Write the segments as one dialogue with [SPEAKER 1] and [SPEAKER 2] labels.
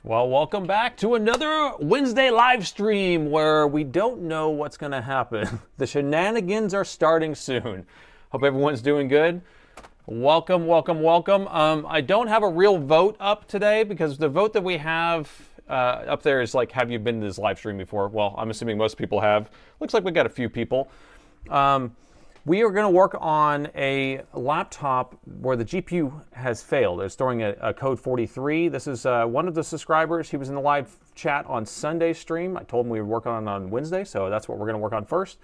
[SPEAKER 1] Well, welcome back to another Wednesday live stream where we don't know what's going to happen. The shenanigans are starting soon. Hope everyone's doing good. Welcome, welcome, welcome. I don't have a real vote up today because the vote that we have up there is like, have you been to this live stream before? Well, I'm assuming most people have. Looks like we got a few people. We are going to work on a laptop where the GPU has failed. It's storing a code 43. This is one of the subscribers. He was in the live chat on Sunday stream. I told him we would work on Wednesday, so that's what we're going to work on first.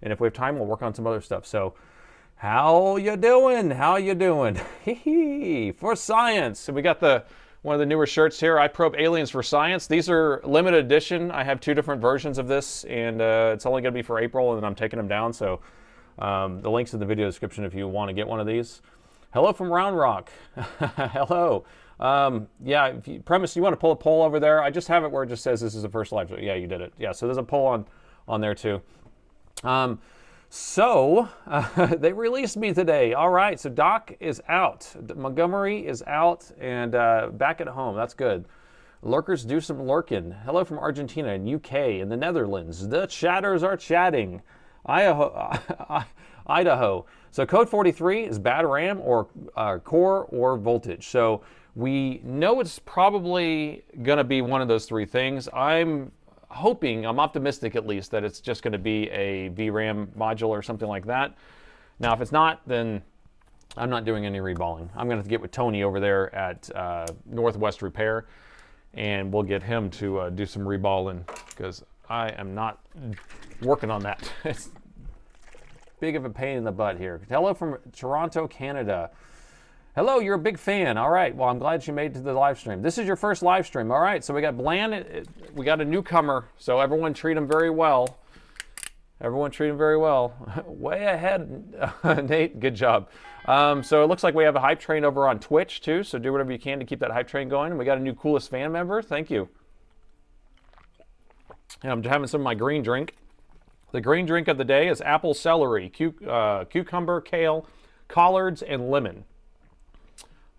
[SPEAKER 1] And if we have time, we'll work on some other stuff. So, how you doing? How you doing? For science. So we got one of the newer shirts here. I probe aliens for science. These are limited edition. I have two different versions of this, and it's only going to be for April, and then I'm taking them down. So. The link's in the video description if you want to get one of these. Hello from Round Rock. Hello. Yeah, Premise, you want to pull a poll over there? I just have it where it just says this is the first live stream. Yeah, you did it. Yeah, so there's a poll on there too. They released me today. All right, so Doc is out. Montgomery is out and back at home. That's good. Lurkers do some lurking. Hello from Argentina and UK and the Netherlands. The chatters are chatting. Idaho. So code 43 is bad RAM or core or voltage. So we know it's probably going to be one of those three things. I'm optimistic at least, that it's just going to be a VRAM module or something like that. Now, if it's not, then I'm not doing any reballing. I'm going to have to get with Tony over there at Northwest Repair, and we'll get him to do some reballing because I am not working on that. It's big of a pain in the butt here. Hello from Toronto, Canada. Hello, you're a big fan. All right, well, I'm glad you made it to the live stream. This is your first live stream. All right, so we got Bland. We got a newcomer, so everyone treat him very well. Everyone treat him very well. Way ahead, Nate. Good job. So it looks like we have a hype train over on Twitch, too, so do whatever you can to keep that hype train going. And we got a new coolest fan member. Thank you. And I'm having some of my green drink. The green drink of the day is apple celery, cucumber, kale, collards, and lemon.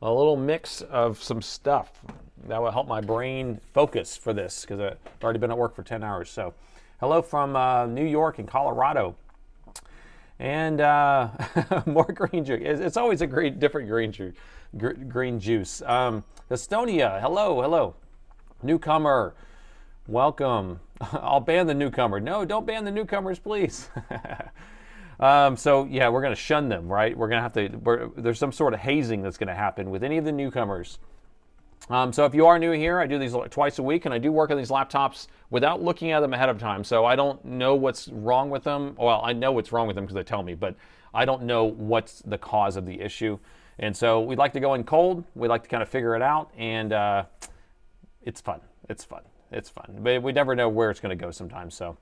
[SPEAKER 1] A little mix of some stuff that will help my brain focus for this because I've already been at work for 10 hours. So, hello from New York and Colorado. And more green juice. It's always a different green juice. Green juice. Estonia, hello. Newcomer. Welcome. I'll ban the newcomer. No, don't ban the newcomers, please. So yeah, we're going to shun them, right? We're going to have to. There's some sort of hazing that's going to happen with any of the newcomers. So if you are new here, I do these twice a week, and I do work on these laptops without looking at them ahead of time. So I don't know what's wrong with them. Well, I know what's wrong with them because they tell me, but I don't know what's the cause of the issue. And so we'd like to go in cold. We like to kind of figure it out, and it's fun. It's fun. But we never know where it's going to go sometimes. So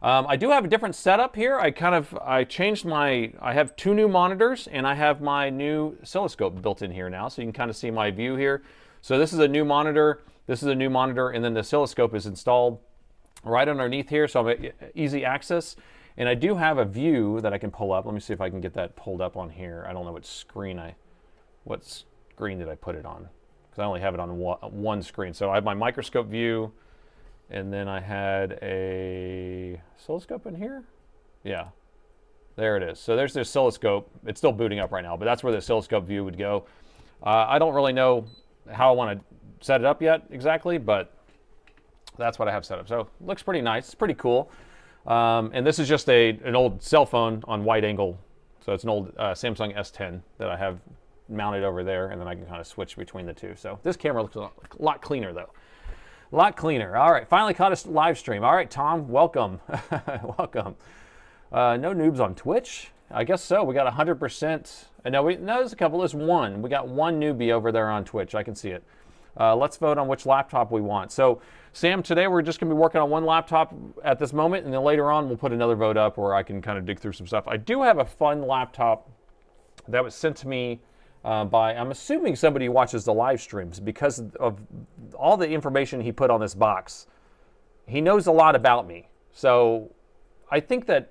[SPEAKER 1] I do have a different setup here. I changed I have two new monitors, and I have my new oscilloscope built in here now, so you can kind of see my view here. So this is a new monitor, and then the oscilloscope is installed right underneath here, so I'm at easy access. And I do have a view that I can pull up. Let me see if I can get that pulled up on here. I don't know what screen did I put it on? Because I only have it on one screen. So I have my microscope view, and then I had a oscilloscope in here. Yeah, there it is. So there's the oscilloscope. It's still booting up right now, but that's where the oscilloscope view would go. I don't really know how I want to set it up yet exactly, but that's what I have set up. So it looks pretty nice. It's pretty cool. And this is just an old cell phone on wide angle. So it's an old Samsung S10 that I have mounted over there, and then I can kind of switch between the two. So this camera looks a lot cleaner, though. A lot cleaner. All right, finally caught a live stream. All right, Tom, welcome. Welcome. No noobs on Twitch? I guess so. We got 100%. No, there's a couple. There's one. We got one newbie over there on Twitch. I can see it. Let's vote on which laptop we want. So, Sam, today we're just going to be working on one laptop at this moment, and then later on we'll put another vote up where I can kind of dig through some stuff. I do have a fun laptop that was sent to me by, I'm assuming somebody who watches the live streams because of all the information he put on this box. He knows a lot about me. So I think that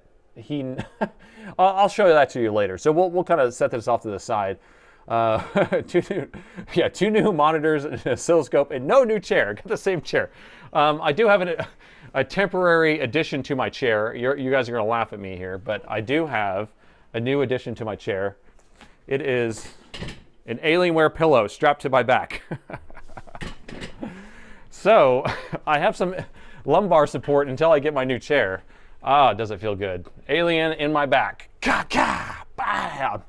[SPEAKER 1] I'll show that to you later. So we'll kind of set this off to the side. Two new monitors, an oscilloscope, and no new chair. I got the same chair. I do have a temporary addition to my chair. You guys are going to laugh at me here, but I do have a new addition to my chair. It is an Alienware pillow strapped to my back. So I have some lumbar support until I get my new chair. Ah, does it feel good? Alien in my back. Ka-ka! Bam!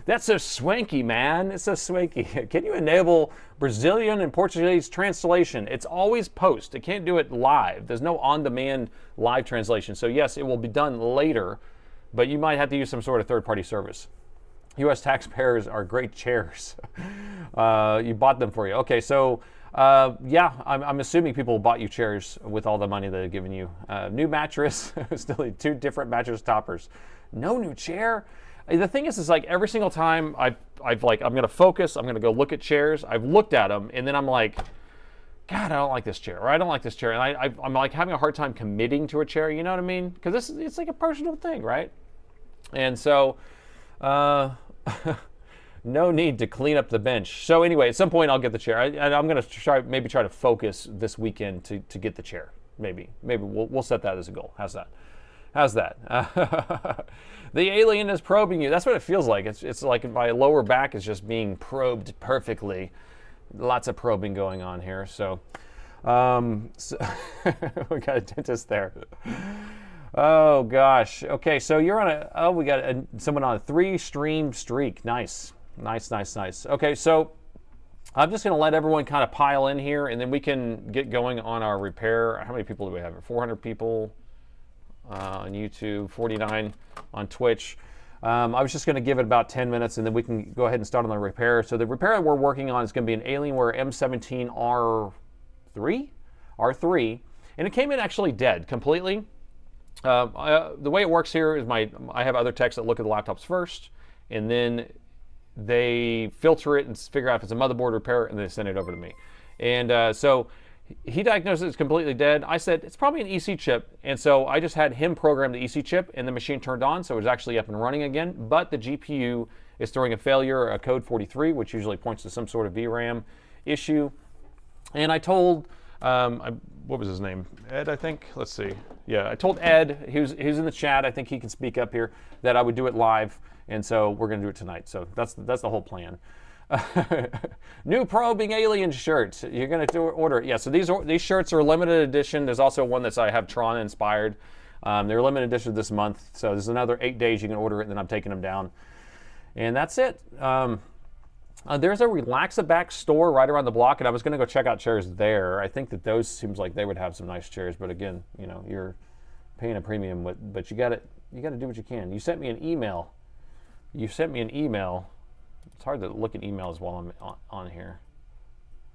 [SPEAKER 1] That's so swanky, man. It's so swanky. Can you enable Brazilian and Portuguese translation? It's always post. It can't do it live. There's no on-demand live translation. So yes, it will be done later, but you might have to use some sort of third-party service. U.S. taxpayers are great chairs. You bought them for you. Okay, so yeah, I'm assuming people bought you chairs with all the money that they've given you. New mattress, still 2 different mattress toppers. No new chair. The thing is like every single time I'm gonna focus, I'm gonna go look at chairs. I've looked at them and then I'm like, God, I don't like this chair, or I don't like this chair, and I'm like having a hard time committing to a chair. You know what I mean? Because it's like a personal thing, right? And so, no need to clean up the bench. So anyway, at some point I'll get the chair, and I'm gonna try to focus this weekend to get the chair. Maybe we'll set that as a goal. How's that? How's that? The alien is probing you. That's what it feels like. It's like my lower back is just being probed perfectly. Lots of probing going on here. So we got a dentist there. Oh gosh. Okay, so you're on we got someone on a 3-stream streak. Nice. Okay, so I'm just going to let everyone kind of pile in here, and then we can get going on our repair. How many people do we have? 400 people. On YouTube, 49 on Twitch. I was just going to give it about 10 minutes and then we can go ahead and start on the repair. So the repair we're working on is going to be an Alienware M17 R3, and it came in actually dead completely. The way it works here is I have other techs that look at the laptops first, and then they filter it and figure out if it's a motherboard repair, and they send it over to me. And so he diagnosed it's completely dead. I said, it's probably an EC chip. And so I just had him program the EC chip, and the machine turned on, so it was actually up and running again. But the GPU is throwing a failure, a code 43, which usually points to some sort of VRAM issue. And I told, what was his name? Ed, I think? Let's see. Yeah, I told Ed, he was in the chat, I think he can speak up here, that I would do it live. And so we're going to do it tonight. So that's the whole plan. New probing alien shirts. You're going to order it. Yeah, so these shirts are limited edition. There's also one that's I have Tron inspired. They're limited edition this month. So there's another 8 days you can order it, and then I'm taking them down. And that's it. There's a Relax-A-Back store right around the block, and I was going to go check out chairs there. I think that those seems like they would have some nice chairs, but again, you know, you're paying a premium, but you got to do what you can. You sent me an email. It's hard to look at emails while I'm on here.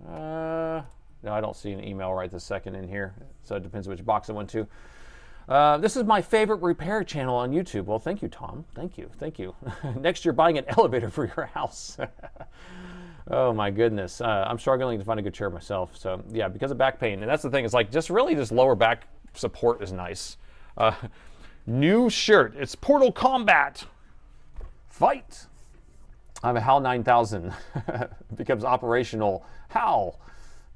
[SPEAKER 1] No, I don't see an email right this second in here, so it depends which box I went to. This is my favorite repair channel on YouTube. Well, thank you, Tom. Thank you. Next, you're buying an elevator for your house. Oh my goodness. I'm struggling to find a good chair myself. So yeah, because of back pain. And that's the thing, it's like just lower back support is nice. New shirt. It's Portal Combat. Fight. I have a HAL 9000 becomes operational HAL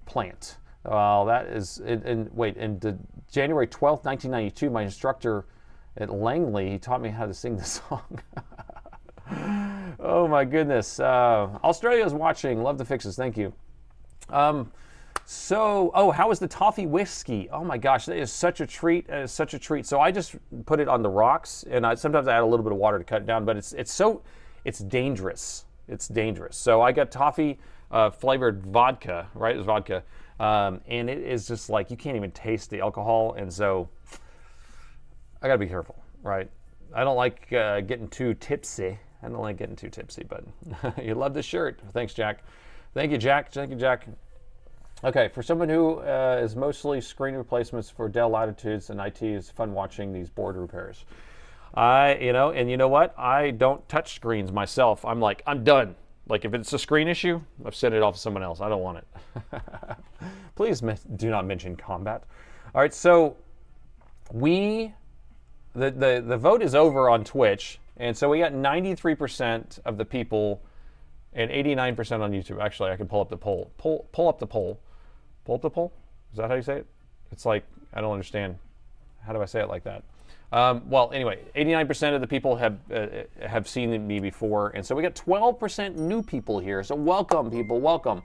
[SPEAKER 1] plant. Well, that is, in January 12th, 1992, my instructor at Langley, he taught me how to sing the song. Oh my goodness. Australia's watching. Love the fixes. Thank you. How is the toffee whiskey? Oh my gosh, that is such a treat. Such a treat. So I just put it on the rocks, and sometimes I add a little bit of water to cut it down, but it's dangerous. It's dangerous. So I got toffee flavored vodka, right? It's vodka. And it is just like, you can't even taste the alcohol. And so I got to be careful, right? I don't like getting too tipsy. But you love the shirt. Thanks, Jack. Thank you, Jack. Okay, for someone who is mostly screen replacements for Dell Latitudes and IT, it's fun watching these board repairs. You know what? I don't touch screens myself. I'm like, I'm done. Like if it's a screen issue, I've sent it off to someone else. I don't want it. Please do not mention combat. All right, so the vote is over on Twitch. And so we got 93% of the people and 89% on YouTube. Actually, I can pull up the poll. Pull up the poll. Pull up the poll? Is that how you say it? It's like, I don't understand. How do I say it like that? Well, anyway, 89% of the people have seen me before, and so we got 12% new people here. So welcome, people, welcome.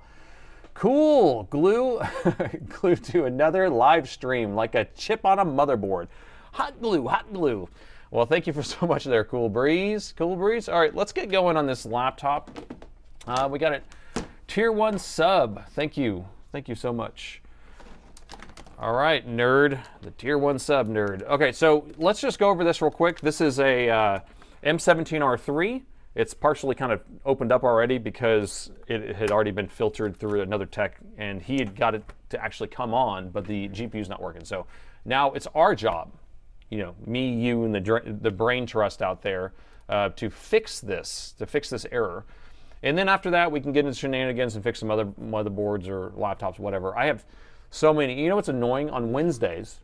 [SPEAKER 1] Cool, glue to another live stream like a chip on a motherboard. Hot glue, hot glue. Well, thank you for so much there, Cool Breeze. Cool Breeze. All right, let's get going on this laptop. We got it, Tier 1 sub. Thank you so much. All right, nerd, the Tier 1 sub nerd. Okay, so let's just go over this real quick. This is a M17 R3. It's partially kind of opened up already because it had already been filtered through another tech, and he had got it to actually come on, but the GPU's not working. So now it's our job, you know, me, you, and the brain trust out there to fix this error. And then after that, we can get into shenanigans and fix some other motherboards or laptops, whatever. I have so many. You know what's annoying? On Wednesdays,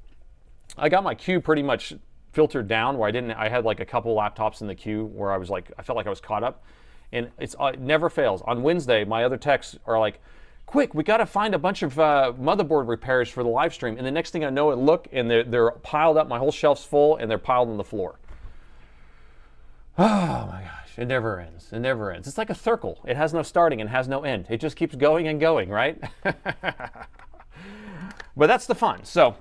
[SPEAKER 1] I got my queue pretty much filtered down where I had like a couple laptops in the queue where I felt like I was caught up. And it never fails. On Wednesday, my other techs are like, quick, we got to find a bunch of motherboard repairs for the live stream. And the next thing I know, they're piled up. My whole shelf's full, and they're piled on the floor. Oh my gosh, it never ends. It never ends. It's like a circle. It has no starting and has no end. It just keeps going and going, right? But that's the fun. So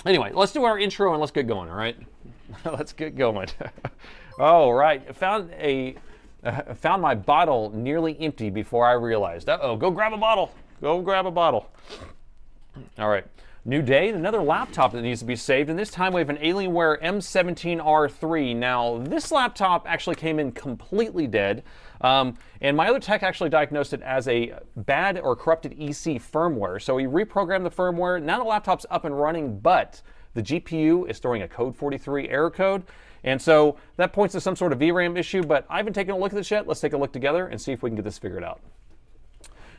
[SPEAKER 1] anyway, let's do our intro and let's get going, all right? Let's get going. All right, found my bottle nearly empty before I realized. Uh-oh, go grab a bottle. Go grab a bottle. All right, new day, another laptop that needs to be saved, and this time we have an Alienware M17 R3. Now, this laptop actually came in completely dead, and my other tech actually diagnosed it as a bad or corrupted EC firmware. So we reprogrammed the firmware. Now the laptop's up and running, but the GPU is throwing a code 43 error code. And so that points to some sort of VRAM issue, but I haven't taken a look at this yet. Let's take a look together and see if we can get this figured out.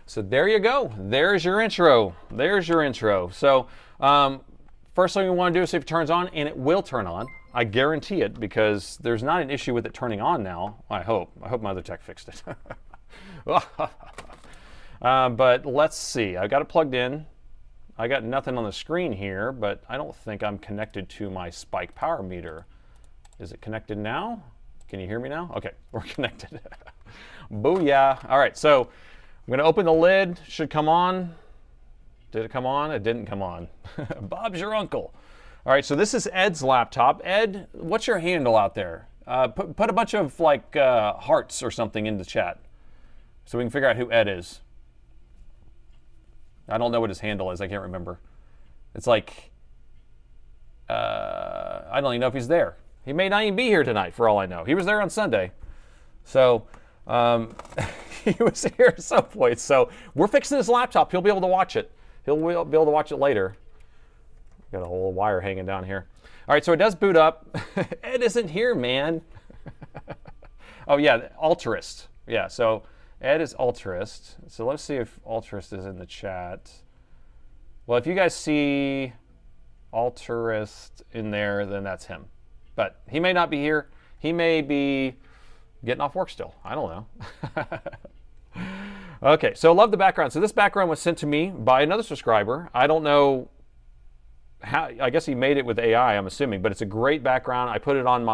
[SPEAKER 1] So there you go. There's your intro. There's your intro. So first thing we want to do is see if it turns on, and it will turn on. I guarantee it, because there's not an issue with it turning on now. I hope my other tech fixed it. But let's see. I got it plugged in. I got nothing on the screen here, but I don't think I'm connected to my spike power meter. Is it connected now? Can you hear me now? Okay, we're connected. Booyah. All right, so I'm gonna open the lid. Should come on. Did it come on? It didn't come on. Bob's your uncle. All right, so this is Ed's laptop. Ed, what's your handle out there? Put a bunch of like hearts or something in the chat so we can figure out who Ed is. I don't know what his handle is. I can't remember. It's like, I don't even know if he's there. He may not even be here tonight for all I know. He was there on Sunday. So he was here at some point. So we're fixing his laptop. He'll be able to watch it. He'll be able to watch it later. Got a whole wire hanging down here. All right, so it does boot up. Ed isn't here, man. Oh, yeah, Alterist. Yeah, so Ed is Alterist. So let's see if Alterist is in the chat. Well, if you guys see Alterist in there, then that's him. But he may not be here. He may be getting off work still. I don't know. Okay, so love the background. So this background was sent to me by another subscriber. I don't know how, I guess he made it with AI, I'm assuming, but it's a great background. I put it on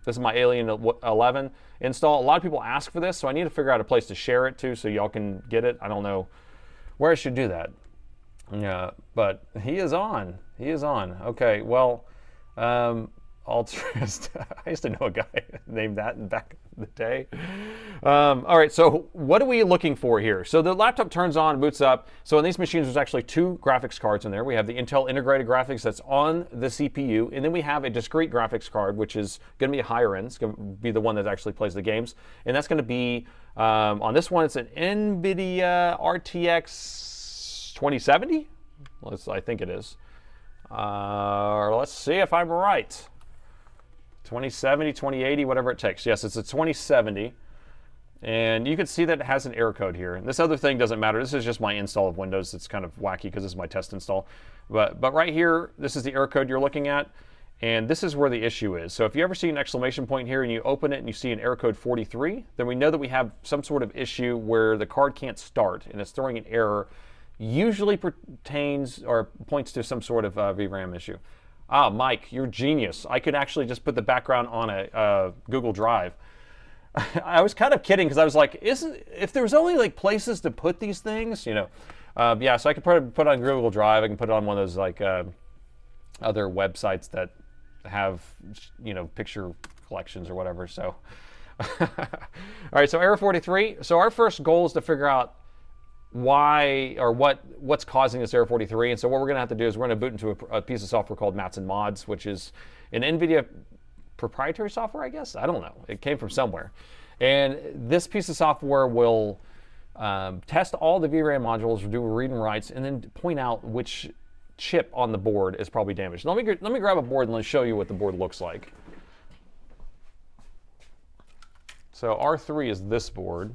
[SPEAKER 1] this is my Alien 11 install. A lot of people ask for this, so I need to figure out a place to share it to so y'all can get it. I don't know where I should do that. Yeah, but he is on. He is on. Okay, well, Alterist. I used to know a guy named that back in the day. All right, so what are we looking for here? So the laptop turns on, boots up. So on these machines, there's actually two graphics cards in there. We have the Intel integrated graphics that's on the CPU, and then we have a discrete graphics card, which is going to be a higher end. It's going to be the one that actually plays the games, and that's going to be on this one. It's an NVIDIA RTX 2070. I think it is. Let's see if I'm right. 2070, 2080, whatever it takes. Yes, it's a 2070. And you can see that it has an error code here. And this other thing doesn't matter. This is just my install of Windows. It's kind of wacky because this is my test install. But right here, this is the error code you're looking at. And this is where the issue is. So if you ever see an exclamation point here and you open it and you see an error code 43, then we know that we have some sort of issue where the card can't start and it's throwing an error. Usually pertains or points to some sort of VRAM issue. Ah, Mike, you're genius. I could actually just put the background on a Google Drive. I was kind of kidding because I was like, if there was only like places to put these things, you know. Yeah, so I could put it on Google Drive. I can put it on one of those like other websites that have, you know, picture collections or whatever. So, all right, so error 43. So our first goal is to figure out why or what's causing this error 43. And so what we're going to have to do is we're going to boot into a piece of software called Mats and Mods, which is an NVIDIA proprietary software, I guess. I don't know. It came from somewhere. And this piece of software will test all the VRAM modules, do read and writes, and then point out which chip on the board is probably damaged. Let me grab a board and let's show you what the board looks like. So R3 is this board.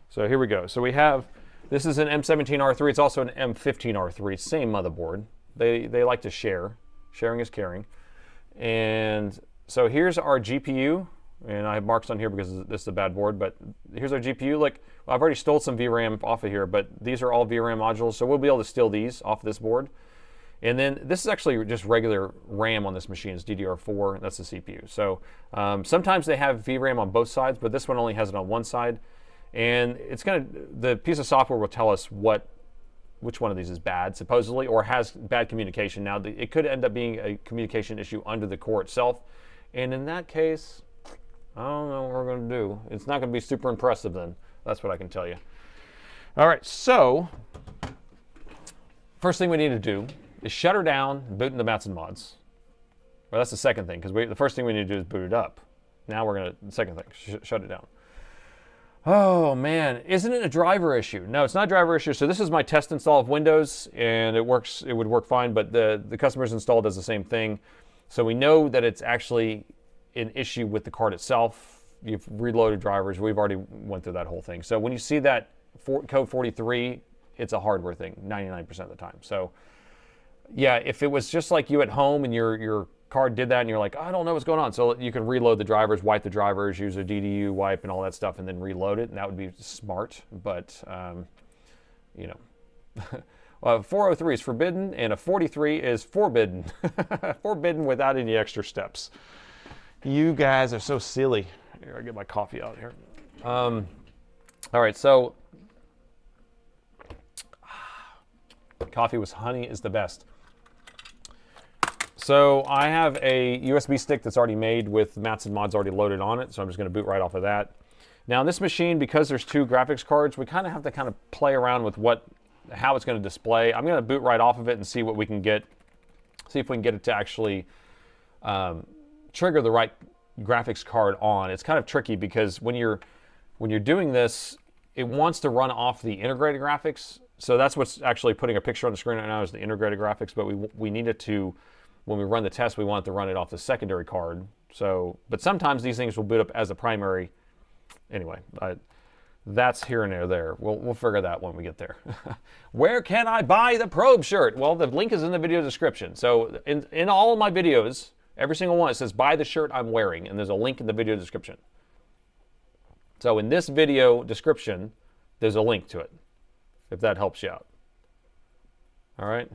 [SPEAKER 1] So here we go. So we have, this is an M17 R3. It's also an M15 R3. Same motherboard. They like to share. Sharing is caring. And so here's our GPU. And I have marks on here because this is a bad board, but here's our GPU. Like, well, I've already stole some VRAM off of here, but these are all VRAM modules. So we'll be able to steal these off this board. And then this is actually just regular RAM on this machine. It's DDR4, and that's the CPU. So sometimes they have VRAM on both sides, but this one only has it on one side. And it's the piece of software will tell us which one of these is bad, supposedly, or has bad communication. Now, it could end up being a communication issue under the core itself. And in that case, I don't know what we're going to do. It's not going to be super impressive then. That's what I can tell you. All right, so first thing we need to do is shut her down, boot into Mats and Mods. Well, that's the second thing, because the first thing we need to do is boot it up. Now we're going to, the second thing, shut it down. Oh man, isn't it a driver issue? No, it's not a driver issue. So this is my test install of Windows, and it would work fine, but the customer's install does the same thing. So we know that it's actually an issue with the card itself. You've reloaded drivers. We've already went through that whole thing. So when you see that code 43, it's a hardware thing 99% of the time. So yeah, if it was just like you at home and your card did that and you're like, I don't know what's going on. So you can reload the drivers, wipe the drivers, use a DDU wipe and all that stuff, and then reload it. And that would be smart. But, you know, 403 is forbidden and a 43 is forbidden. Forbidden without any extra steps. You guys are so silly. Here, I'll get my coffee out here. All right, so coffee with honey is the best. So I have a USB stick that's already made with Mats and Mods already loaded on it, so I'm just going to boot right off of that. Now, in this machine, because there's two graphics cards, we kind of have to play around with how it's going to display. I'm going to boot right off of it and see what we can get. See if we can get it to actually trigger the right graphics card on. It's kind of tricky because when you're doing this, it wants to run off the integrated graphics. So that's what's actually putting a picture on the screen right now is the integrated graphics, but we need it to, when we run the test, we want it to run it off the secondary card. So, but sometimes these things will boot up as a primary. Anyway, that's here and there. We'll figure that when we get there. Where can I buy the probe shirt? Well, the link is in the video description. So in all of my videos, every single one, it says buy the shirt I'm wearing, and there's a link in the video description. So in this video description, there's a link to it, if that helps you out. All right.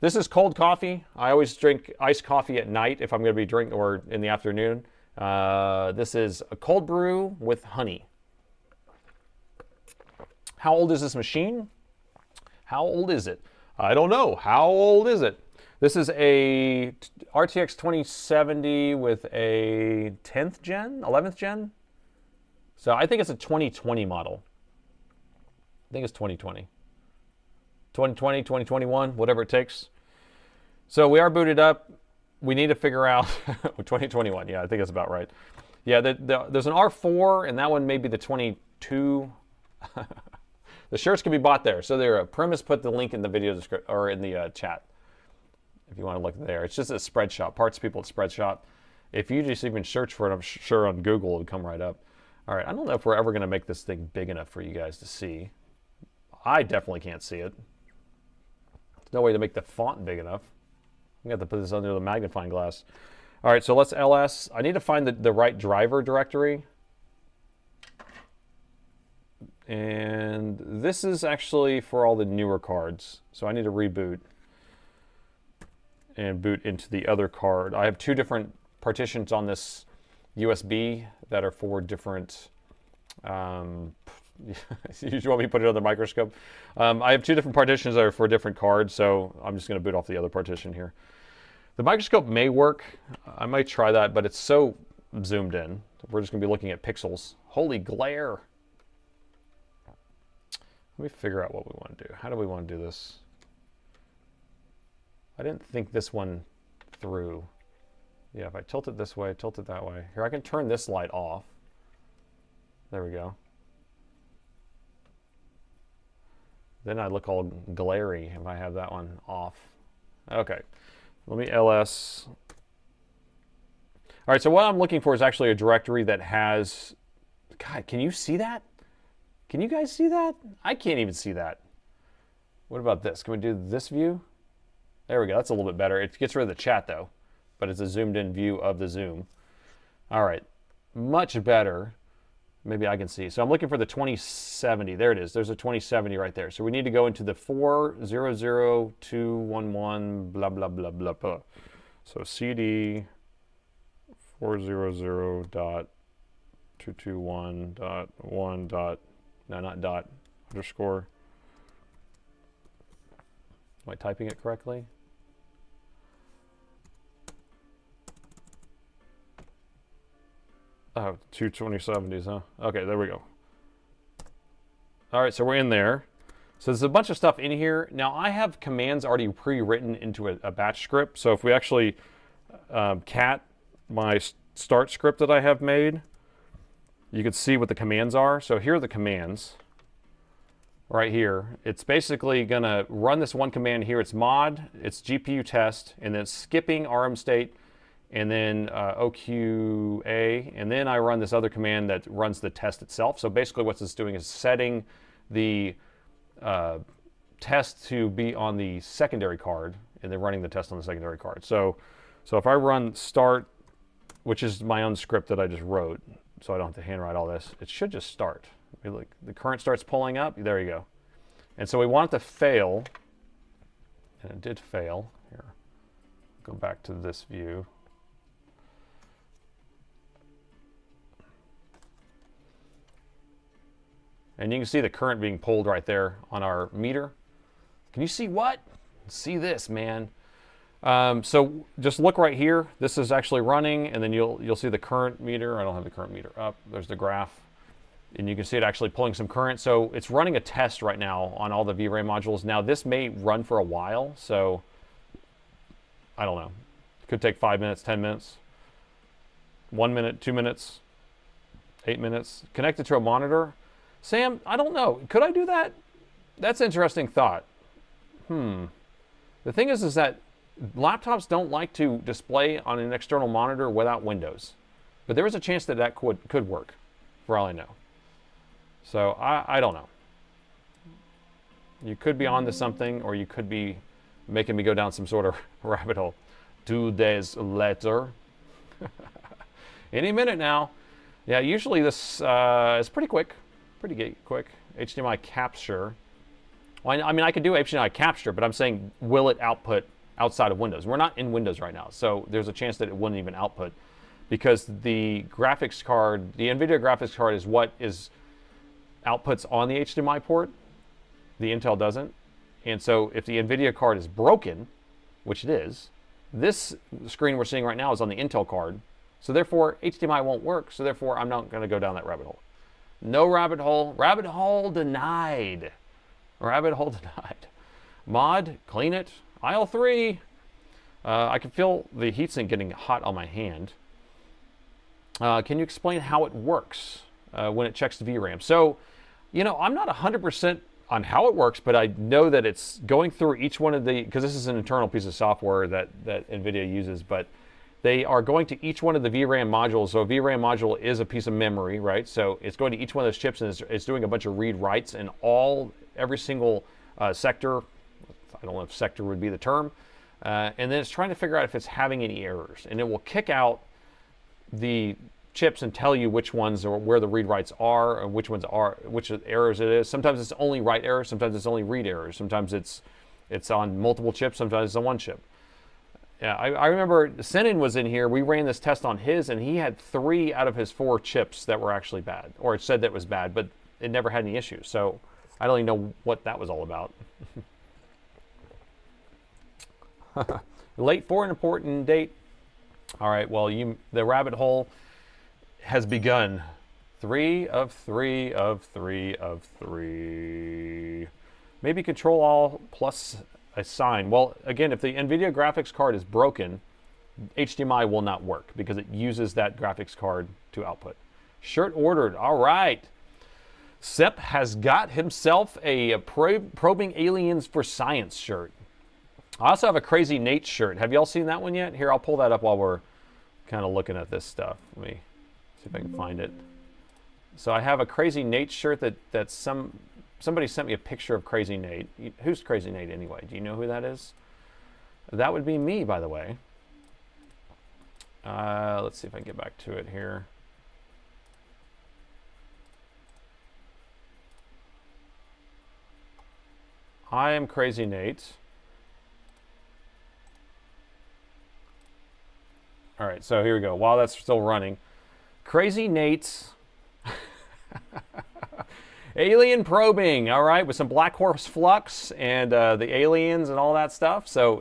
[SPEAKER 1] This is cold coffee. I always drink iced coffee at night if I'm going to be drinking, or in the afternoon. This is a cold brew with honey. How old is this machine? How old is it? I don't know. How old is it? This is a RTX 2070 with a 10th gen, 11th gen. So I think it's a 2020 model. I think it's 2020. 2020, 2021, whatever it takes. So we are booted up. We need to figure out 2021. Yeah, I think that's about right. Yeah, there's an R4, and that one may be the 22. The shirts can be bought there. So there. Premise put the link in the video description or in the chat if you want to look there. It's just a spread shop. Parts people at spread shop. If you just even search for it, I'm sure on Google it would come right up. All right, I don't know if we're ever going to make this thing big enough for you guys to see. I definitely can't see it. There's no way to make the font big enough. I got to put this under the magnifying glass. All right, so let's ls. I need to find the right driver directory. And this is actually for all the newer cards. So I need to reboot and boot into the other card. I have two different partitions on this USB that are for different, you want me to put it on the microscope? I have two different partitions that are for different cards, so I'm just gonna boot off the other partition here. The microscope may work. I might try that, but it's so zoomed in. We're just gonna be looking at pixels. Holy glare. Let me figure out what we want to do. How do we want to do this? I didn't think this one through. Yeah, if I tilt it this way, tilt it that way. Here, I can turn this light off. There we go. Then I look all glary if I have that one off. Okay, let me ls. All right, so what I'm looking for is actually a directory that has, God, can you see that? Can you guys see that? I can't even see that. What about this? Can we do this view? There we go. That's a little bit better. It gets rid of the chat though, but it's a zoomed in view of the Zoom. All right, much better. Maybe I can see. So I'm looking for the 2070. There it is. There's a 2070 right there. So we need to go into the 400211 blah blah blah blah blah. So CD 400.221.1. No, not dot, underscore. Am I typing it correctly? Oh, 2 2070s, huh? Okay, there we go. All right, so we're in there. So there's a bunch of stuff in here. Now I have commands already pre-written into a batch script. So if we actually cat my start script that I have made, you can see what the commands are. So here are the commands right here. It's basically gonna run this one command here. It's mod, it's GPU test, and then it's skipping RM state, and then OQA, and then I run this other command that runs the test itself. So basically what this is doing is setting the test to be on the secondary card, and then running the test on the secondary card. So if I run start, which is my own script that I just wrote, so I don't have to handwrite all this, it should just start. Like the current starts pulling up, there you go. And so we want it to fail, and it did fail. Here, go back to this view. And you can see the current being pulled right there on our meter. Can you see what? See this, man. So just look right here. This is actually running, and then you'll see the current meter. I don't have the current meter up. There's the graph, and you can see it actually pulling some current. So it's running a test right now on all the VRAM modules. Now this may run for a while, so I don't know. It could take 5 minutes, 10 minutes, 1 minute, 2 minutes, 8 minutes. Connected to a monitor. Sam, I don't know. Could I do that? That's an interesting thought. The thing is that laptops don't like to display on an external monitor without Windows. But there is a chance that that could work, for all I know. So I don't know. You could be onto something, or you could be making me go down some sort of rabbit hole. 2 days later. Any minute now. Yeah, usually this is pretty quick. Pretty quick. HDMI capture. Well, I mean, I could do HDMI capture, but I'm saying, will it output outside of Windows? We're not in Windows right now, so there's a chance that it wouldn't even output, because the graphics card, the NVIDIA graphics card, is what is outputs on the HDMI port. The Intel doesn't. And so if the NVIDIA card is broken, which it is, this screen we're seeing right now is on the Intel card, so therefore HDMI won't work, so therefore I'm not going to go down that rabbit hole. No rabbit hole. Rabbit hole denied. Rabbit hole denied. Mod, clean it. Aisle 3. I can feel the heatsink getting hot on my hand. Can you explain how it works when it checks the VRAM? So, you know, I'm not 100% on how it works, but I know that it's going through each one of the, because this is an internal piece of software that NVIDIA uses, but they are going to each one of the VRAM modules. So a VRAM module is a piece of memory, right? So it's going to each one of those chips, and it's doing a bunch of read-writes, and every single sector, I don't know if sector would be the term, and then it's trying to figure out if it's having any errors, and it will kick out the chips and tell you which ones or where the read writes are, or which errors it is. Sometimes it's only write errors, sometimes it's only read errors, sometimes it's on multiple chips, sometimes it's on one chip. Yeah, I remember Senin was in here. We ran this test on his, and he had 3 out of his 4 chips that were actually bad, or it said that was bad, but it never had any issues. So I don't even know what that was all about. Late for an important date. All right, well, the rabbit hole has begun. 3 of 3 of 3 of 3. Maybe Control All plus a sign. Well, again, if the NVIDIA graphics card is broken, HDMI will not work because it uses that graphics card to output. Shirt ordered. All right. Sepp has got himself a Probing Aliens for Science shirt. I also have a Crazy Nate shirt. Have y'all seen that one yet? Here, I'll pull that up while we're kind of looking at this stuff. Let me see if I can find it. So I have a Crazy Nate shirt that somebody sent me a picture of Crazy Nate. Who's Crazy Nate anyway? Do you know who that is? That would be me, by the way. Let's see if I can get back to it here. I am Crazy Nate. All right, so here we go. While that's still running, Crazy Nate's alien probing. All right, with some Black Horse Flux and the aliens and all that stuff. So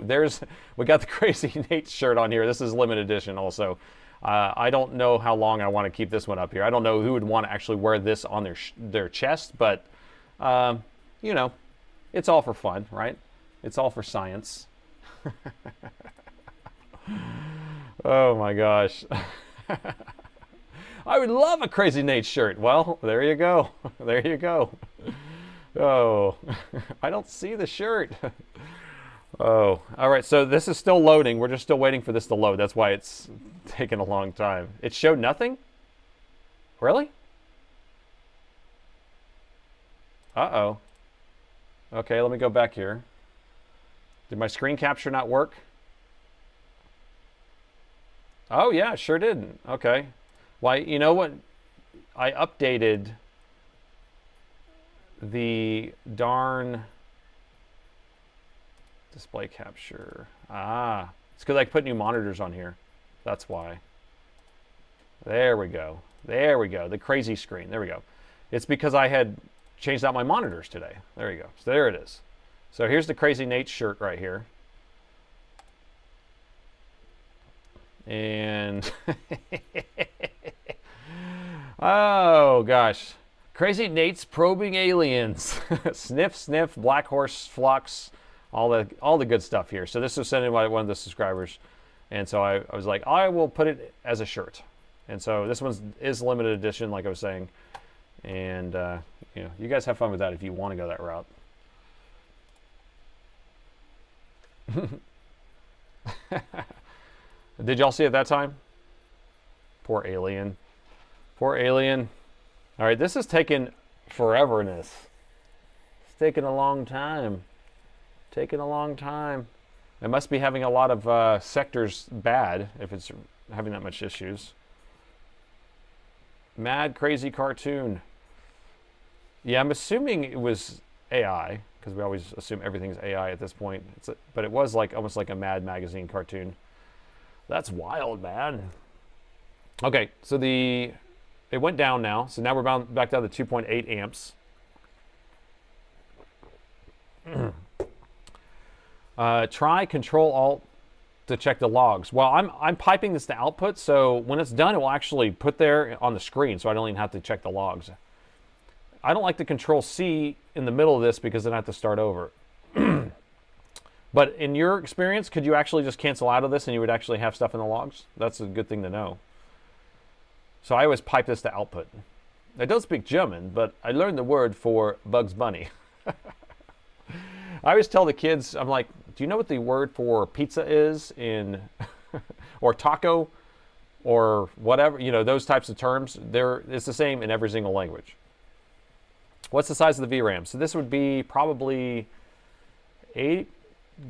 [SPEAKER 1] we got the Crazy Nate shirt on here. This is limited edition also. I don't know how long I want to keep this one up here. I don't know who would want to actually wear this on their chest, but you know, it's all for fun, right? It's all for science. Oh my gosh. I would love a Crazy Nate shirt. Well, there you go. There you go. Oh, I don't see the shirt. Oh, all right. So this is still loading. We're just still waiting for this to load. That's why it's taking a long time. It showed nothing? Really? Uh-oh. Okay, let me go back here. Did my screen capture not work? Oh, yeah, sure did. Okay. Why, you know what? I updated the darn display capture. Ah, it's because I put new monitors on here. That's why. There we go. There we go. The crazy screen. There we go. It's because I had changed out my monitors today. There you go. So there it is. So here's the Crazy Nate shirt right here. And oh gosh, Crazy Nate's Probing Aliens. Sniff, sniff, Black Horse Flux, all the good stuff here. So this was sent in by one of the subscribers, and so I was like, I will put it as a shirt. And so this one is limited edition, like I was saying, and you know, you guys have fun with that if you want to go that route. Did y'all see it that time? Poor alien. Poor alien. All right, this is taking foreverness. It's taking a long time. Taking a long time. It must be having a lot of sectors bad if it's having that much issues. Mad crazy cartoon. Yeah, I'm assuming it was AI, because we always assume everything's AI at this point. But it was like almost like a Mad Magazine cartoon. That's wild, man. Okay, so it went down now. So now we're back down to 2.8 amps. Try Control-Alt to check the logs. Well, I'm piping this to output, so when it's done, it will actually put there on the screen, so I don't even have to check the logs. I don't like to Control-C in the middle of this because then I have to start over. But in your experience, could you actually just cancel out of this and you would actually have stuff in the logs? That's a good thing to know. So I always pipe this to output. I don't speak German, but I learned the word for Bugs Bunny. I always tell the kids, I'm like, do you know what the word for pizza is in, or taco, or whatever, you know, those types of terms? It's the same in every single language. What's the size of the VRAM? So this would be probably 8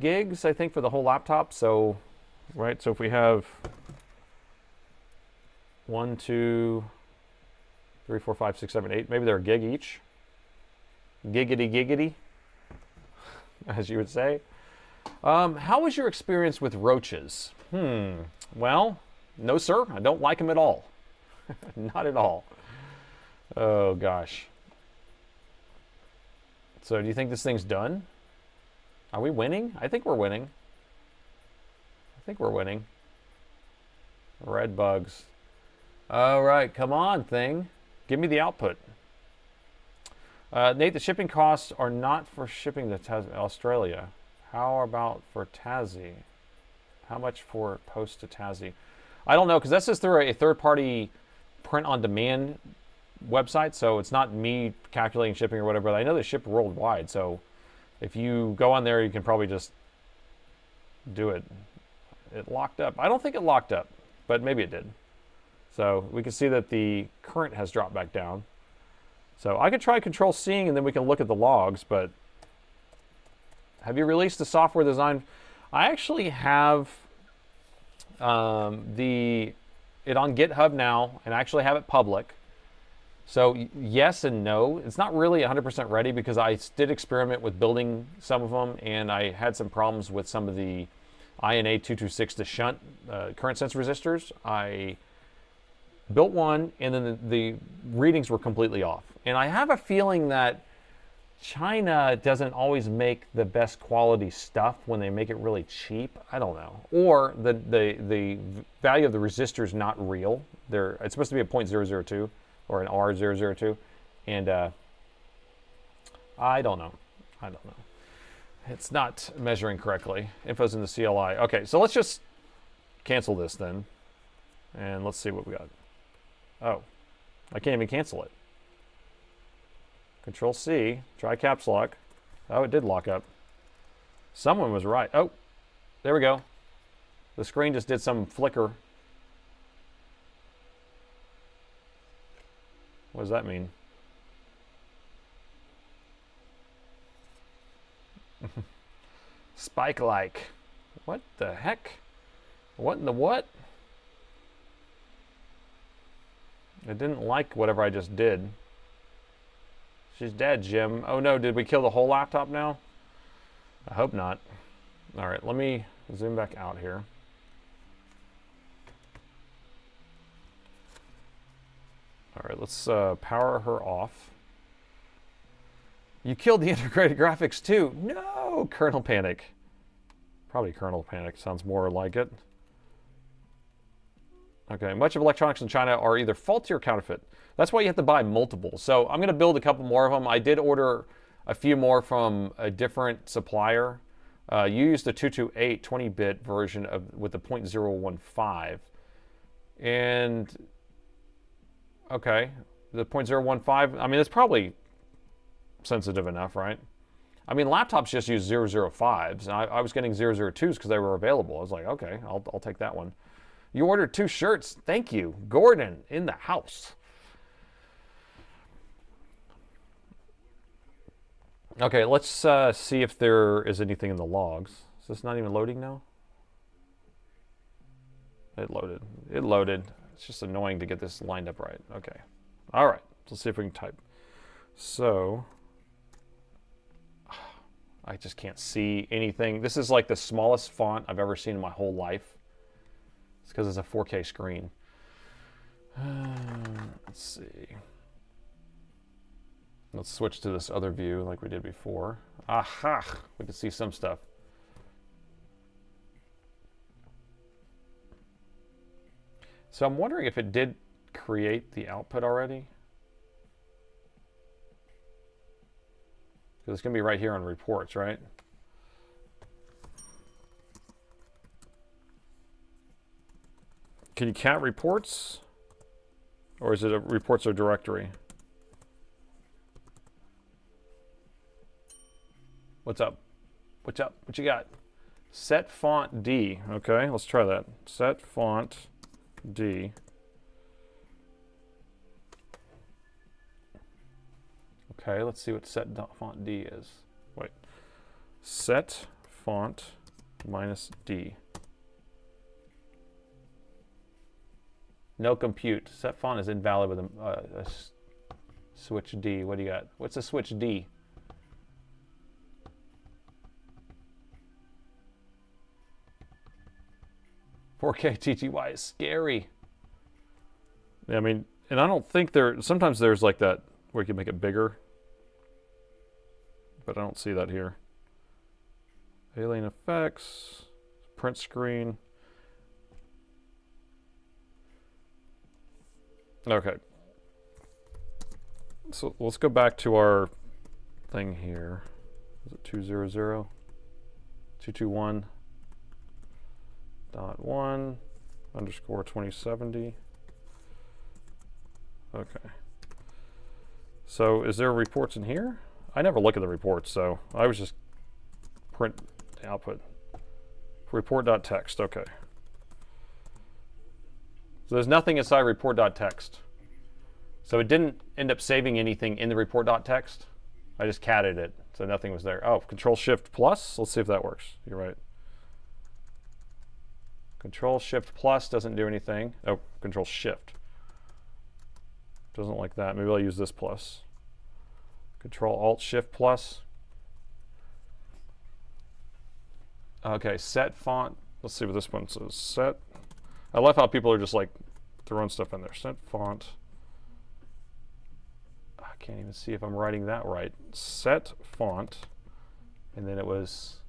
[SPEAKER 1] gigs, I think, for the whole laptop. So, right, so if we have 1, 2, 3, 4, 5, 6, 7, 8, maybe they're a gig each. Giggity giggity, as you would say. How was your experience with roaches? Well, no sir, I don't like them at all. Not at all. Oh gosh. So do you think this thing's done? Are we winning? I think we're winning. I think we're winning. Red bugs. All right, come on, thing. Give me the output. Nate, the shipping costs are not for shipping to Australia. How about for Tassie? How much for post to Tassie? I don't know, because this is through a third-party print-on-demand website, so it's not me calculating shipping or whatever, but I know they ship worldwide, so if you go on there, you can probably just do it. It locked up. I don't think it locked up, but maybe it did. So we can see that the current has dropped back down. So I could try Control-Cing, and then we can look at the logs, but have you released the software design? I actually have it on GitHub now, and I actually have it public. So yes and no. It's not really 100% ready because I did experiment with building some of them, and I had some problems with some of the INA226 to shunt current sense resistors. I built one, and then the readings were completely off. And I have a feeling that China doesn't always make the best quality stuff when they make it really cheap. I don't know. Or the value of the resistor is not real. It's supposed to be a .002 or an R002. And I don't know. I don't know. It's not measuring correctly. Info's in the CLI. Okay, so let's just cancel this then. And let's see what we got. Oh, I can't even cancel it. Control-C, try caps lock. Oh, it did lock up. Someone was right. Oh, there we go. The screen just did some flicker. What does that mean? Spike-like. What the heck? What in the what? It didn't like whatever I just did. She's dead, Jim. Oh no, did we kill the whole laptop now? I hope not. All right, let me zoom back out here. All right, let's power her off. You killed the integrated graphics too. No, kernel panic. Probably kernel panic, sounds more like it. Okay, much of electronics in China are either faulty or counterfeit. That's why you have to buy multiple. So I'm going to build a couple more of them. I did order a few more from a different supplier. You used the 228 20-bit version with the .015. And, okay, the .015, I mean, it's probably sensitive enough, right? I mean, laptops just use 005s, and I was getting 002s because they were available. I was like, okay, I'll take that one. You ordered 2 shirts. Thank you. Gordon in the house. Okay, let's see if there is anything in the logs. Is this not even loading now? It loaded. It loaded. It's just annoying to get this lined up right. Okay. All right. Let's see if we can type. So, I just can't see anything. This is like the smallest font I've ever seen in my whole life. It's because it's a 4K screen. Let's see. Let's switch to this other view like we did before. Aha! We can see some stuff. So I'm wondering if it did create the output already. Because it's going to be right here on reports, right? Can you count reports? Or is it a reports or directory? What's up? What's up? What you got? Set font D. Okay, let's try that. Set font D. Okay, let's see what set font D is. Wait. Set font minus D. No compute. Set font is invalid with a switch D. What do you got? What's a switch D? "4K TTY is scary." Yeah, I mean, and I don't think sometimes there's like that where you can make it bigger, but I don't see that here. Alien effects, print screen. Okay. So let's go back to our thing here. Is it 200? 221.1_2070. Okay. So is there reports in here? I never look at the reports, so I was just print output. Report.txt, okay. So there's nothing inside report.txt. So it didn't end up saving anything in the report.txt. I just catted it, so nothing was there. Oh, Control-Shift+. Let's see if that works. You're right. Control-Shift+ doesn't do anything. Oh, Control-Shift. Doesn't like that. Maybe I'll use this plus. Control-Alt-Shift+. Okay, set font. Let's see what this one says. Set. I love how people are just like throwing stuff in there. Set font. I can't even see if I'm writing that right. Set font. And then it was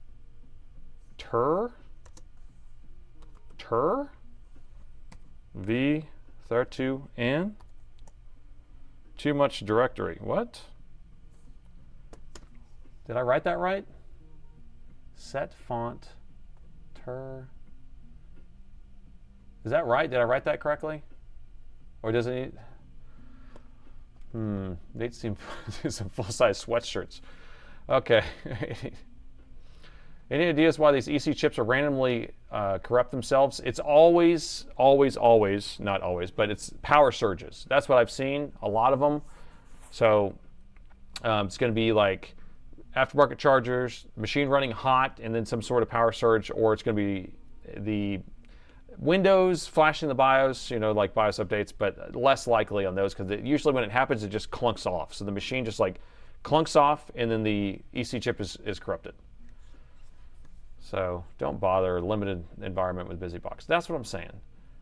[SPEAKER 1] V32N. Too much directory. What? Did I write that right? Set font Is that right? Did I write that correctly? Or does it need... They'd seem some full-size sweatshirts. Okay. Any ideas why these EC chips are randomly corrupt themselves? It's always, not always, but it's power surges. That's what I've seen, a lot of them. So it's going to be like aftermarket chargers, machine running hot, and then some sort of power surge, or it's going to be the Windows flashing the BIOS, you know, like BIOS updates, but less likely on those because usually when it happens, it just clunks off. So the machine just like clunks off, and then the EC chip is corrupted. So don't bother, limited environment with BusyBox. That's what I'm saying.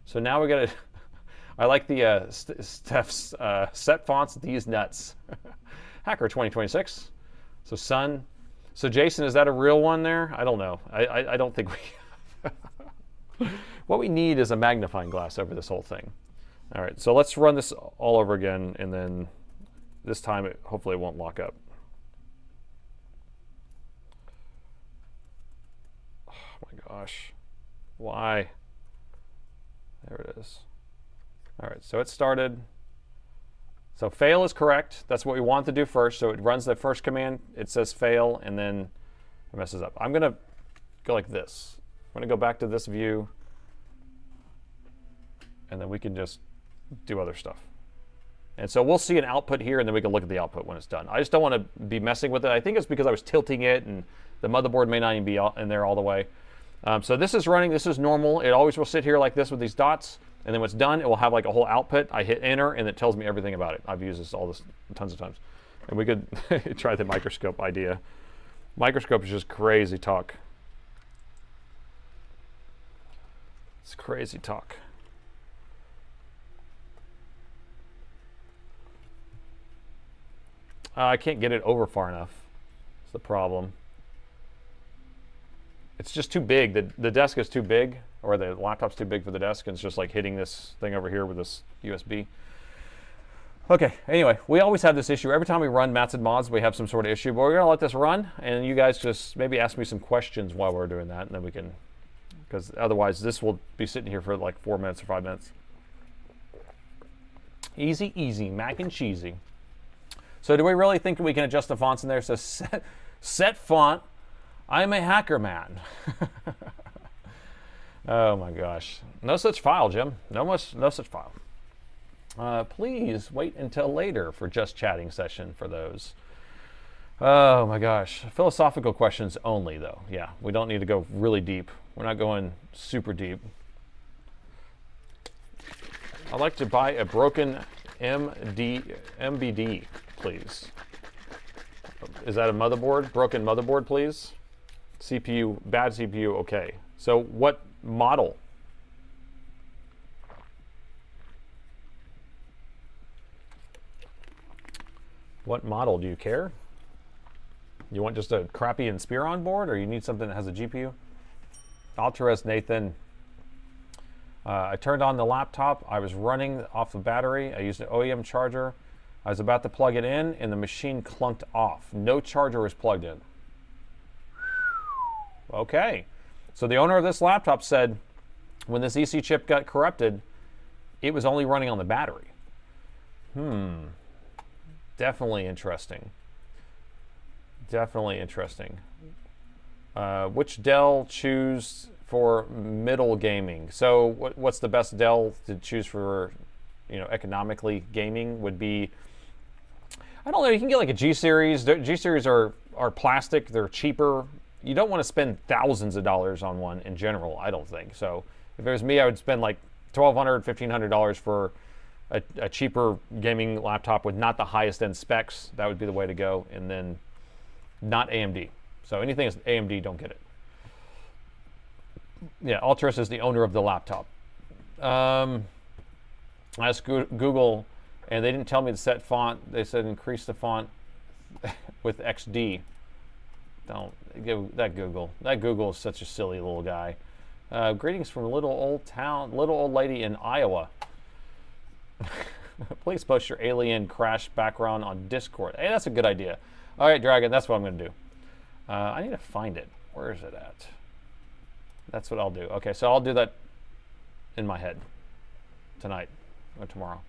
[SPEAKER 1] So now we got to, I like the Steph's set fonts, these nuts. Hacker 2026. So Sun. So Jason, is that a real one there? I don't know. I don't think we, what we need is a magnifying glass over this whole thing. All right, so let's run this all over again, and then this time hopefully it won't lock up. Gosh, why? There it is. All right, so it started. So fail is correct. That's what we want to do first. So it runs the first command. It says fail, and then it messes up. I'm going to go like this. I'm going to go back to this view, and then we can just do other stuff. And so we'll see an output here, and then we can look at the output when it's done. I just don't want to be messing with it. I think it's because I was tilting it, and the motherboard may not even be in there all the way. So this is running, this is normal. It always will sit here like this with these dots, and then when it's done, it will have like a whole output. I hit enter, and it tells me everything about it. I've used this tons of times. And we could try the microscope idea. Microscope is just crazy talk. It's crazy talk. I can't get it over far enough. That's the problem. It's just too big. The desk is too big, or the laptop's too big for the desk, and it's just like hitting this thing over here with this USB. Okay, anyway, we always have this issue. Every time we run Mats and Mods, we have some sort of issue, but we're gonna let this run, and you guys just maybe ask me some questions while we're doing that, and then we can, because otherwise this will be sitting here for like 4 minutes or 5 minutes. Easy, easy, mac and cheesy. So do we really think we can adjust the fonts in there? So set font. I'm a hacker man. Oh my gosh. No such file, Jim. No such file. Please wait until later for just chatting session for those. Oh my gosh. Philosophical questions only, though. Yeah, we don't need to go really deep. We're not going super deep. I'd like to buy a broken MBD, please. Is that a motherboard? Broken motherboard, please? CPU, bad CPU, okay. So what model? What model? Do you care? You want just a crappy Inspiron board, or you need something that has a GPU? Altares Nathan. I turned on the laptop. I was running off the battery. I used an OEM charger. I was about to plug it in, and the machine clunked off. No charger was plugged in. Okay. So the owner of this laptop said when this EC chip got corrupted, it was only running on the battery. Definitely interesting. Definitely interesting. Which Dell choose for middle gaming? So what's the best Dell to choose for, economically gaming would be, I don't know, you can get like a G series. The G series are plastic, they're cheaper. You don't want to spend thousands of dollars on one in general, I don't think. So if it was me, I would spend like $1,200, $1,500 for a cheaper gaming laptop with not the highest end specs. That would be the way to go. And then not AMD. So anything that's AMD, don't get it. Yeah, Altris is the owner of the laptop. I asked Google, and they didn't tell me to set font. They said increase the font with XD. Don't give that Google. That Google is such a silly little guy. Greetings from little old lady in Iowa. Please post your alien crash background on Discord. Hey, that's a good idea. All right, Dragon, that's what I'm going to do. I need to find it. Where is it at? That's what I'll do. Okay, so I'll do that in my head tonight or tomorrow.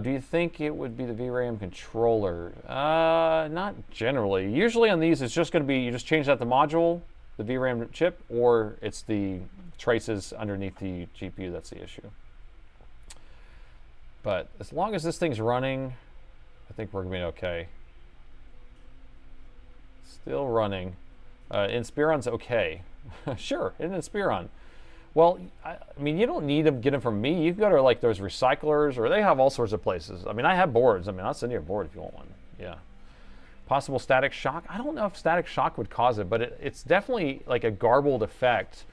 [SPEAKER 1] Do you think it would be the VRAM controller? Not generally. Usually on these, it's just going to be, you just change out the module, the VRAM chip, or it's the traces underneath the GPU that's the issue. But as long as this thing's running, I think we're going to be okay. Still running. Inspiron's okay. Sure, in Inspiron. Well, I mean, you don't need to get them from me. You can go to like those recyclers, or they have all sorts of places. I mean, I have boards. I mean, I'll send you a board if you want one. Yeah. Possible static shock. I don't know if static shock would cause it, but it's definitely like a garbled effect.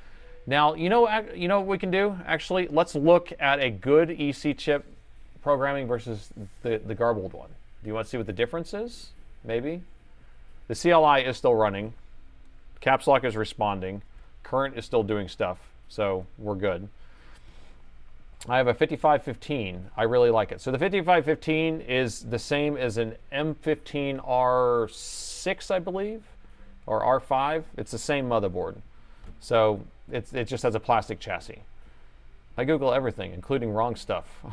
[SPEAKER 1] Now, you know what we can do? Actually, let's look at a good EC chip programming versus the garbled one. Do you want to see what the difference is? Maybe. The CLI is still running. Caps lock is responding. Current is still doing stuff, so we're good. I have a 5515. I really like it. So the 5515 is the same as an M17 R3, I believe, or R5. It's the same motherboard. So it just has a plastic chassis. I Google everything, including wrong stuff.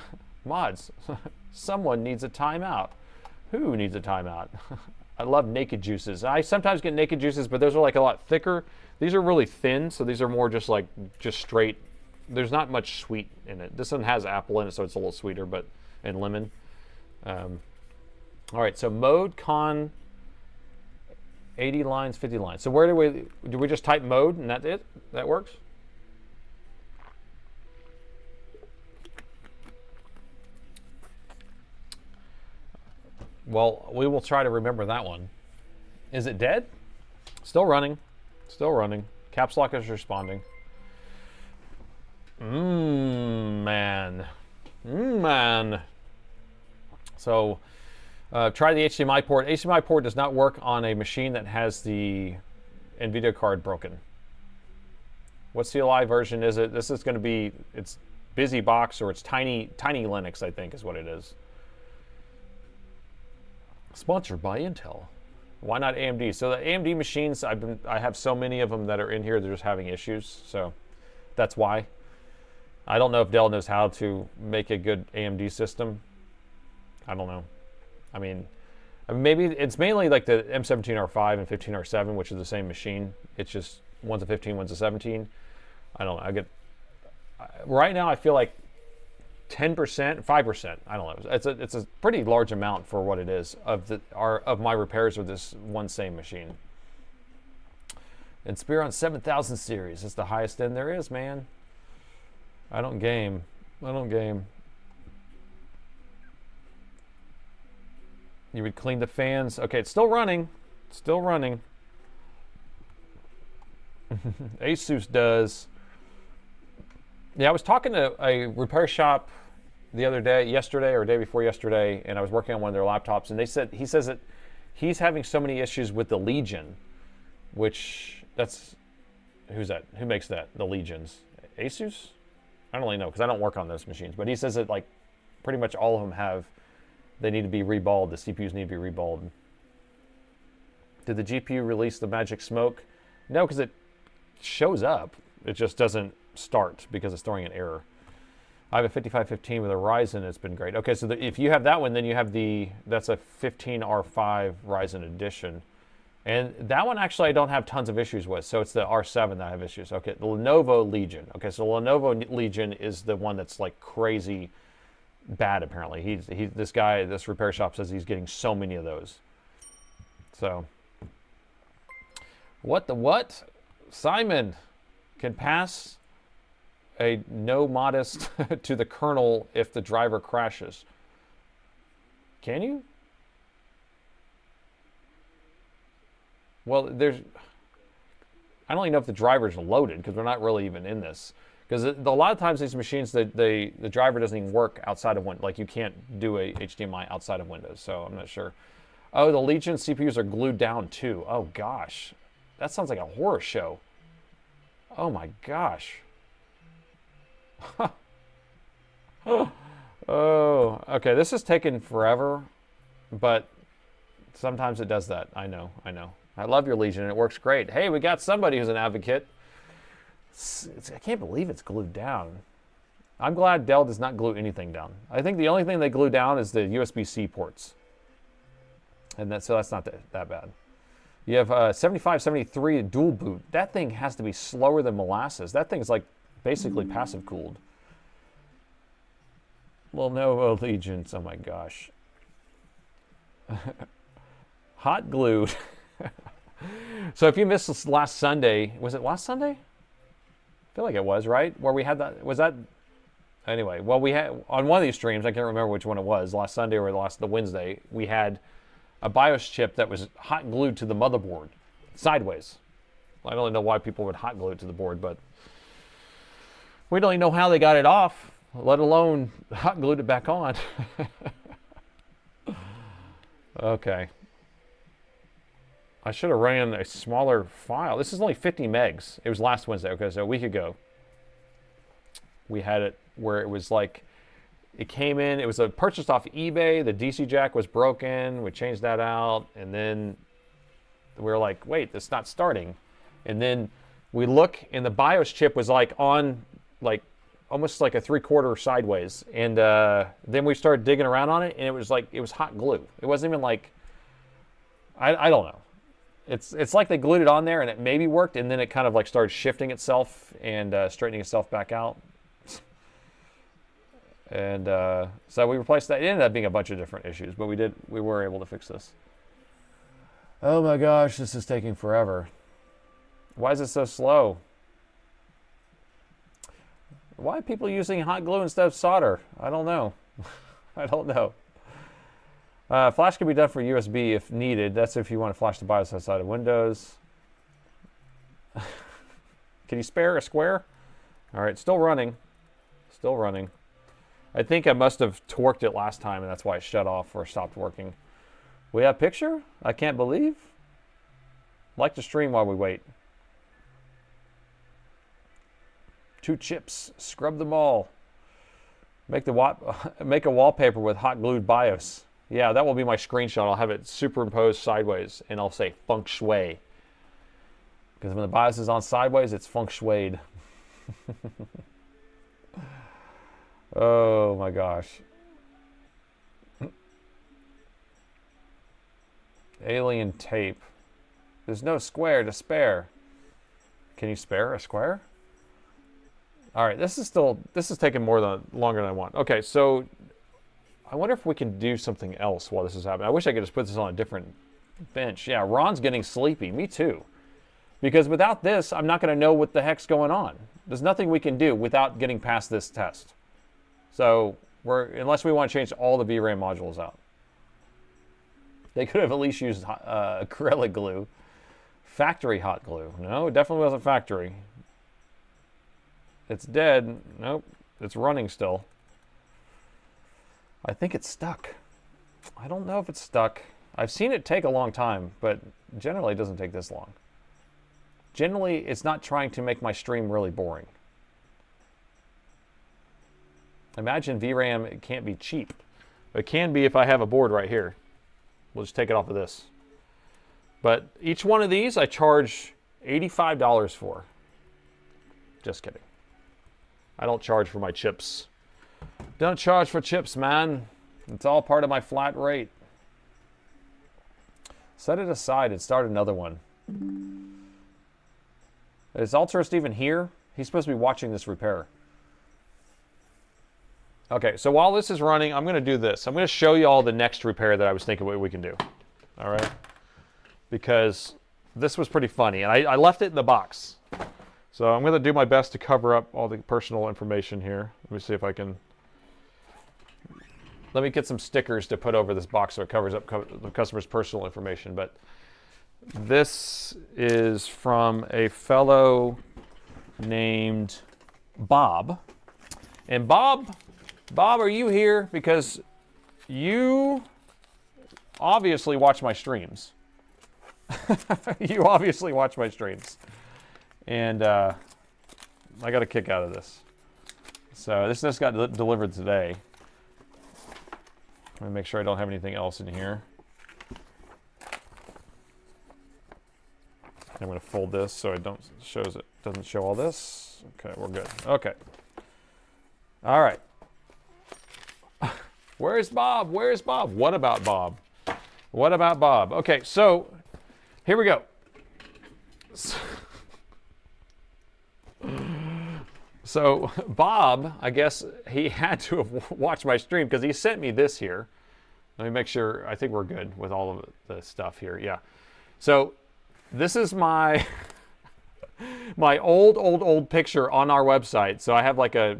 [SPEAKER 1] Mods. Someone needs a timeout. Who needs a timeout? I love naked juices. I sometimes get naked juices, but those are like a lot thicker. These are really thin, so these are more just straight. There's not much sweet in it. This one has apple in it, so it's a little sweeter, and lemon. All right, so mode, con, 80 lines, 50 lines. So where do we just type mode and that's it? That works? Well, we will try to remember that one. Is it dead? Still running. Still running. Caps lock is responding. Man. So, try the HDMI port. HDMI port does not work on a machine that has the NVIDIA card broken. What CLI version is it? This is going to be, it's BusyBox, or it's Tiny Linux, I think is what it is. Sponsored by Intel. Why not AMD? So the AMD machines, I have so many of them that are in here, they're just having issues. So that's why. I don't know if Dell knows how to make a good AMD system. I don't know. I mean, maybe it's mainly like the M17 R5 and 15 R7, which is the same machine. It's just one's a 15, one's a 17. I don't know. Right now I feel like 10%, 5%. I don't know. It's a pretty large amount for what it is of my repairs with this one same machine. And Spearon 7000 series is the highest end there is, man. I don't game. I don't game. You would clean the fans. Okay, it's still running. Still running. Asus does. Yeah, I was talking to a repair shop the other day, yesterday or day before yesterday, and I was working on one of their laptops, and he says that he's having so many issues with the Legion, who's that? Who makes that? The Legions? Asus? I don't really know because I don't work on those machines, but he says that like pretty much all of them they need to be reballed. The CPUs need to be reballed. Did the GPU release the magic smoke? No, because it shows up. It just doesn't start because it's throwing an error. I have a 5515 with a Ryzen. It's been great. Okay, so if you have that one, then you have that's a 15R5 Ryzen edition. And that one actually I don't have tons of issues with. So it's the R7 that I have issues. Okay, the Lenovo Legion. Okay, so Lenovo Legion is the one that's like crazy bad apparently. This repair shop says he's getting so many of those. So what? Simon can pass a no modest to the kernel if the driver crashes. Can you? Well, I don't even know if the driver's loaded because we're not really even in this. Because a lot of times these machines, the driver doesn't even work outside of Windows. Like you can't do a HDMI outside of Windows, so I'm not sure. Oh, the Legion CPUs are glued down too. Oh gosh, that sounds like a horror show. Oh my gosh. Oh, okay, this is taking forever, but sometimes it does that. I know. I love your Legion, and it works great. Hey, we got somebody who's an advocate. I can't believe it's glued down. I'm glad Dell does not glue anything down. I think the only thing they glue down is the USB-C ports. And so that's not that bad. You have 7573 dual boot. That thing has to be slower than molasses. That thing's like basically passive cooled. Lenovo Legions, oh my gosh. Hot glued. So if you missed this last Sunday, was it last Sunday? I feel like it was, right? Where we had that, was that? Anyway, well, we had, on one of these streams, I can't remember which one it was, last Sunday or the Wednesday, we had a BIOS chip that was hot glued to the motherboard, sideways. I don't know why people would hot glue it to the board, but we don't even know how they got it off, let alone hot glued it back on. Okay. I should have ran a smaller file. This is only 50 megs. It was last Wednesday. Okay, so a week ago. We had it where it was like, it came in, it was purchased off eBay. The DC jack was broken. We changed that out. And then we were like, wait, it's not starting. And then we look, and the BIOS chip was like on, like, almost like a 3/4 sideways. And then we started digging around on it, and it was like, it was hot glue. It wasn't even like, I don't know. It's like they glued it on there and it maybe worked, and then it kind of like started shifting itself and straightening itself back out. And so we replaced that. It ended up being a bunch of different issues, but we were able to fix this. Oh my gosh, this is taking forever. Why is it so slow? Why are people using hot glue instead of solder? I don't know. I don't know. Flash can be done for USB if needed. That's if you want to flash the BIOS outside of Windows. Can you spare a square? All right, still running. Still running. I think I must have torqued it last time, and that's why it shut off or stopped working. We have a picture? I can't believe. Like to stream while we wait. 2 chips. Scrub them all. Make a wallpaper with hot glued BIOS. Yeah, that will be my screenshot. I'll have it superimposed sideways, and I'll say feng shui. Because when the BIOS is on sideways, it's feng shuied. Oh my gosh. Alien tape. There's no square to spare. Can you spare a square? All right, this is taking longer than I want. Okay, so I wonder if we can do something else while this is happening. I wish I could just put this on a different bench. Yeah, Ron's getting sleepy. Me too. Because without this, I'm not going to know what the heck's going on. There's nothing we can do without getting past this test. So unless we want to change all the VRAM modules out. They could have at least used acrylic glue. Factory hot glue. No, it definitely wasn't factory. It's dead. Nope, it's running still. I think it's stuck. I don't know if it's stuck. I've seen it take a long time, but generally it doesn't take this long. Generally, it's not trying to make my stream really boring. Imagine VRAM, it can't be cheap. It can be if I have a board right here. We'll just take it off of this. But each one of these I charge $85 for. Just kidding. I don't charge for my chips. Don't charge for chips, man. It's all part of my flat rate. Set it aside and start another one. Is Altruist even here? He's supposed to be watching this repair. Okay, so while this is running, I'm going to do this. I'm going to show you all the next repair that I was thinking what we can do. All right? Because this was pretty funny, and I left it in the box. So I'm going to do my best to cover up all the personal information here. Let me see if I can... Let me get some stickers to put over this box so it covers up the customer's personal information. But this is from a fellow named Bob. And Bob, are you here? Because you obviously watch my streams. You obviously watch my streams. And I got a kick out of this. So this just got delivered today. Let me make sure I don't have anything else in here. I'm going to fold this so it doesn't show all this. Okay, we're good. Okay. All right. Where's Bob? Where's Bob? What about Bob? What about Bob? Okay, so here we go. So Bob, I guess he had to have watched my stream because he sent me this here. Let me make sure. I think we're good with all of the stuff here. Yeah. So this is my my old picture on our website. So I have like a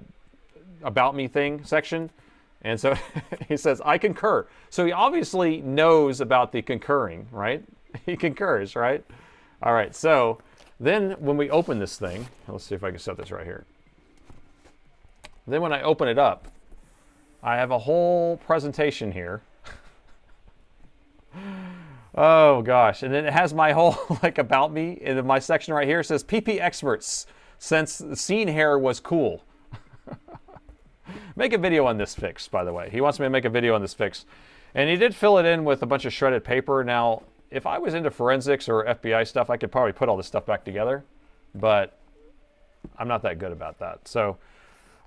[SPEAKER 1] about me thing section. And so he says, I concur. So he obviously knows about the concurring, right? He concurs, right? All right. So then when we open this thing, let's see if I can set this right here. Then when I open it up, I have a whole presentation here. Oh gosh, and then it has my whole like about me, and then my section right here says PP experts since the scene hair was cool. Make a video on this fix, by the way. He wants me to make a video on this fix. And he did fill it in with a bunch of shredded paper. Now, if I was into forensics or FBI stuff, I could probably put all this stuff back together, but I'm not that good about that. So,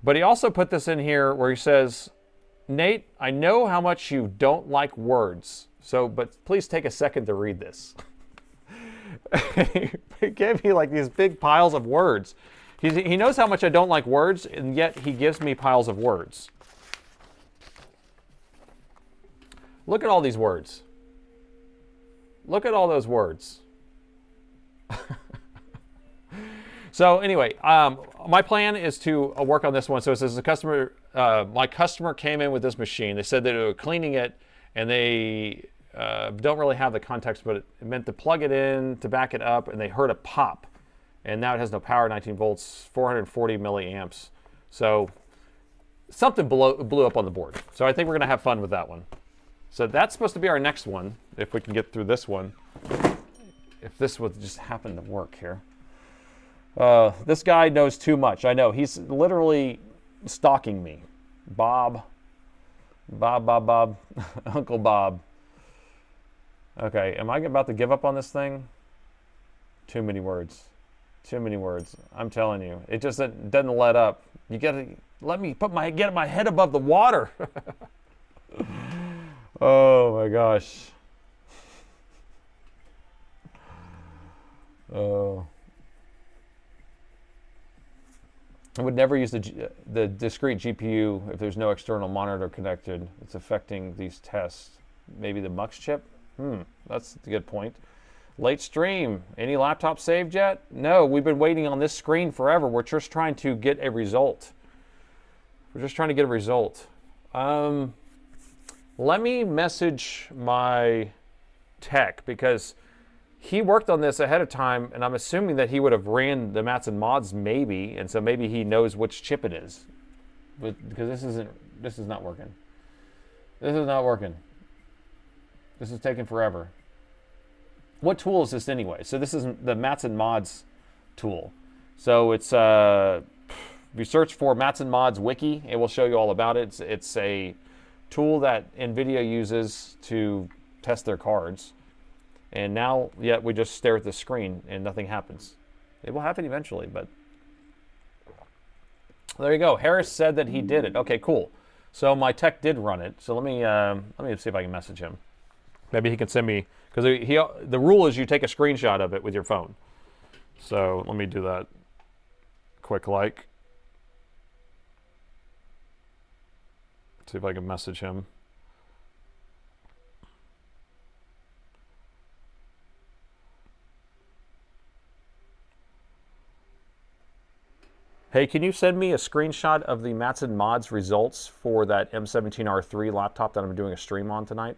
[SPEAKER 1] but he also put this in here where he says, Nate, I know how much you don't like words, but please take a second to read this. He gave me like these big piles of words. He knows how much I don't like words, and yet he gives me piles of words. Look at all these words. Look at all those words. So anyway, my plan is to work on this one. So it says my customer came in with this machine. They said that they were cleaning it, and they don't really have the context, but it meant to plug it in, to back it up, and they heard a pop. And now it has no power, 19 volts, 440 milliamps. So something blew up on the board. So I think we're going to have fun with that one. So that's supposed to be our next one, if we can get through this one. If this would just happen to work here. This guy knows too much. I know. He's literally stalking me. Bob. Uncle Bob. Okay, am I about to give up on this thing? Too many words. Too many words. I'm telling you. It just doesn't let up. You gotta let me get my head above the water. Oh my gosh. Oh. I would never use the discrete GPU if there's no external monitor connected. It's affecting these tests. Maybe the MUX chip? That's a good point. Late stream. Any laptop saved yet? No, we've been waiting on this screen forever. We're just trying to get a result. We're just trying to get a result. Let me message my tech because he worked on this ahead of time, and I'm assuming that he would have ran the mats and mods maybe, and so maybe he knows which chip it is. But because this is not working. This is not working. This is taking forever. What tool is this anyway? So this is the mats and mods tool. So it's if you search for mats and mods wiki, it will show you all about it. It's a tool that NVIDIA uses to test their cards. And now, yet we just stare at the screen and nothing happens. It will happen eventually, but there you go. Harris said that he did it. Okay, cool. So my tech did run it. So let me see if I can message him. Maybe he can send me, because the rule is you take a screenshot of it with your phone. So let me do that. Quick like. See if I can message him. Hey, can you send me a screenshot of the Mats and Mods results for that M17 R3 laptop that I'm doing a stream on tonight?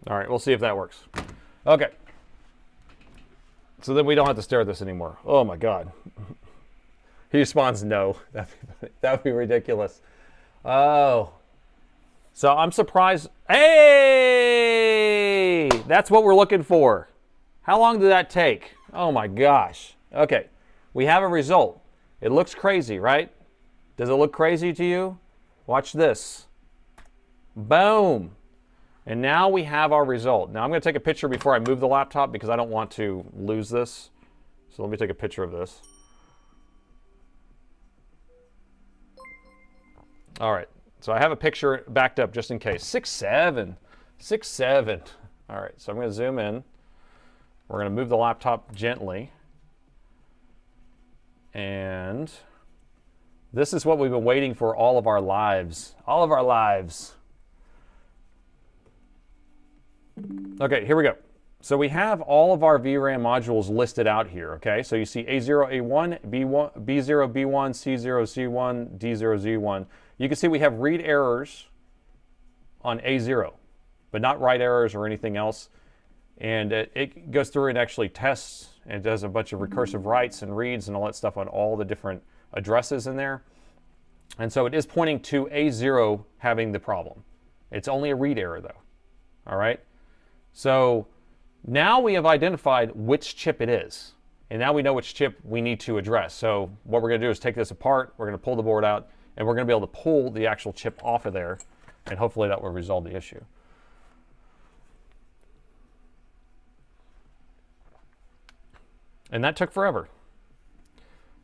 [SPEAKER 1] All right, we'll see if that works. Okay. So then we don't have to stare at this anymore. Oh my God. He responds no. That would be ridiculous. Oh. So I'm surprised. Hey! That's what we're looking for. How long did that take? Oh my gosh. Okay. We have a result. It looks crazy, right? Does it look crazy to you? Watch this. Boom. And now we have our result. Now I'm going to take a picture before I move the laptop because I don't want to lose this. So let me take a picture of this. All right. So I have a picture backed up just in case. 6.7. 6.7. All right. So I'm going to zoom in. We're going to move the laptop gently. And this is what we've been waiting for all of our lives. All of our lives. Okay, here we go. So we have all of our VRAM modules listed out here, okay? So you see A0A1, B1, B0, B1, C0, C1, D0, Z1. You can see we have read errors on A0, but not write errors or anything else. And it goes through and actually tests and does a bunch of recursive writes and reads and all that stuff on all the different addresses in there. And so it is pointing to A0 having the problem. It's only a read error though, all right? So now we have identified which chip it is. And now we know which chip we need to address. So what we're going to do is take this apart, we're going to pull the board out, and we're going to be able to pull the actual chip off of there, and hopefully that will resolve the issue. And that took forever.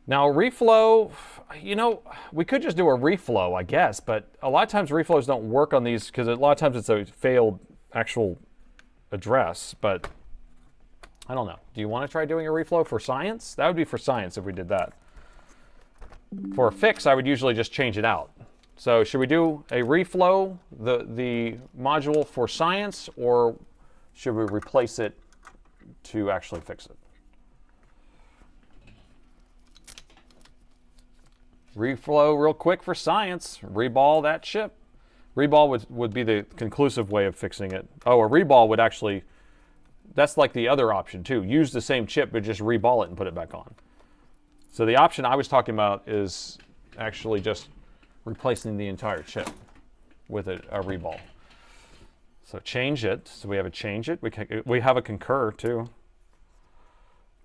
[SPEAKER 1] Now reflow, you know, we could just do a reflow, I guess, but a lot of times reflows don't work on these because a lot of times it's a failed actual address, but I don't know. Do you want to try doing a reflow for science? That would be for science if we did that. For a fix, I would usually just change it out. So should we do a reflow, the module for science, or should we replace it to actually fix it? Reflow real quick for science. Reball that chip. Reball would be the conclusive way of fixing it. Oh, a reball would actually, that's like the other option too. Use the same chip, but just reball it and put it back on. So the option I was talking about is actually just replacing the entire chip with a reball. So change it. So we have a change it. We have a concur too.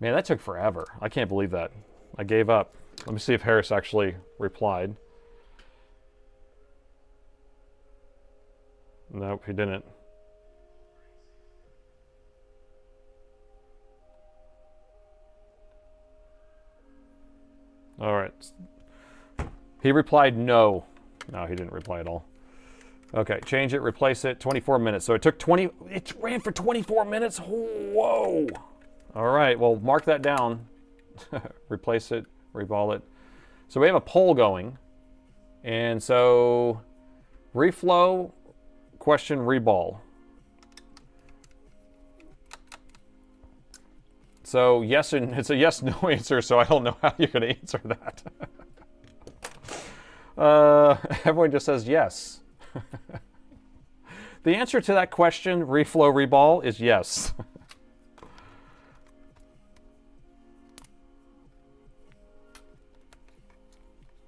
[SPEAKER 1] Man, that took forever. I can't believe that. I gave up. Let me see if Harris actually replied. Nope, he didn't. All right. He replied no. No, he didn't reply at all. Okay, change it, replace it, 24 minutes. So it took it ran for 24 minutes? Whoa. All right, well, mark that down. Replace it, reball it. So we have a poll going. And so, reflow, question, reball. So yes, and it's a yes/no answer, so I don't know how you're going to answer that. Everyone just says yes. The answer to that question, reflow, reball, is yes.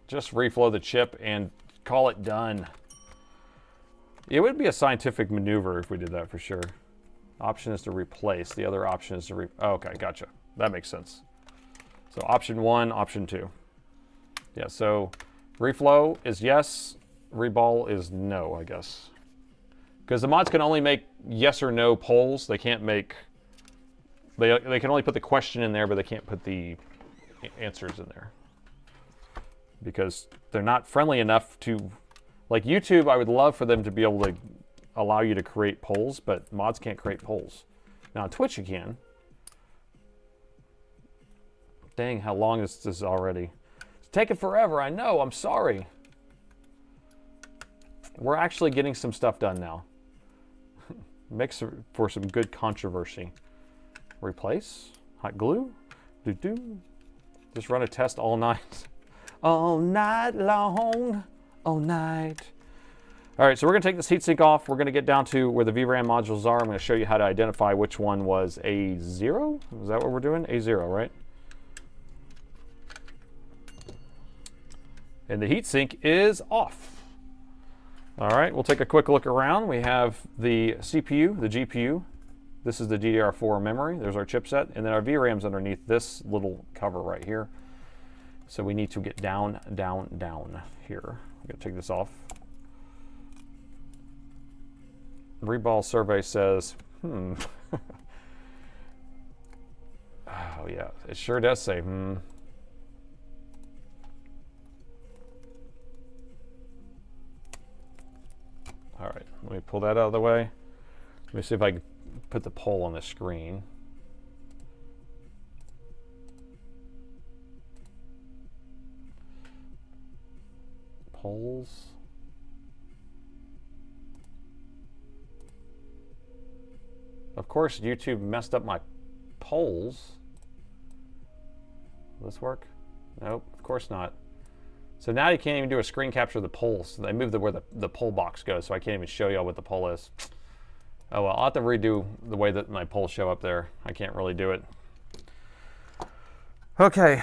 [SPEAKER 1] Just reflow the chip and call it done. It would be a scientific maneuver if we did that for sure. Option is to replace. The other option is to oh, okay, gotcha. That makes sense. So option 1, option 2. Yeah, so reflow is yes, reball is no, I guess. Because the mods can only make yes or no polls. They can't make, they can only put the question in there, but they can't put the answers in there. Because they're not friendly enough to, like YouTube, I would love for them to be able to allow you to create polls, but mods can't create polls. Now on Twitch you can. Dang, how long is this already? It's taking forever, I know, I'm sorry. We're actually getting some stuff done now. Makes for some good controversy. Replace, hot glue, do. Just run a test all night. All night long, all night. All right, so we're gonna take this heatsink off. We're gonna get down to where the VRAM modules are. I'm gonna show you how to identify which one was A0. Is that what we're doing? A0, right? And the heatsink is off. All right, we'll take a quick look around. We have the CPU, the GPU. This is the DDR4 memory. There's our chipset. And then our VRAM's underneath this little cover right here. So we need to get down, down, down here. I'm gonna take this off. Reball survey says, Oh yeah, it sure does say, All right, let me pull that out of the way. Let me see if I can put the poll on the screen. Polls. Of course, YouTube messed up my polls. Will this work? Nope, of course not. So now you can't even do a screen capture of the polls. They moved where the poll box goes, so I can't even show y'all what the poll is. Oh well, I'll have to redo the way that my polls show up there. I can't really do it. Okay,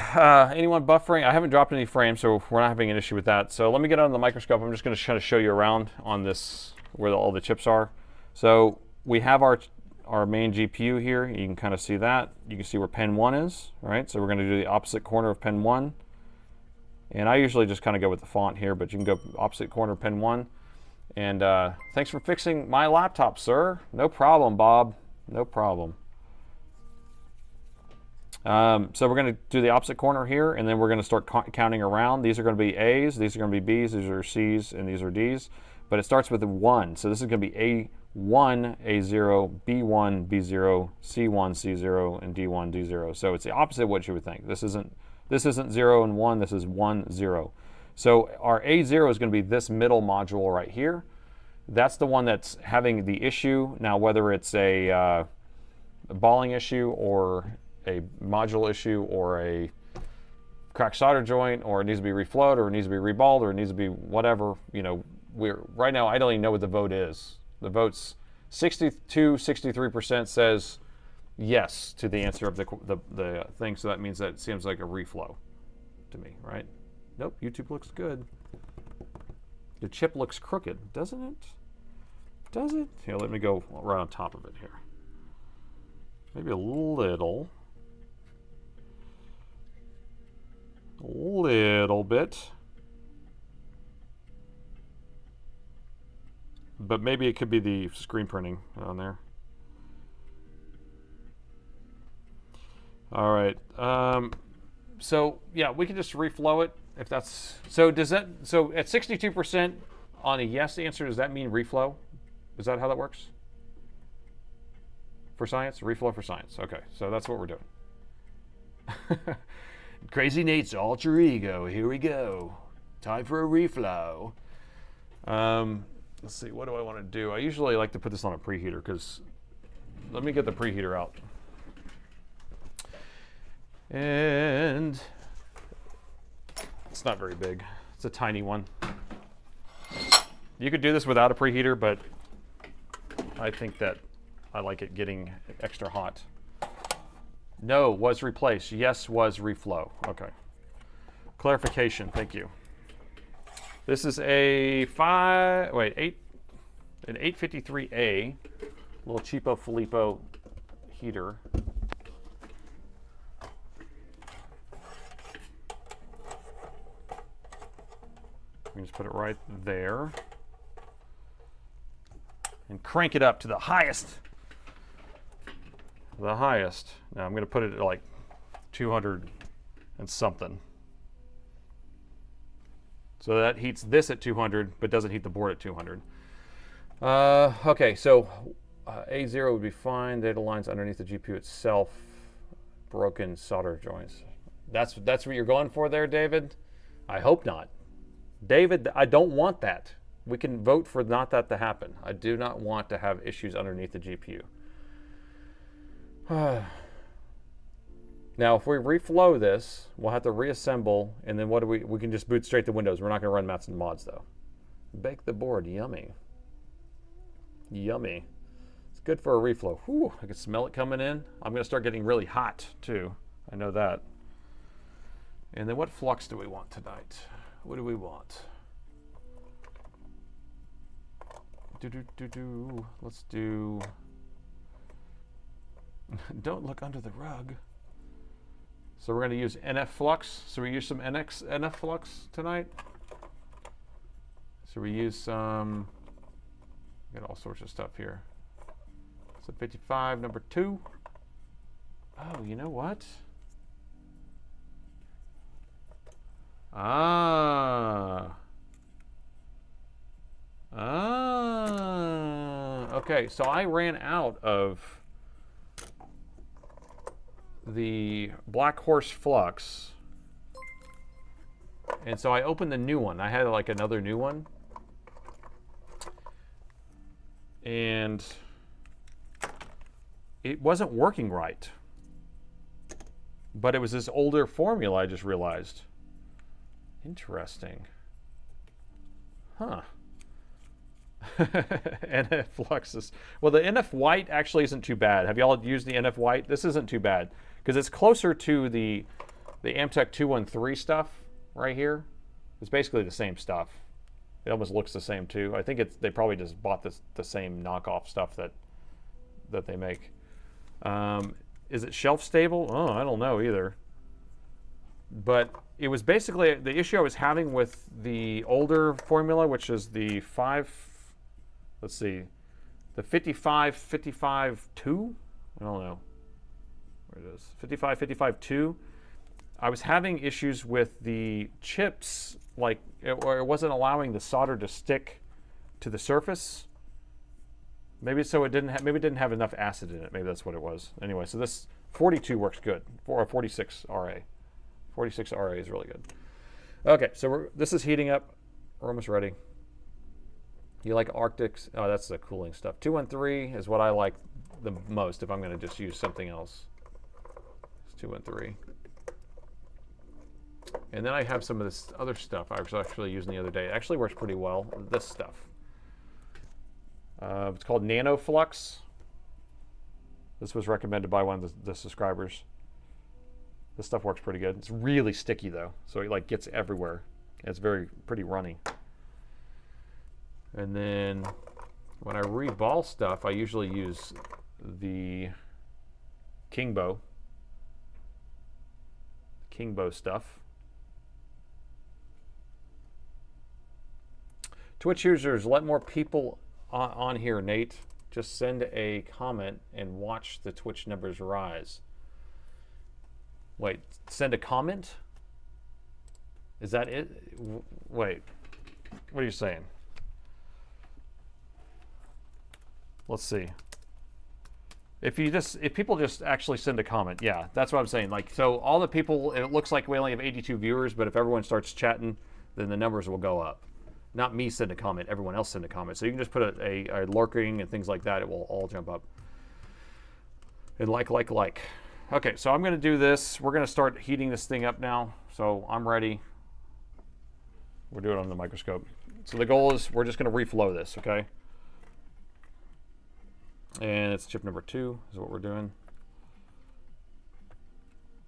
[SPEAKER 1] anyone buffering? I haven't dropped any frames, so we're not having an issue with that. So let me get on the microscope. I'm just going to try to show you around on this, where all the chips are. So we have our main GPU here. You can kind of see that. You can see where pin 1 is, right? So we're going to do the opposite corner of pin 1. And I usually just kind of go with the font here, but you can go opposite corner pin 1. And thanks for fixing my laptop, sir. No problem, Bob. No problem. So we're going to do the opposite corner here, and then we're going to start counting around. These are going to be A's, these are going to be B's, these are C's, and these are D's. But it starts with a 1. So this is going to be A1, A0, B1, B0, C1, C0, and D1, D0. So it's the opposite of what you would think. This isn't 0 and 1, this is 1, 0. So our A0 is going to be this middle module right here. That's the one that's having the issue. Now, whether it's a balling issue or a module issue or a cracked solder joint, or it needs to be reflowed, or it needs to be reballed, or it needs to be whatever, you know, right now I don't even know what the vote is. The vote's 63% says yes to the answer of the thing, so that means that it seems like a reflow to me, right? Nope, YouTube looks good. The chip looks crooked, doesn't it? Does it? Here, let me go right on top of it here. Maybe a little bit. But maybe it could be the screen printing on there. All right. So yeah, we can just reflow it if that's. So does that? So at 62% on a yes answer, does that mean reflow? Is that how that works? For science, reflow for science. Okay, so that's what we're doing. Crazy Nate's alter ego. Here we go. Time for a reflow. Let's see. What do I want to do? I usually like to put this on a preheater because. Let me get the preheater out. And it's not very big. It's a tiny one. You could do this without a preheater, but I think that I like it getting extra hot. No, was replaced. Yes, was reflow. Okay. Clarification, thank you. This is a an 853A, little cheapo Filippo heater. We can just put it right there and crank it up to the highest. The highest. Now I'm going to put it at like 200 and something. So that heats this at 200, but doesn't heat the board at 200. Okay, so A0 would be fine. Data lines underneath the GPU itself. Broken solder joints. That's what you're going for there, David? I hope not. David, I don't want that. We can vote for not that to happen. I do not want to have issues underneath the GPU. Now, if we reflow this, we'll have to reassemble, and then what do we can just boot straight to Windows. We're not going to run mats and mods, though. Bake the board. Yummy. Yummy. It's good for a reflow. Whew, I can smell it coming in. I'm going to start getting really hot, too. I know that. And then what flux do we want tonight? What do we want? Let's do... Don't look under the rug. So we're going to use NF flux. So we use some NF flux tonight. So we use some... Got all sorts of stuff here. So 55, number 2. Oh, you know what? Okay, so I ran out of the Black Horse Flux, and so I opened the new one. I had like another new one, and it wasn't working right. But it was this older formula, I just realized. Interesting. Huh. NF Fluxus. Well, the NF White actually isn't too bad. Have y'all used the NF White? This isn't too bad because it's closer to the Amtech 213 stuff right here. It's basically the same stuff. It almost looks the same too. I think they probably just bought the same knockoff stuff that they make. Is it shelf stable? Oh, I don't know either. But it was basically the issue I was having with the older formula, which is the 55-2? I don't know where it is. 55-2. I was having issues with the chips, like it wasn't allowing the solder to stick to the surface. Maybe so it didn't have enough acid in it. Maybe that's what it was. Anyway, so this 42 works good for a 46 RA. 46 RA is really good. Okay, so this is heating up. We're almost ready. You like Arctics? Oh, that's the cooling stuff. 213 is what I like the most if I'm going to just use something else. It's 213. And then I have some of this other stuff I was actually using the other day. It actually works pretty well. This stuff. It's called Nano Flux. This was recommended by one of the subscribers. This stuff works pretty good. It's really sticky though, so it like gets everywhere. It's pretty runny. And then when I reball stuff, I usually use the Kingbo stuff. Twitch users, let more people on here, Nate, just send a comment and watch the Twitch numbers rise. Wait, send a comment? Is that it? Wait, what are you saying? Let's see. If people just actually send a comment, yeah, that's what I'm saying. Like, so all the people, it looks like we only have 82 viewers, but if everyone starts chatting, then the numbers will go up. Not me send a comment, everyone else send a comment. So you can just put a lurking and things like that, it will all jump up. And like. Okay, so I'm gonna do this. We're gonna start heating this thing up now. So I'm ready. We're doing it on the microscope. So the goal is we're just gonna reflow this, okay? And it's chip number 2 is what we're doing.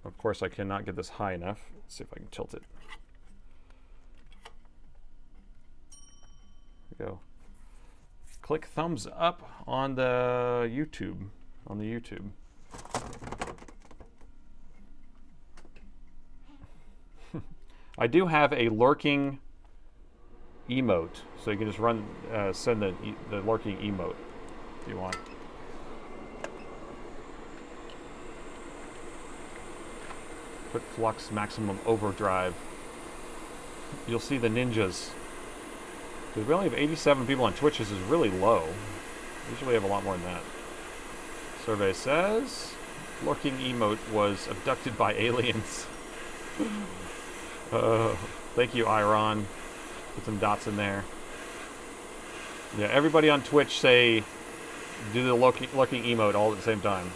[SPEAKER 1] Of course, I cannot get this high enough. Let's see if I can tilt it. There we go. Click thumbs up on the YouTube. I do have a lurking emote, so you can just send the lurking emote if you want. Put flux maximum overdrive. You'll see the ninjas. Because we only have 87 people on Twitch. This is really low. Usually we have a lot more than that. Survey says lurking emote was abducted by aliens. Thank you, Iron. Put some dots in there. Yeah, everybody on Twitch say do the lurking emote all at the same time.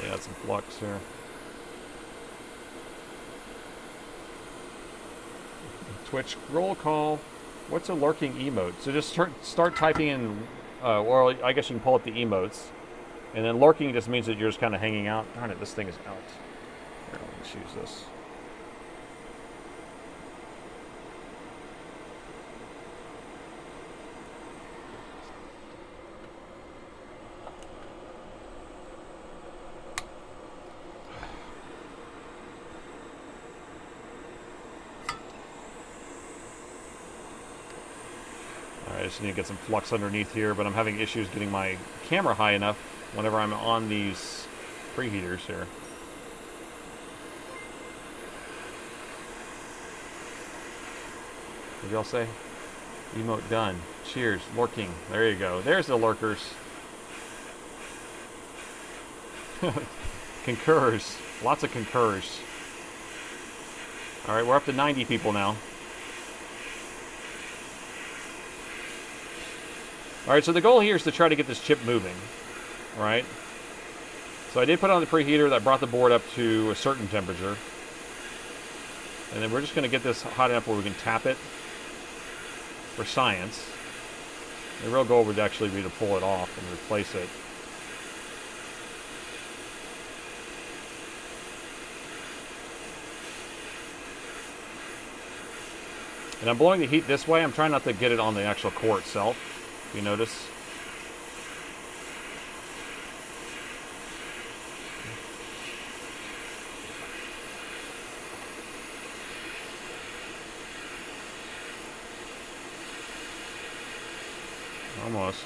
[SPEAKER 1] Yeah, some flux here. Twitch roll call. What's a lurking emote? So just start typing in, or I guess you can pull up the emotes. And then lurking just means that you're just kind of hanging out. Darn it, this thing is out. Here, let's use this. I just need to get some flux underneath here, but I'm having issues getting my camera high enough whenever I'm on these preheaters here. What did y'all say? Emote done. Cheers. Lurking. There you go. There's the lurkers. Concurs. Lots of concurs. Alright, we're up to 90 people now. Alright, so the goal here is to try to get this chip moving. Alright? So I did put on the preheater that brought the board up to a certain temperature. And then we're just going to get this hot enough where we can tap it for science. The real goal would actually be to pull it off and replace it. And I'm blowing the heat this way. I'm trying not to get it on the actual core itself. If you notice. Almost.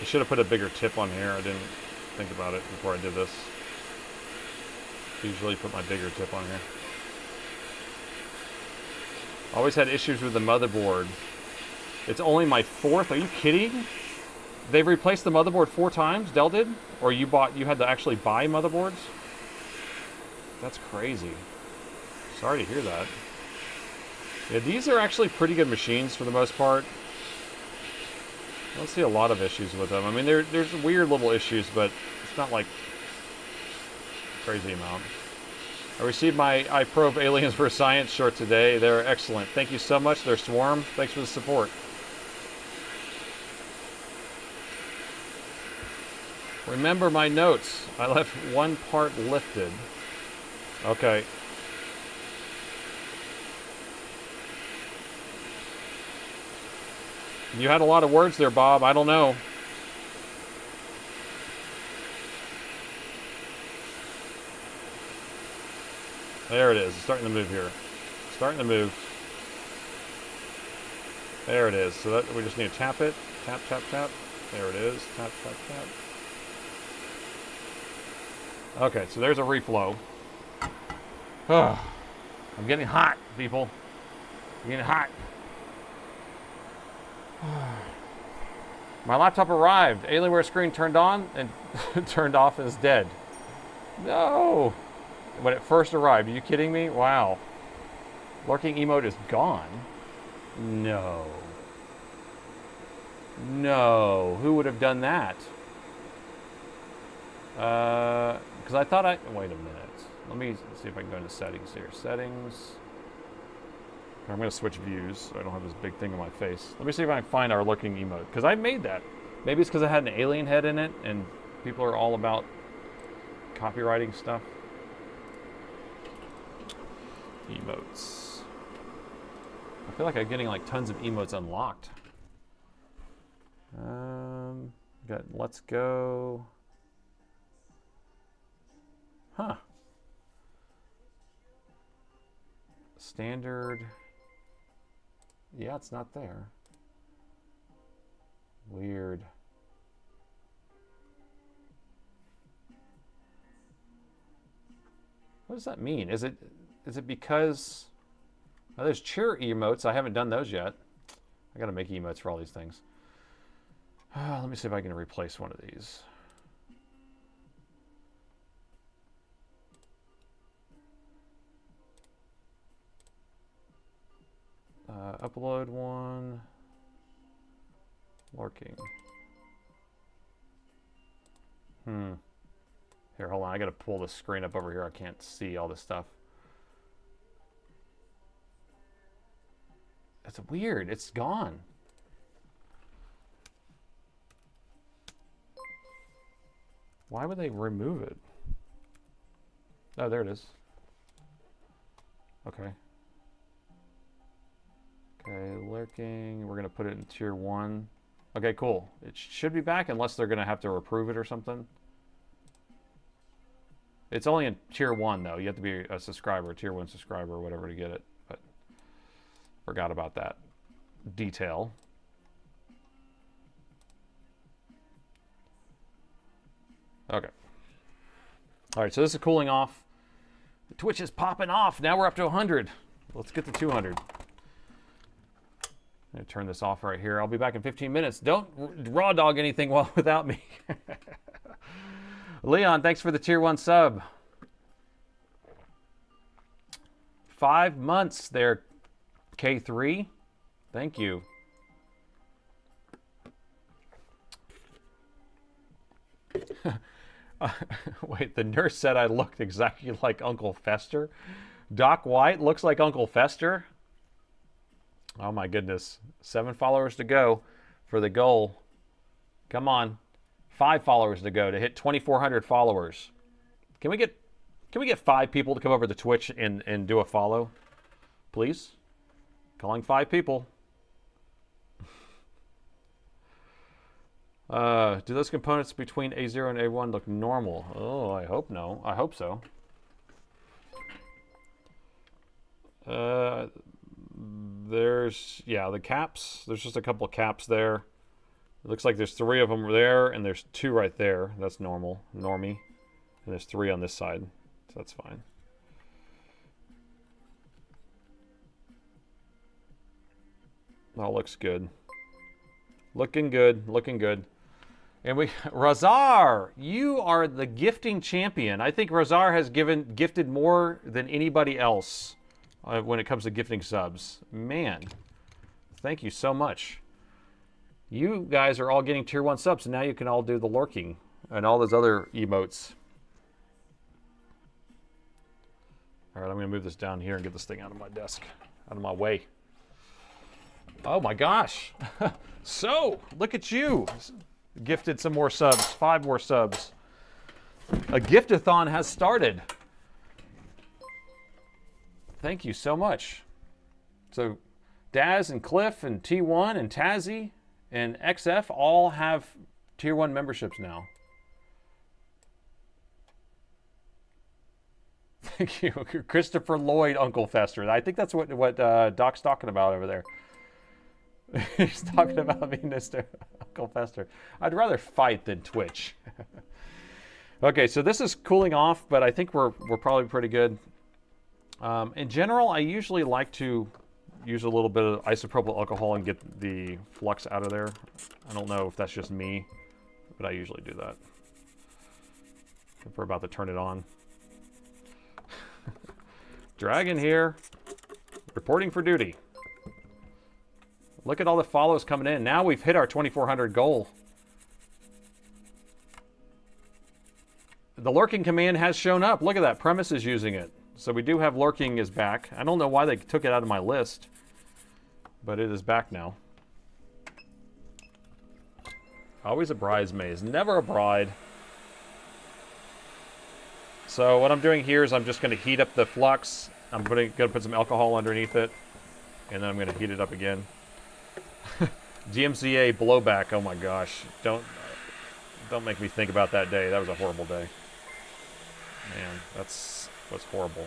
[SPEAKER 1] I should have put a bigger tip on here. I didn't think about it before I did this. Usually put my bigger tip on here. Always had issues with the motherboard. It's only my 4th. Are you kidding? They've replaced the motherboard 4 times, Dell did? Or you had to actually buy motherboards? That's crazy. Sorry to hear that. Yeah, these are actually pretty good machines for the most part. I don't see a lot of issues with them. I mean, there's weird little issues, but it's not like a crazy amount. I received my I Probe Aliens for Science shirt today. They're excellent. Thank you so much. They're Swarm. Thanks for the support. Remember my notes. I left one part lifted. Okay. You had a lot of words there, Bob. I don't know. There it is. It's starting to move here. Starting to move. There it is. So that we just need to tap it. Tap, tap, tap. There it is. Tap, tap, tap. Okay, so there's a reflow. Oh, I'm getting hot, people. I'm getting hot. My laptop arrived. Alienware screen turned on and turned off as dead. No. When it first arrived, are you kidding me? Wow. Lurking emote is gone. No. No. Who would have done that? Because I thought wait a minute. Let me see if I can go into settings here. Settings. I'm going to switch views so I don't have this big thing on my face. Let me see if I can find our lurking emote. Because I made that. Maybe it's because I had an alien head in it and people are all about copywriting stuff. Emotes. I feel like I'm getting like tons of emotes unlocked. Got let's go. Huh. Standard. Yeah, it's not there. Weird. What does that mean? Is it because there's cheer emotes? I haven't done those yet. I gotta make emotes for all these things. Let me see if I can replace one of these. Upload one. Lurking. Here, hold on. I gotta pull the screen up over here. I can't see all this stuff. That's weird. It's gone. Why would they remove it? Oh, there it is. Okay. Okay, lurking. We're going to put it in tier 1. Okay, cool. It should be back unless they're going to have to approve it or something. It's only in tier 1, though. You have to be a subscriber, tier 1 subscriber or whatever to get it. But forgot about that detail. Okay. All right, so this is cooling off. Twitch is popping off. Now we're up to 100. Let's get to 200. I'm going to turn this off right here. I'll be back in 15 minutes. Don't raw dog anything without me. Leon, thanks for the tier 1 sub. 5 months there, K3. Thank you. Wait, the nurse said I looked exactly like Uncle Fester. Doc White looks like Uncle Fester. Oh my goodness. 7 followers to go for the goal. Come on. 5 followers to go to hit 2,400 followers. Can we get 5 people to come over to Twitch and do a follow? Please? Calling 5 people. Do those components between A0 and A1 look normal? Oh, I hope no. I hope so. There's, yeah, the caps. There's just a couple of caps there. It looks like there's 3 of them there, and there's 2 right there. That's normal, normie. And there's 3 on this side, so that's fine. All looks good. Looking good, looking good. And Razar, you are the gifting champion. I think Razar has gifted more than anybody else when it comes to gifting subs. Man, thank you so much. You guys are all getting tier 1 subs, and now you can all do the lurking and all those other emotes. All right, I'm going to move this down here and get this thing out of my desk, out of my way. Oh my gosh. So, look at you. Gifted some more subs, 5 more subs. A gift-a-thon has started. Thank you so much. So, Daz and Cliff and T1 and Tazzy and XF all have tier 1 memberships now. Thank you, Christopher Lloyd, Uncle Fester. I think that's what Doc's talking about over there. He's talking about me, Mr. Uncle Fester. I'd rather fight than twitch. Okay, so this is cooling off, but I think we're probably pretty good. In general, I usually like to use a little bit of isopropyl alcohol and get the flux out of there. I don't know if that's just me, but I usually do that. If we're about to turn it on. Dragon here, reporting for duty. Look at all the follows coming in. Now we've hit our 2,400 goal. The lurking command has shown up. Look at that. Premise is using it. So we do have lurking is back. I don't know why they took it out of my list, but it is back now. Always a bridesmaid, never a bride. So what I'm doing here is I'm just going to heat up the flux. I'm going to put some alcohol underneath it, and then I'm going to heat it up again. GMCA blowback. Oh my gosh! Don't make me think about that day. That was a horrible day. Man, was horrible.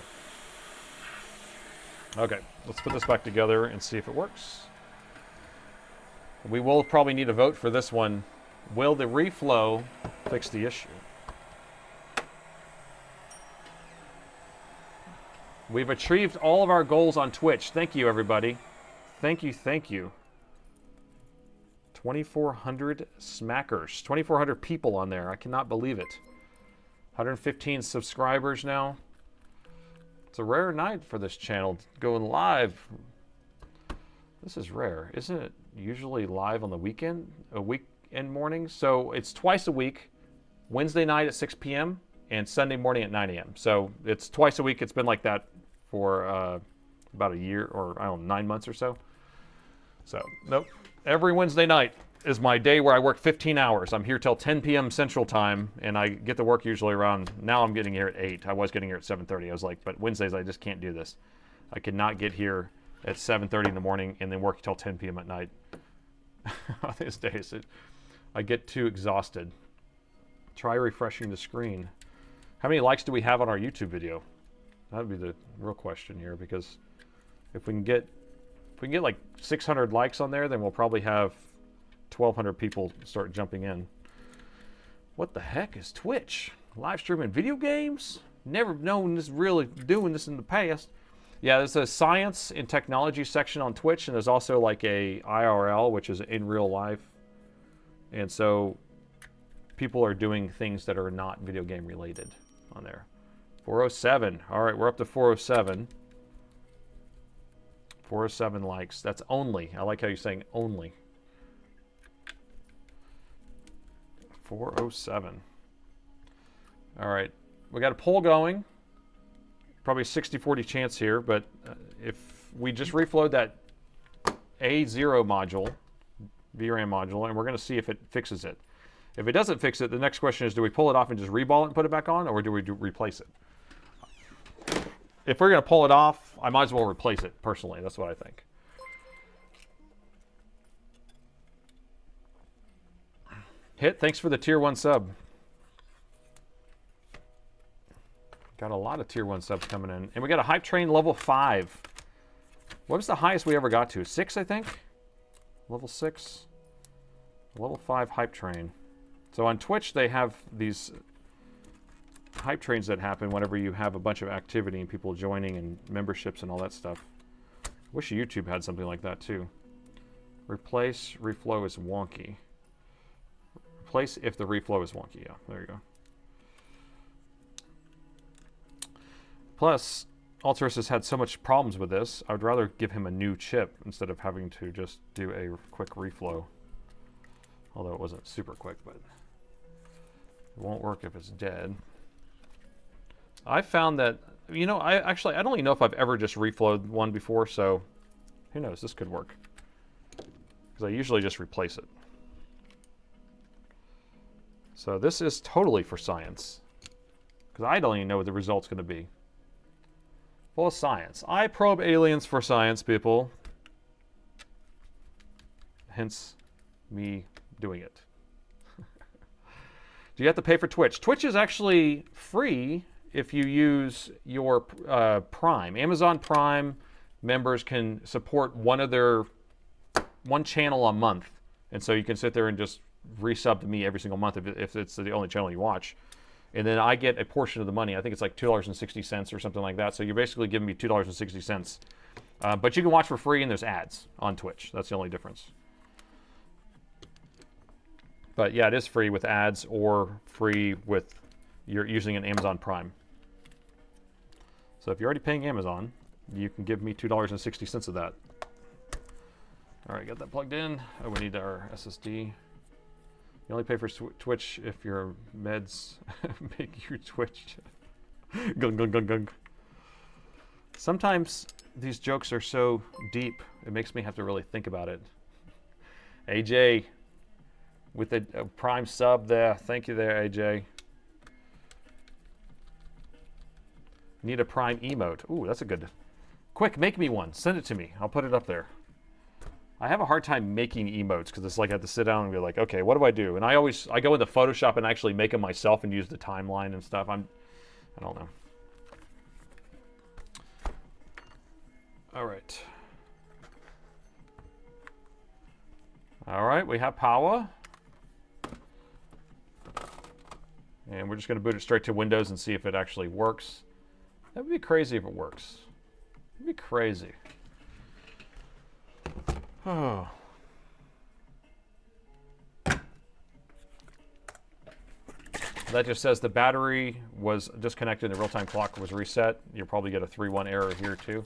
[SPEAKER 1] Okay, let's put this back together and see if it works. We will probably need a vote for this one. Will the reflow fix the issue? We've achieved all of our goals on Twitch. Thank you, everybody. Thank you, thank you. 2,400 smackers. 2,400 people on there. I cannot believe it. 115 subscribers now. It's a rare night for this channel going live. This is rare. Isn't it usually live on the weekend? A weekend morning? So it's twice a week. Wednesday night at 6 p.m. and Sunday morning at 9 a.m. So it's twice a week. It's been like that for about a year, or I don't know, 9 months or so. So, nope. Every Wednesday night is my day where I work 15 hours. I'm here till 10 p.m. Central Time, and I get to work usually around, now I'm getting here at 8. I was getting here at 7:30. I was like, but Wednesdays I just can't do this. I could not get here at 7:30 in the morning and then work till 10 p.m. at night. On these days, I get too exhausted. Try refreshing the screen. How many likes do we have on our YouTube video? That would be the real question here, because if we can get like 600 likes on there, then we'll probably have 1,200 people start jumping in. What the heck is Twitch? Live streaming video games? Never known this, really doing this in the past. Yeah, there's a science and technology section on Twitch, and there's also like a IRL, which is in real life. And so people are doing things that are not video game related on there. 407. All right, we're up to 407. 407 likes. That's only. I like how you're saying only. 407. All right, we got a poll going. Probably a 60-40 chance here, but if we just reflowed that A0 module, VRAM module, and we're going to see if it fixes it. If it doesn't fix it, the next question is, do we pull it off and just reball it and put it back on, or do we replace it? If we're going to pull it off, I might as well replace it, personally. That's what I think. Hit, thanks for the tier 1 sub. Got a lot of tier 1 subs coming in. And we got a hype train level 5. What was the highest we ever got to? 6, I think? Level 6. Level 5 hype train. So on Twitch, they have these hype trains that happen whenever you have a bunch of activity and people joining and memberships and all that stuff. Wish YouTube had something like that too. Replace reflow is wonky. Replace if the reflow is wonky. Yeah, there you go. Plus, Alterus has had so much problems with this, I would rather give him a new chip instead of having to just do a quick reflow. Although it wasn't super quick, but it won't work if it's dead. I found that, you know, I don't even know if I've ever just reflowed one before, so who knows, this could work. Because I usually just replace it. So this is totally for science. Because I don't even know what the result's going to be. Full of science. I probe aliens for science, people. Hence, me doing it. Do you have to pay for Twitch? Twitch is actually free if you use your Prime. Amazon Prime members can support one channel a month, and so you can sit there and just resub to me every single month if it's the only channel you watch. And then I get a portion of the money. I think it's like $2.60 or something like that. So you're basically giving me $2.60. But you can watch for free, and there's ads on Twitch. That's the only difference. But yeah, it is free with ads or free with you're using an Amazon Prime. So if you're already paying Amazon, you can give me $2.60 of that. All right, got that plugged in. Oh, we need our SSD. You only pay for Twitch if your meds make you twitch. Gung, gung, gung, gung. Sometimes these jokes are so deep, it makes me have to really think about it. AJ, with a Prime sub there. Thank you there, AJ. Need a Prime emote. Ooh, that's a good. Quick, make me one. Send it to me. I'll put it up there. I have a hard time making emotes because it's like I have to sit down and be like, okay, what do I do? And I go into Photoshop and actually make them myself and use the timeline and stuff. I don't know. All right. All right, we have power. And we're just going to boot it straight to Windows and see if it actually works. That would be crazy if it works. It'd be crazy. Oh. That just says the battery was disconnected and the real-time clock was reset. You'll probably get a 3.1 error here too.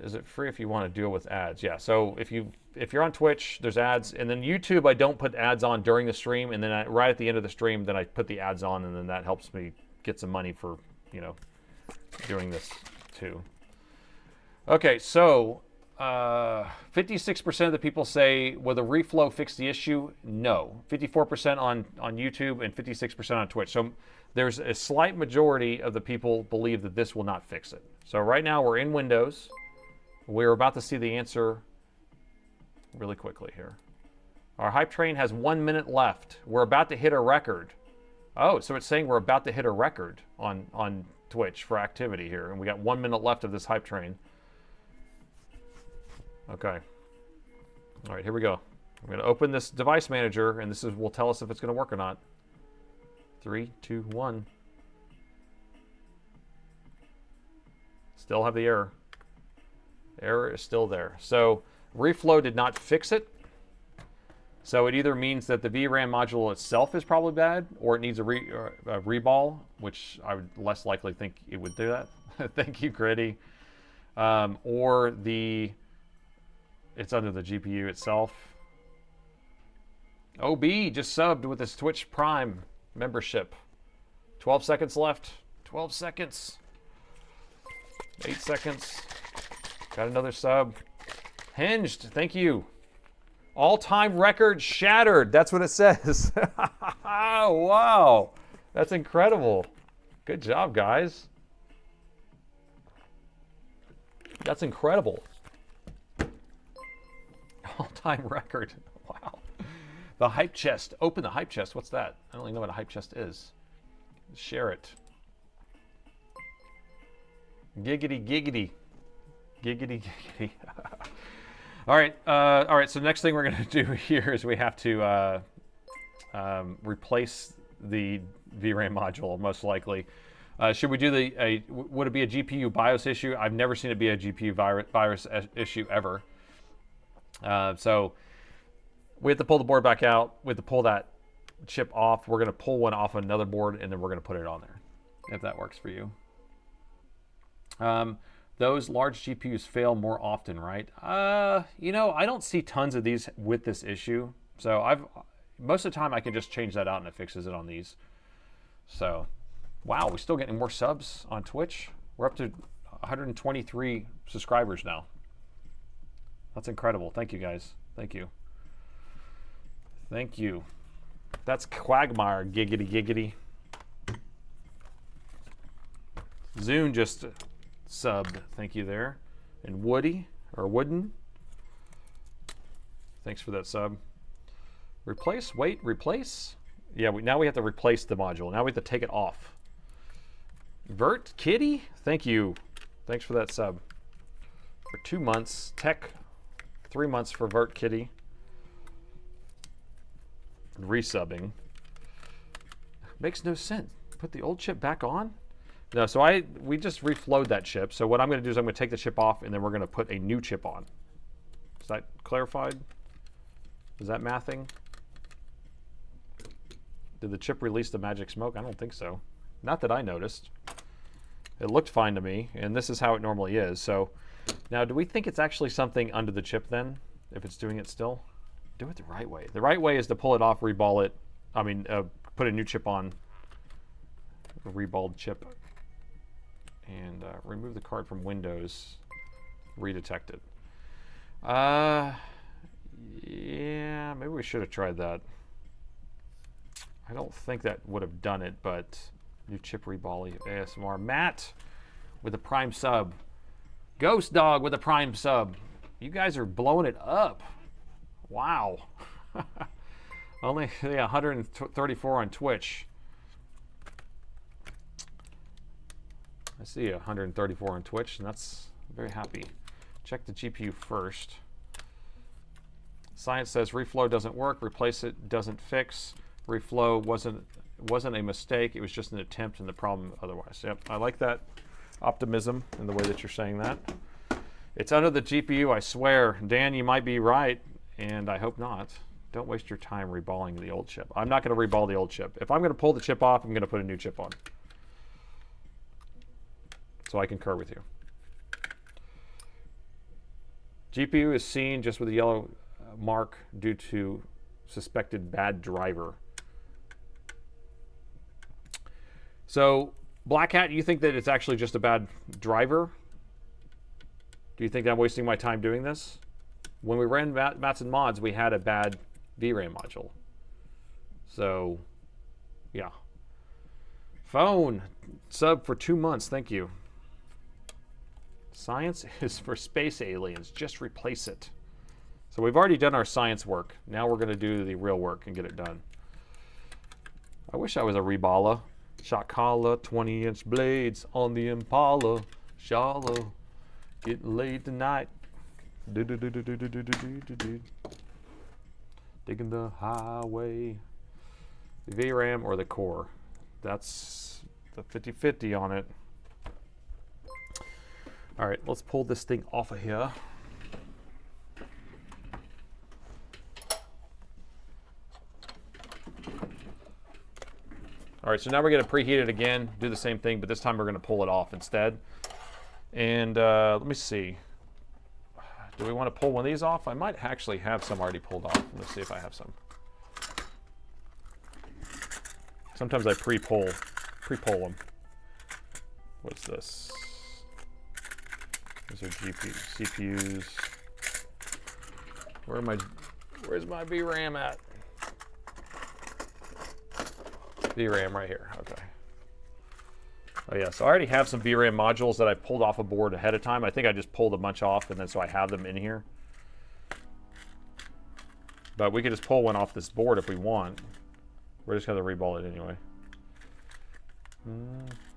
[SPEAKER 1] Is it free if you want to deal with ads? Yeah, so if you're on Twitch, there's ads, and then YouTube, I don't put ads on during the stream, and then right at the end of the stream, then I put the ads on, and then that helps me get some money for, you know, doing this too. Okay, so 56% of the people say, will the reflow fix the issue? No. 54% on YouTube and 56% on Twitch. So there's a slight majority of the people believe that this will not fix it. So right now we're in Windows. We're about to see the answer really quickly here. Our hype train has 1 minute left. We're about to hit a record. Oh, so it's saying we're about to hit a record on Twitch for activity here. And we got 1 minute left of this hype train. Okay. All right, here we go. I'm going to open this device manager, and this will tell us if it's going to work or not. 3, 2, 1. Still have the error. Error is still there. So reflow did not fix it. So it either means that the VRAM module itself is probably bad, or it needs a reball, which I would less likely think it would do that. Thank you, Gritty. Or it's under the GPU itself. OB just subbed with his Twitch Prime membership. 12 seconds left. 12 seconds. 8 seconds. Got another sub. Hinged, thank you. All-time record shattered. That's what it says. Wow. That's incredible. Good job, guys. That's incredible. All-time record. Wow. The hype chest. Open the hype chest. What's that? I don't even know what a hype chest is. Share it. Giggity, giggity. Giggity, giggity. All right, so next thing we're going to do here is we have to replace the VRAM module, most likely. Should we do would it be a GPU BIOS issue? I've never seen it be a GPU virus issue ever. So we have to pull the board back out. We have to pull that chip off. We're going to pull one off another board, and then we're going to put it on there, if that works for you. Those large GPUs fail more often, right? You know, I don't see tons of these with this issue. So most of the time I can just change that out and it fixes it on these. So, wow, we're still getting more subs on Twitch. We're up to 123 subscribers now. That's incredible. Thank you, guys. Thank you. Thank you. That's Quagmire, giggity, giggity. Zune just subbed. Thank you there. And Woody, or Wooden. Thanks for that sub. Replace, wait, replace? Yeah, now we have to replace the module. Now we have to take it off. Vert Kitty, thank you. Thanks for that sub. For 2 months. Tech, 3 months for Vert Kitty. Resubbing. Makes no sense. Put the old chip back on? No, so we just reflowed that chip. So what I'm going to do is I'm going to take the chip off, and then we're going to put a new chip on. Is that clarified? Is that mathing? Did the chip release the magic smoke? I don't think so. Not that I noticed. It looked fine to me, and this is how it normally is. So now, do we think it's actually something under the chip then, if it's doing it still? Do it the right way. The right way is to pull it off, reball it. I mean, put a new chip on, a reballed chip, and remove the card from Windows, redetect it. Yeah, maybe we should have tried that. I don't think that would have done it, but new chip reball ASMR. Matt with a Prime sub. Ghost Dog with a Prime sub. You guys are blowing it up. Wow. Only 134 on Twitch. I see 134 on Twitch, and that's very happy. Check the GPU first. Science says reflow doesn't work. Replace it doesn't fix. Reflow wasn't a mistake. It was just an attempt, and the problem otherwise. Yep, I like that optimism in the way that you're saying that. It's under the GPU, I swear. Dan, you might be right, and I hope not. Don't waste your time reballing the old chip. I'm not going to reball the old chip. If I'm going to pull the chip off, I'm going to put a new chip on. So I concur with you. GPU is seen just with a yellow mark due to suspected bad driver. So, Black Hat, you think that it's actually just a bad driver? Do you think that I'm wasting my time doing this? When we ran Mats and Mods, we had a bad VRAM module. So, yeah. Phone, sub for 2 months, thank you. Science is for space aliens, just replace it. So we've already done our science work. Now we're gonna do the real work and get it done. I wish I was a reballer. Shakala, 20-inch blades on the Impala. Shallow, getting laid tonight. Digging the highway. The VRAM or the core. That's the 50-50 on it. All right, let's pull this thing off of here. All right, so now we're going to preheat it again, do the same thing, but this time we're going to pull it off instead. And let me see. Do we want to pull one of these off? I might actually have some already pulled off. Let's see if I have some. Sometimes I pre-pull them. What's this? These are CPUs. Where's my VRAM at? VRAM right here, okay. Oh yeah, so I already have some VRAM modules that I pulled off a board ahead of time. I think I just pulled a bunch off, and then so I have them in here. But we could just pull one off this board if we want. We're just gonna reball it anyway.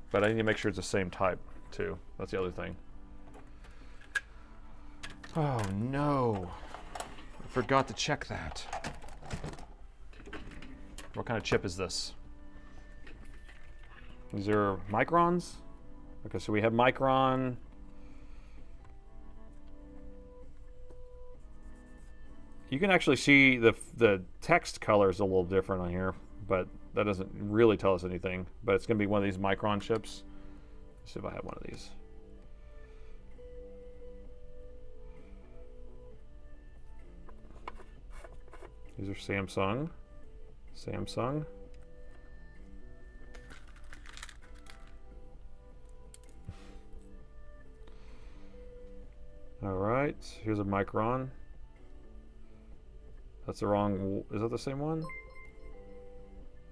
[SPEAKER 1] But I need to make sure it's the same type too. That's the other thing. Oh no, I forgot to check that. What kind of chip is this? These are microns? Okay, so we have micron. You can actually see the text color is a little different on here, but that doesn't really tell us anything. But it's going to be one of these micron chips. Let's see if I have one of these. These are Samsung. Samsung. All right, here's a micron. That's the wrong, is that the same one?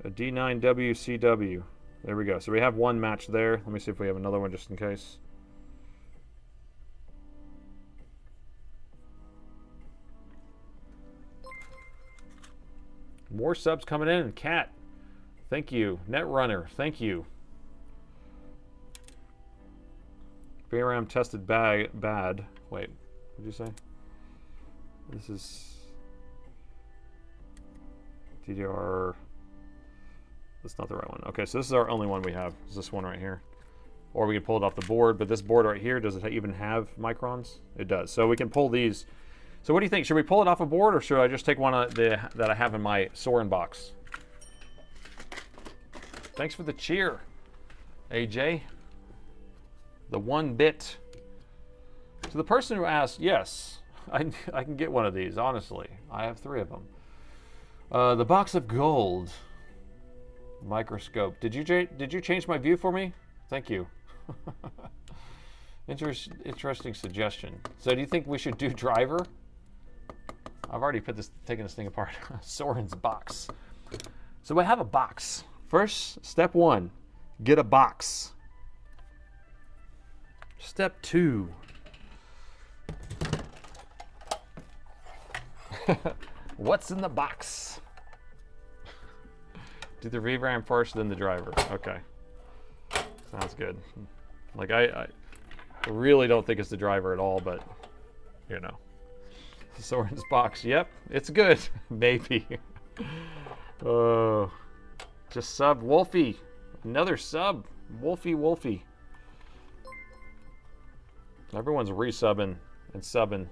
[SPEAKER 1] A D9WCW. There we go. So we have one match there. Let me see if we have another one just in case. More subs coming in. Cat, thank you. Netrunner, thank you. VRAM tested bad. Wait, what did you say? This is DDR. That's not the right one. Okay, so this is our only one we have. Is this one right here? Or we can pull it off the board, but this board right here, does it even have microns? It does. So we can pull these. So what do you think? Should we pull it off a board, or should I just take one that I have in my Saurin box? Thanks for the cheer, AJ. The 1-bit. So the person who asked, yes, I can get one of these, honestly. I have 3 of them. The box of gold. Microscope. Did you change my view for me? Thank you. Interesting suggestion. So do you think we should do driver? I've already taken this thing apart. Saurin's box. So we have a box. First, step 1, get a box. Step 2. What's in the box? Do the VRAM first, then the driver. Okay. Sounds good. Like, I really don't think it's the driver at all, but, you know. Saurin's box. Yep, it's good. Maybe. Oh. Just sub Wolfie. Another sub. Wolfie. Everyone's resubbing and subbing.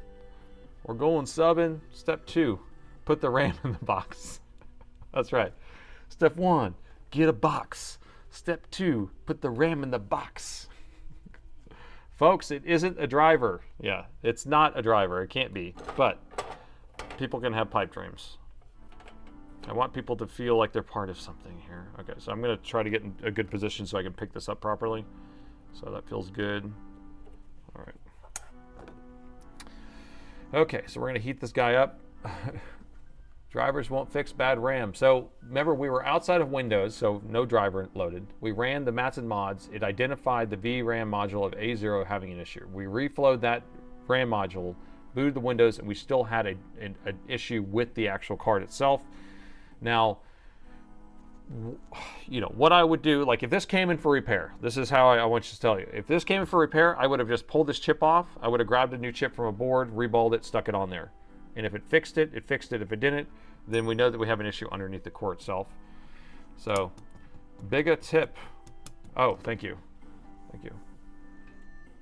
[SPEAKER 1] We're going subbing. Step 2, put the RAM in the box. That's right. Step 1, get a box. Step 2, put the RAM in the box. Folks, it isn't a driver. Yeah, it's not a driver. It can't be. But people can have pipe dreams. I want people to feel like they're part of something here. Okay, so I'm going to try to get in a good position so I can pick this up properly. So that feels good. All right. Okay, so we're going to heat this guy up. Drivers won't fix bad RAM. So remember, we were outside of Windows, so no driver loaded. We ran the mats and mods. It identified the VRAM module of A0 having an issue. We reflowed that RAM module, booted the Windows, and we still had an issue with the actual card itself. Now, you know, what I would do, like if this came in for repair, this is how I want you to tell you. If this came in for repair, I would have just pulled this chip off. I would have grabbed a new chip from a board, reballed it, stuck it on there. And if it fixed it, it fixed it. If it didn't, then we know that we have an issue underneath the core itself. So, bigger tip. Oh, thank you. Thank you.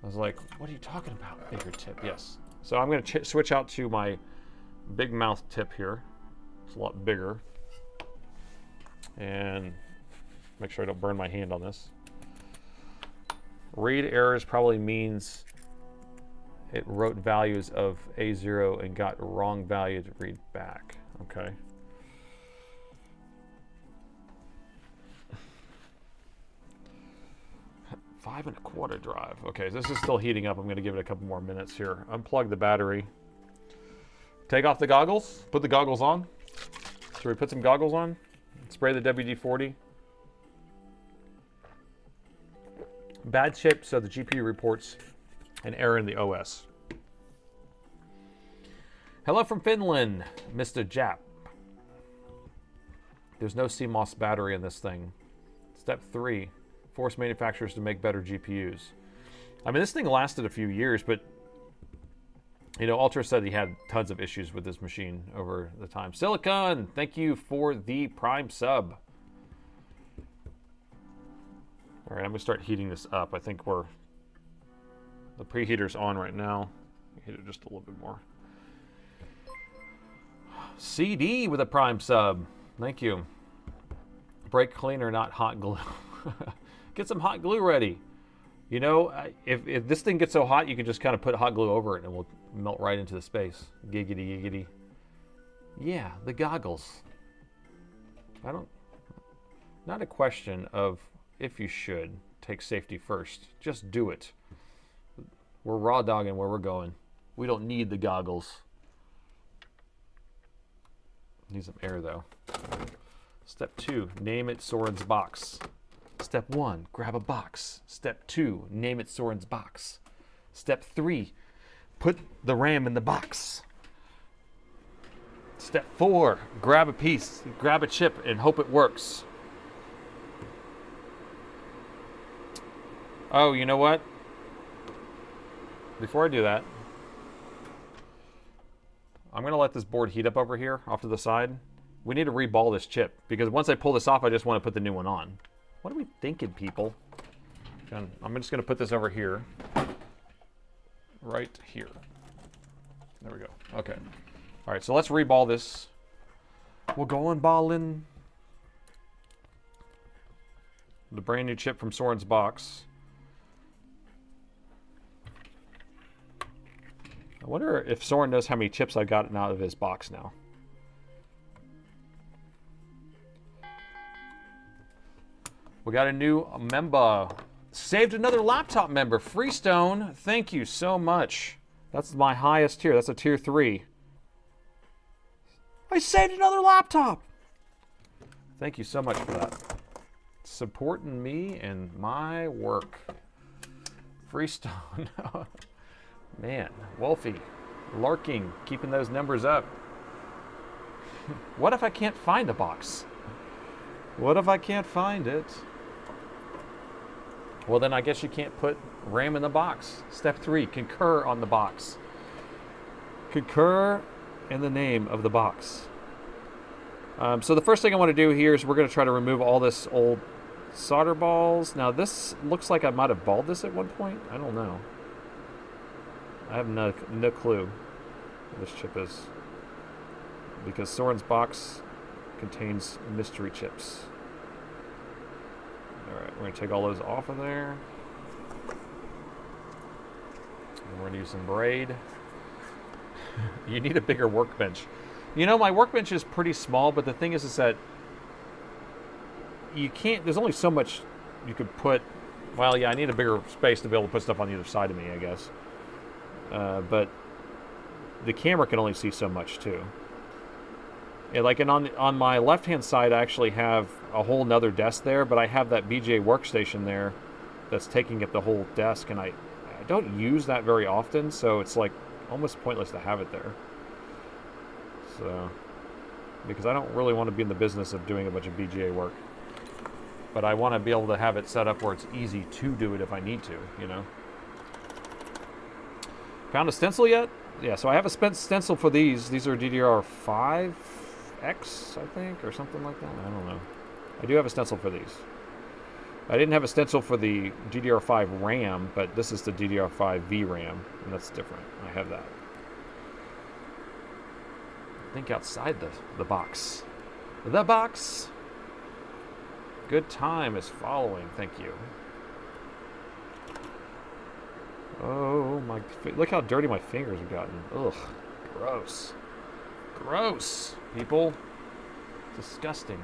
[SPEAKER 1] I was like, what are you talking about? Bigger tip, yes. So I'm going to switch out to my big mouth tip here. It's a lot bigger. And make sure I don't burn my hand on this. Read errors probably means it wrote values of A0 and got wrong value to read back. Okay. Five and a quarter drive. Okay, this is still heating up. I'm going to give it a couple more minutes here. Unplug the battery. Take off the goggles. Put the goggles on. Should we put some goggles on? Spray the WD-40. Bad chip, so the GPU reports an error in the OS. Hello from Finland, Mr. Jap. There's no CMOS battery in this thing. Step 3, force manufacturers to make better GPUs. I mean, this thing lasted a few years, but you know, Ultra said he had tons of issues with this machine over the time. Silicon, thank you for the Prime sub. All right, I'm gonna start heating this up. I think the preheater's on right now. Heat it just a little bit more. CD with a Prime sub. Thank you. Brake cleaner, not hot glue. Get some hot glue ready. You know, if this thing gets so hot, you can just kind of put hot glue over it and it will melt right into the space. Giggity, giggity. Yeah, the goggles. Not a question of if you should take safety first. Just do it. We're raw dogging where we're going. We don't need the goggles. Need some air though. Step 2, name it Saurin's box. Step 1, grab a box. Step 2, name it Saurin's box. Step 3, put the RAM in the box. Step 4, grab a piece, grab a chip, and hope it works. Oh, you know what? before I do that, I'm going to let this board heat up over here off to the side. We need to reball this chip because once I pull this off, I just want to put the new one on. What are we thinking, people? I'm just going to put this over here. Right here. There we go. Okay. All right, so let's reball this. We're going balling. The brand new chip from Saurin's box. I wonder if Saurin knows how many chips I've gotten out of his box now. We got a new member. Saved another laptop member. Freestone, thank you so much. That's my highest tier. That's a tier 3. I saved another laptop. Thank you so much for that. Supporting me and my work. Freestone. Man, Wolfie, lurking, keeping those numbers up. What if I can't find a box? What if I can't find it? Well, then I guess you can't put RAM in the box. Step 3, concur on the box. Concur in the name of the box. So the first thing I want to do here is we're going to try to remove all this old solder balls. Now this looks like I might have balled this at one point. I don't know. I have no clue what this chip is. Because Saurin's box contains mystery chips. Alright, we're going to take all those off of there. And we're going to use some braid. You need a bigger workbench. You know, my workbench is pretty small, but the thing is that you can't, there's only so much you could put. Well, yeah, I need a bigger space to be able to put stuff on either side of me, I guess. But the camera can only see so much too. And like, and on my left-hand side, I actually have a whole nother desk there, but I have that BJ workstation there that's taking up the whole desk, and I don't use that very often, so it's like almost pointless to have it there. So, because I don't really want to be in the business of doing a bunch of BGA work. But I want to be able to have it set up where it's easy to do it if I need to, you know. Found a stencil yet? Yeah, so I have a stencil for these. These are DDR5X, I think, or something like that. I don't know. I do have a stencil for these. I didn't have a stencil for the DDR5 RAM, but this is the DDR5 VRAM, and that's different. I have that. Think outside the box. The box! Good time is following, thank you. Oh my, look how dirty my fingers have gotten. Ugh, gross. Gross, people. Disgusting.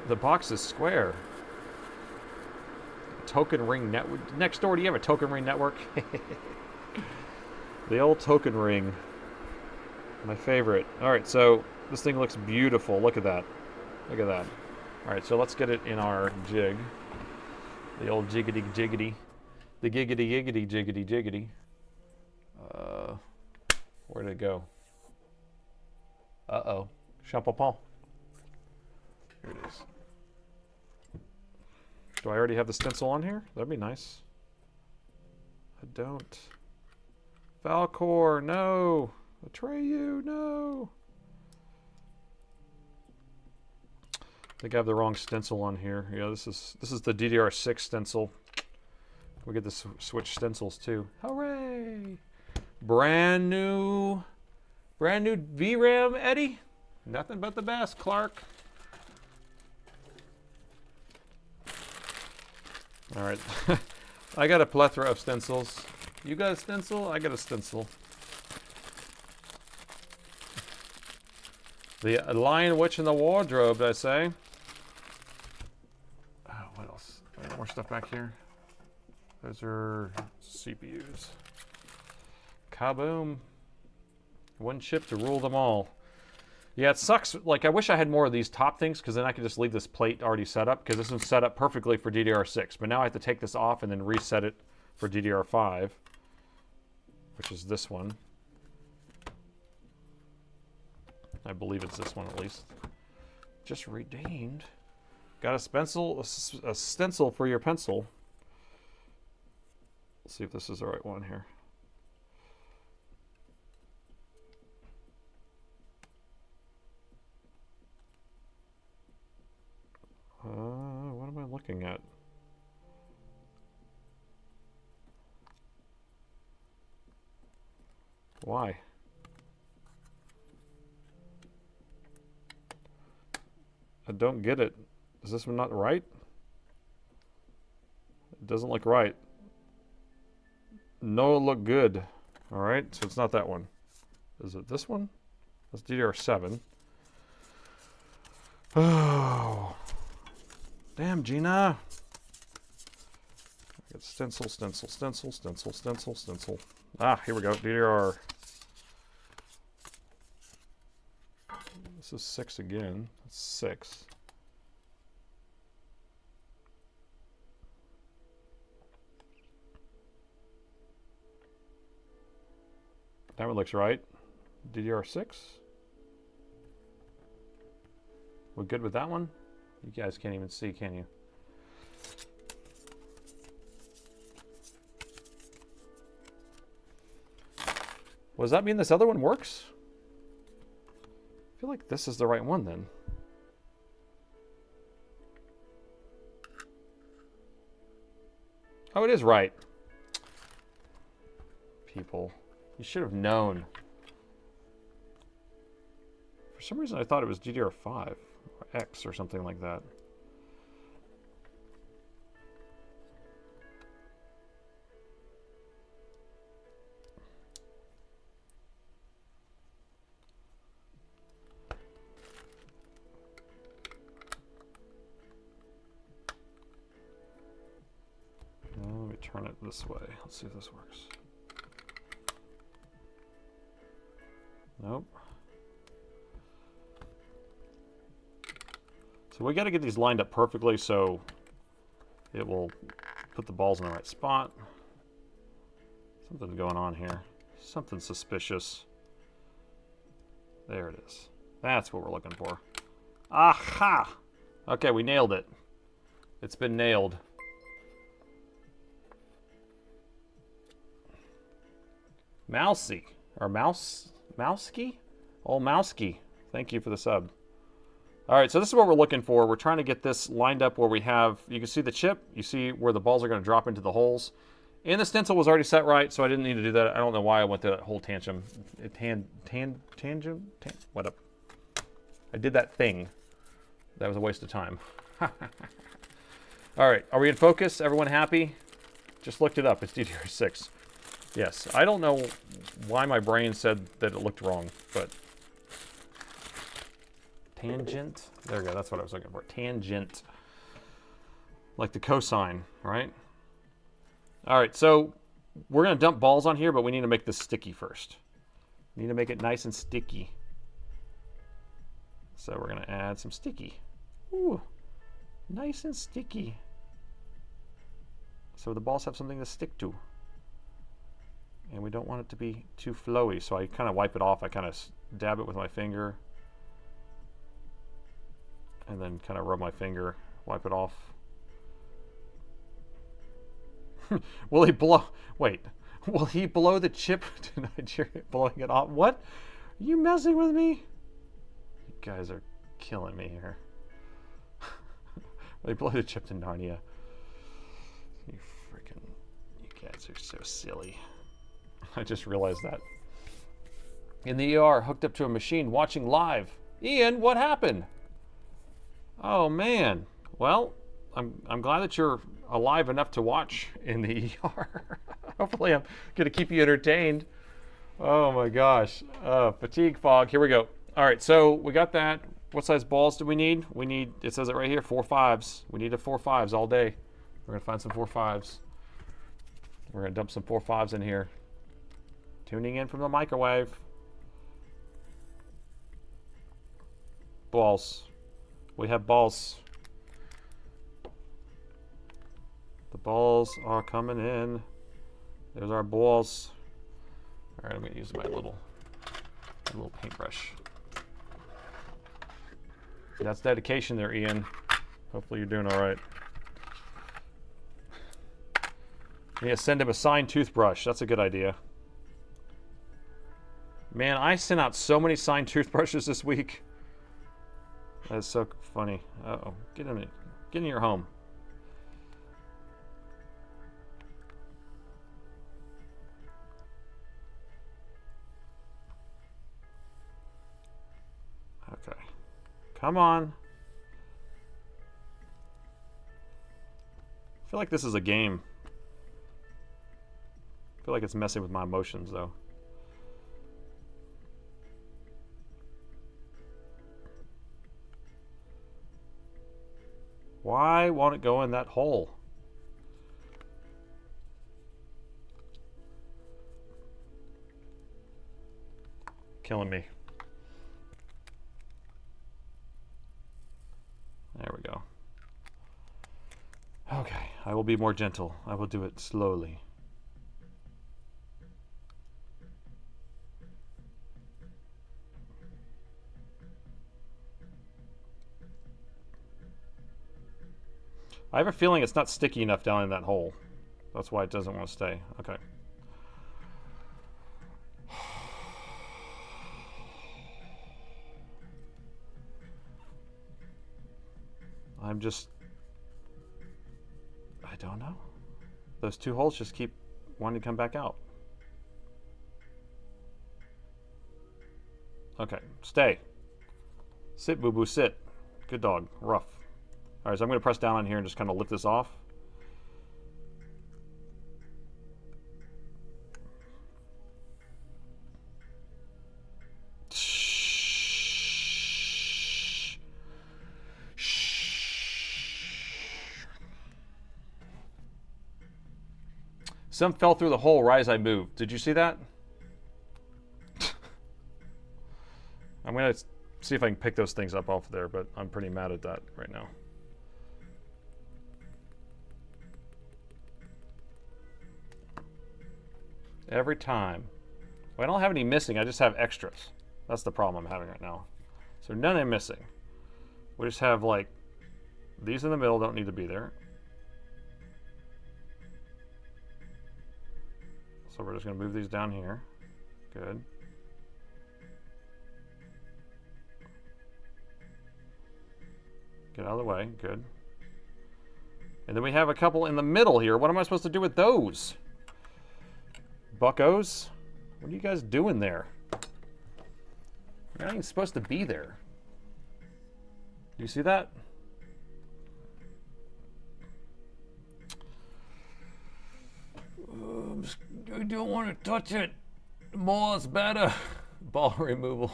[SPEAKER 1] The box is square. Token ring network. Next door, do you have a token ring network? The old token ring. My favorite. Alright, so this thing looks beautiful. Look at that. Look at that. Alright, so let's get it in our jig. The old jiggity jiggity. The giggity giggity jiggity jiggity. Where'd it go? Uh-oh. Champapon. Here it is. Do I already have the stencil on here? That'd be nice. I don't. Valcor, no! Atreyu, no! I think I have the wrong stencil on here. Yeah, this is the DDR6 stencil. We get to switch stencils too. Hooray! Brand new VRAM, Eddie. Nothing but the best, Clark. All right, I got a plethora of stencils. You got a stencil? I got a stencil. The Lion Witch in the Wardrobe, I say. Oh, what else? More stuff back here. Those are CPUs. Kaboom. One chip to rule them all. Yeah, it sucks. Like, I wish I had more of these top things, because then I could just leave this plate already set up, because this one's set up perfectly for DDR6. But now I have to take this off and then reset it for DDR5, which is this one. I believe it's this one at least. just redeemed. Got a stencil for your pencil. Let's see if this is the right one here. What am I looking at? Why? I don't get it. Is this one not right? It doesn't look right. No, it look good. All right, so it's not that one. Is it this one? That's DDR7. Oh, damn, Gina. I got stencil, stencil, stencil, stencil, stencil, stencil. Ah, here we go. DDR. This is 6 again. That's 6. That one looks right. DDR6. We're good with that one? You guys can't even see, can you? Well, does that mean this other one works? I feel like this is the right one then. Oh, it is right. People, you should have known. For some reason I thought it was DDR5 or X or something like that. Let me turn it this way. Let's see if this works. Nope. So we got to get these lined up perfectly so it will put the balls in the right spot. Something's going on here. Something suspicious. There it is. That's what we're looking for. Aha! Okay, we nailed it. It's been nailed. Mousy. Or Mousky? Oh, Mousky. Thank you for the sub. All right, so this is what we're looking for. We're trying to get this lined up where we have, you can see the chip, you see where the balls are going to drop into the holes. And the stencil was already set right, so I didn't need to do that. I don't know why I went through that whole tangent. What up? I did that thing. That was a waste of time. All right, are we in focus? Everyone happy? Just looked it up. It's DDR6. Yes, I don't know why my brain said that it looked wrong, but tangent. There we go. That's what I was looking for. Tangent. Like the cosine, right? All right, so we're going to dump balls on here, but we need to make this sticky first. We need to make it nice and sticky. So we're going to add some sticky. Ooh, nice and sticky. So the balls have something to stick to. And we don't want it to be too flowy, so I kind of wipe it off. I kind of dab it with my finger. And then kind of rub my finger, wipe it off. Will he blow? Wait, will he blow the chip to Nigeria, blowing it off? What? Are you messing with me? You guys are killing me here. Will he blow the chip to Narnia? You guys are so silly. I just realized that. In the ER, hooked up to a machine, watching live. Ian, what happened? Oh man. Well, I'm glad that you're alive enough to watch in the ER. Hopefully I'm going to keep you entertained. Oh my gosh. Fatigue fog. Here we go. All right, so we got that. What size balls do we need? We need, it says it right here, 4 5s. We need a 4 5s all day. We're going to find some 4 5s. We're going to dump some 4 5s in here. Tuning in from the microwave. Balls. We have balls. The balls are coming in. There's our balls. All right, I'm going to use my little paintbrush. That's dedication there, Ian. Hopefully you're doing all right. Yeah, send him a signed toothbrush. That's a good idea. Man, I sent out so many signed toothbrushes this week. That's so funny. Uh-oh. Get in your home. Okay. Come on. I feel like this is a game. I feel like it's messing with my emotions, though. Why won't it go in that hole? Killing me. There we go. Okay, I will be more gentle. I will do it slowly. I have a feeling it's not sticky enough down in that hole. That's why it doesn't want to stay. Okay. I don't know. Those two holes just keep wanting to come back out. Okay, stay. Sit, boo-boo, sit. Good dog, rough. All right, so I'm going to press down on here and just kind of lift this off. Some fell through the hole right as I moved. Did you see that? I'm going to see if I can pick those things up off there, but I'm pretty mad at that right now. Every time. Well, I don't have any missing, I just have extras. That's the problem I'm having right now. So none are missing. We just have like, these in the middle don't need to be there. So we're just gonna move these down here. Good. Get out of the way, good. And then we have a couple in the middle here. What am I supposed to do with those? Buckos? What are you guys doing there? You're not even supposed to be there. Do you see that? I don't want to touch it. More is better. Ball removal.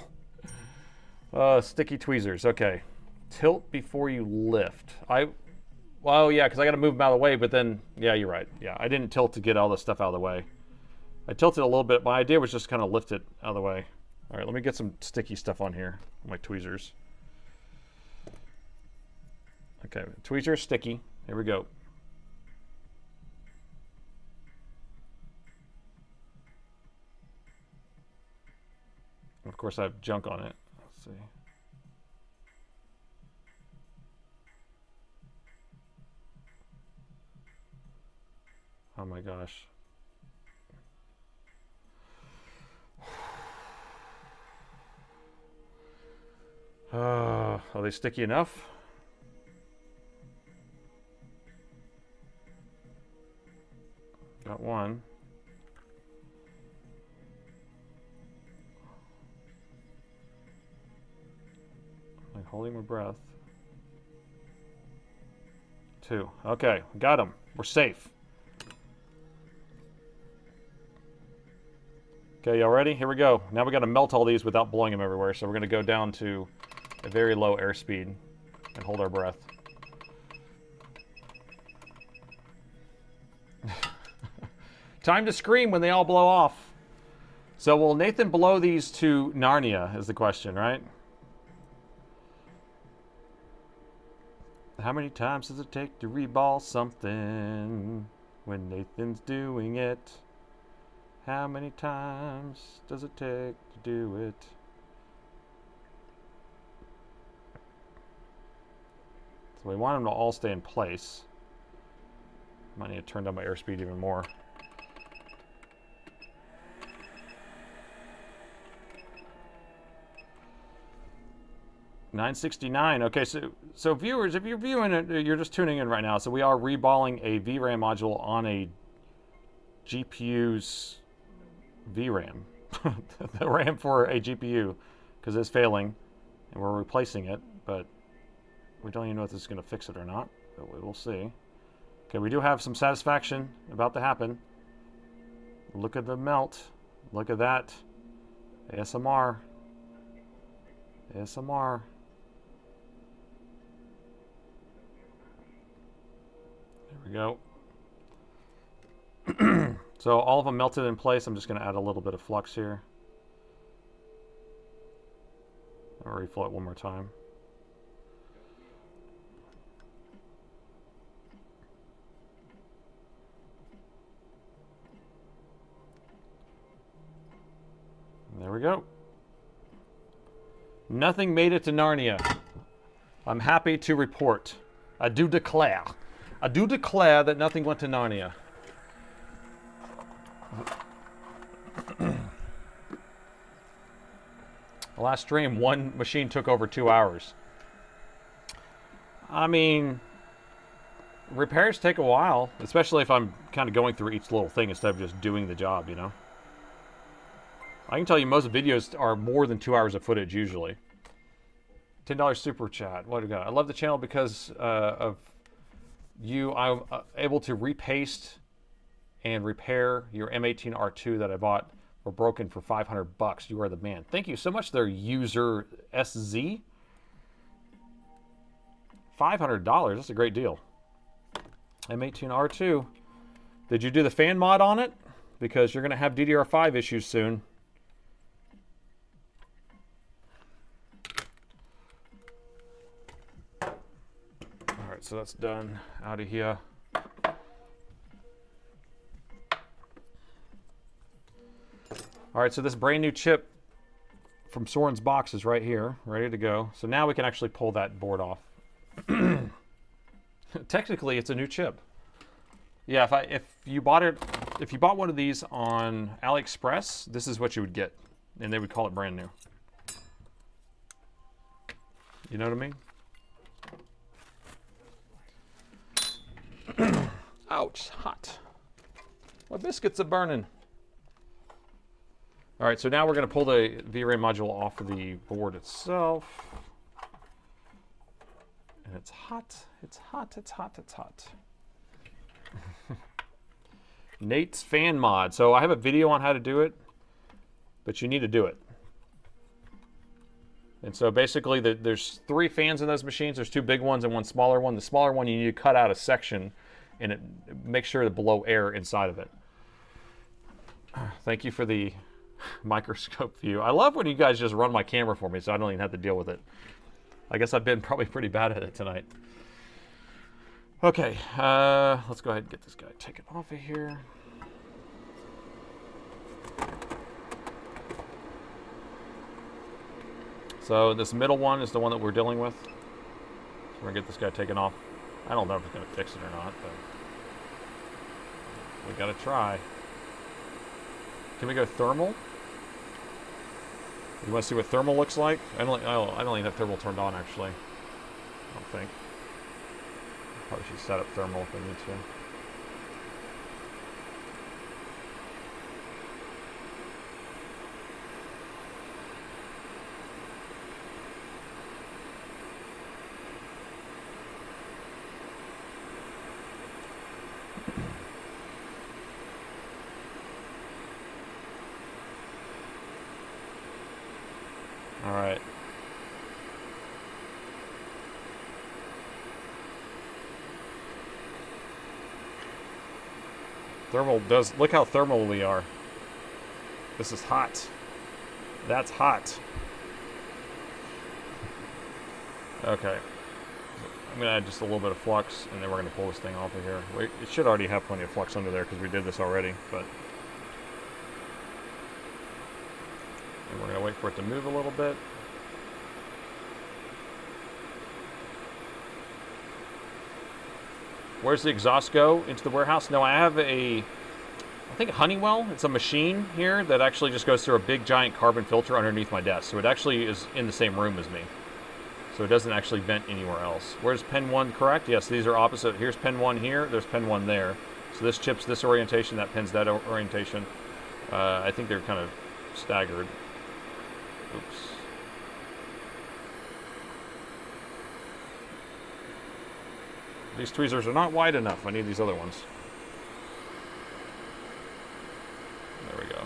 [SPEAKER 1] Sticky tweezers. Okay. Tilt before you lift. Well, yeah, because I got to move them out of the way, but then, yeah, you're right. Yeah, I didn't tilt to get all this stuff out of the way. I tilted a little bit. My idea was just kind of lift it out of the way. All right, let me get some sticky stuff on here. My tweezers. Okay, tweezers sticky. Here we go. Of course, I have junk on it. Let's see. Oh my gosh. Are they sticky enough? Got one. I'm holding my breath. Two. Okay, got them. We're safe. Okay, y'all ready? Here we go. Now we got to melt all these without blowing them everywhere. So we're going to go down to a very low airspeed and hold our breath. Time to scream when they all blow off. So will Nathan blow these to Narnia is the question, right? How many times does it take to reball something when Nathan's doing it? How many times does it take to do it? So we want them to all stay in place. Might need to turn down my airspeed even more. $969. Okay, so viewers, if you're viewing it, you're just tuning in right now. So we are reballing a VRAM module on a GPU's VRAM, the RAM for a GPU, because it's failing, and we're replacing it. But we don't even know if this is going to fix it or not. But we will see. Okay, we do have some satisfaction about to happen. Look at the melt. Look at that. ASMR. ASMR. There we go. So all of them melted in place. I'm just going to add a little bit of flux here. I'll reflow it one more time. And there we go. Nothing made it to Narnia. I'm happy to report. I do declare that nothing went to Narnia. The last stream, one machine took over 2 hours. I mean, repairs take a while, especially if I'm kind of going through each little thing instead of just doing the job, you know? I can tell you most videos are more than 2 hours of footage usually. $10 super chat. What do we got? I love the channel because of you. I'm able to repaste and repair your M18 R2 that I bought or broken for $500. You are the man. Thank you so much there, user SZ. $500. That's a great deal. M18 R2. Did you do the fan mod on it? Because you're going to have DDR5 issues soon. All right, so that's done. Out of here. All right, so this brand new chip from Saurin's box is right here, ready to go. So now we can actually pull that board off. Technically, it's a new chip. Yeah, if you bought one of these on AliExpress, this is what you would get, and they would call it brand new. You know what I mean? Ouch, hot. My biscuits are burning. All right, so now we're going to pull the VRAM module off of the board itself. And it's hot, it's hot, it's hot, it's hot. Nate's fan mod. So I have a video on how to do it, but you need to do it. And so basically there's 3 fans in those machines. There's 2 big ones and 1 smaller one. The smaller one, you need to cut out a section and it makes sure to blow air inside of it. Thank you for the microscope view. I love when you guys just run my camera for me so I don't even have to deal with it. I guess I've been probably pretty bad at it tonight. Okay, let's go ahead and get this guy taken off of here. So this middle one is the one that we're dealing with. So we're gonna get this guy taken off. I don't know if it's gonna fix it or not, but we gotta try. Can we go thermal? You want to see what thermal looks like? I don't even have thermal turned on actually. I don't think. Probably should set up thermal if I need to. All right. Thermal does, look how thermal we are. This is hot. That's hot. Okay. I'm gonna add just a little bit of flux and then we're gonna pull this thing off of here. Wait, it should already have plenty of flux under there because we did this already, but. And we're gonna wait for it to move a little bit. Where's the exhaust go? Into the warehouse? No, I have I think Honeywell. It's a machine here that actually just goes through a big giant carbon filter underneath my desk. So it actually is in the same room as me. So it doesn't actually vent anywhere else. Where's pin 1 correct? Yes, these are opposite. Here's pin 1 here, there's pin 1 there. So this chip's this orientation, that pin's that orientation. I think they're kind of staggered. Oops. These tweezers are not wide enough. I need these other ones. There we go.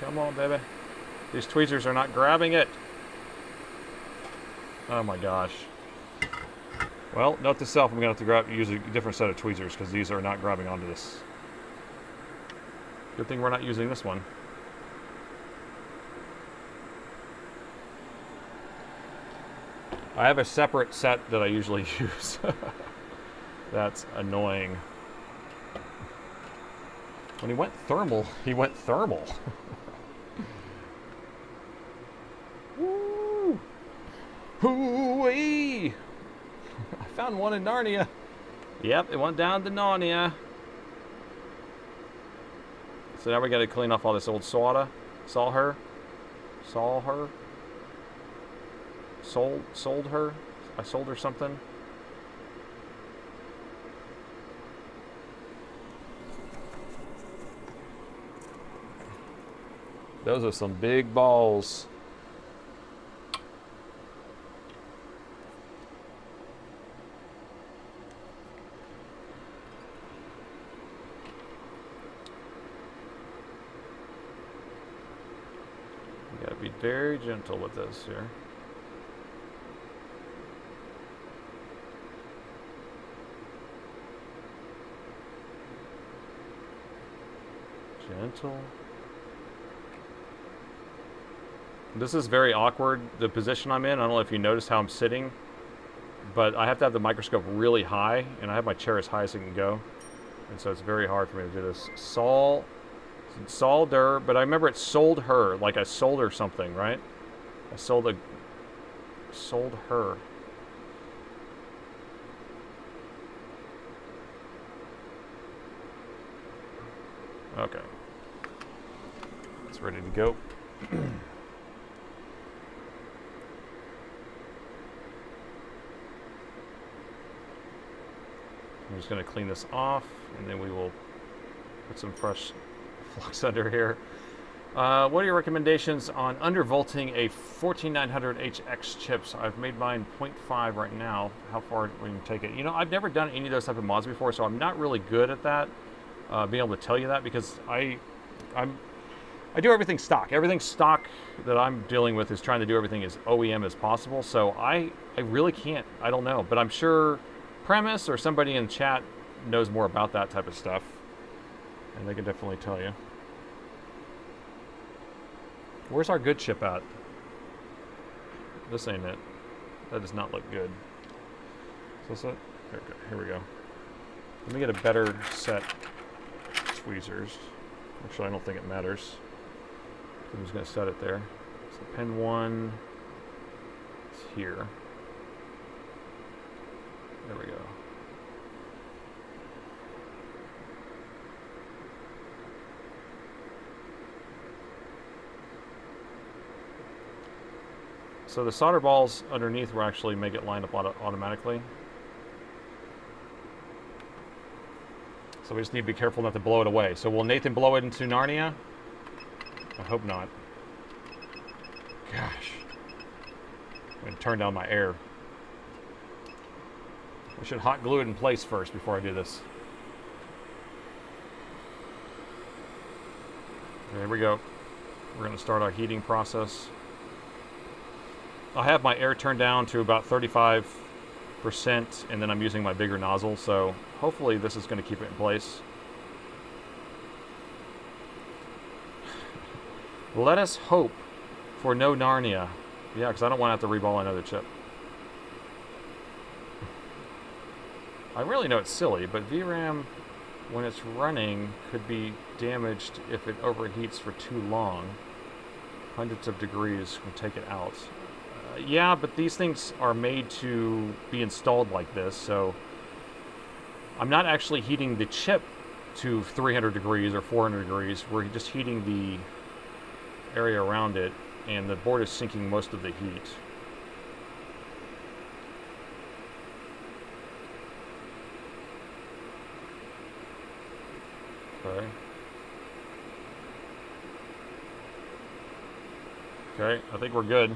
[SPEAKER 1] Come on, baby. These tweezers are not grabbing it. Oh my gosh. Well, note to self, I'm going to have to use a different set of tweezers because these are not grabbing onto this. Good thing we're not using this one. I have a separate set that I usually use. That's annoying. When he went thermal, he went thermal. Woo! Hoo-wee! I found one in Narnia. Yep, it went down to Narnia. So now we got to clean off all this old solder. Sold her. I sold her something. Those are some big balls. You gotta be very gentle with this here. Gentle. This is very awkward, the position I'm in. I don't know if you notice how I'm sitting, but I have to have the microscope really high, and I have my chair as high as it can go. And so it's very hard for me to do this. Solder, but I remember it sold her, like I sold her something, right? I sold her. Okay. It's ready to go. I'm just going to clean this off, and then we will put some fresh flux under here. What are your recommendations on undervolting a 14900HX chips? I've made mine 0.5 right now. How far we can take it? You know, I've never done any of those type of mods before, so I'm not really good at that. Being able to tell you that, because I do everything stock. Everything stock that I'm dealing with is trying to do everything as OEM as possible. So I really can't. I don't know, but I'm sure Premise or somebody in chat knows more about that type of stuff, and they can definitely tell you. Where's our good chip at? This ain't it. That does not look good. Is this it? Here we go. Let me get a better set of tweezers. Actually, I don't think it matters. I'm just going to set it there. So pin 1 is here. There we go. So the solder balls underneath will actually make it line up automatically. So we just need to be careful not to blow it away. So will Nathan blow it into Narnia? I hope not. Gosh. I'm going to turn down my air. We should hot glue it in place first before I do this. There we go. We're going to start our heating process. I have my air turned down to about 35%, and then I'm using my bigger nozzle, so hopefully this is going to keep it in place. Let us hope for no Narnia. Yeah, because I don't want to have to reball another chip. I really know it's silly, but VRAM when it's running could be damaged if it overheats for too long. Hundreds of degrees will take it out. Yeah, but these things are made to be installed like this, so I'm not actually heating the chip to 300 degrees or 400 degrees. We're just heating the area around it, and the board is sinking most of the heat. Okay. Okay, I think we're good.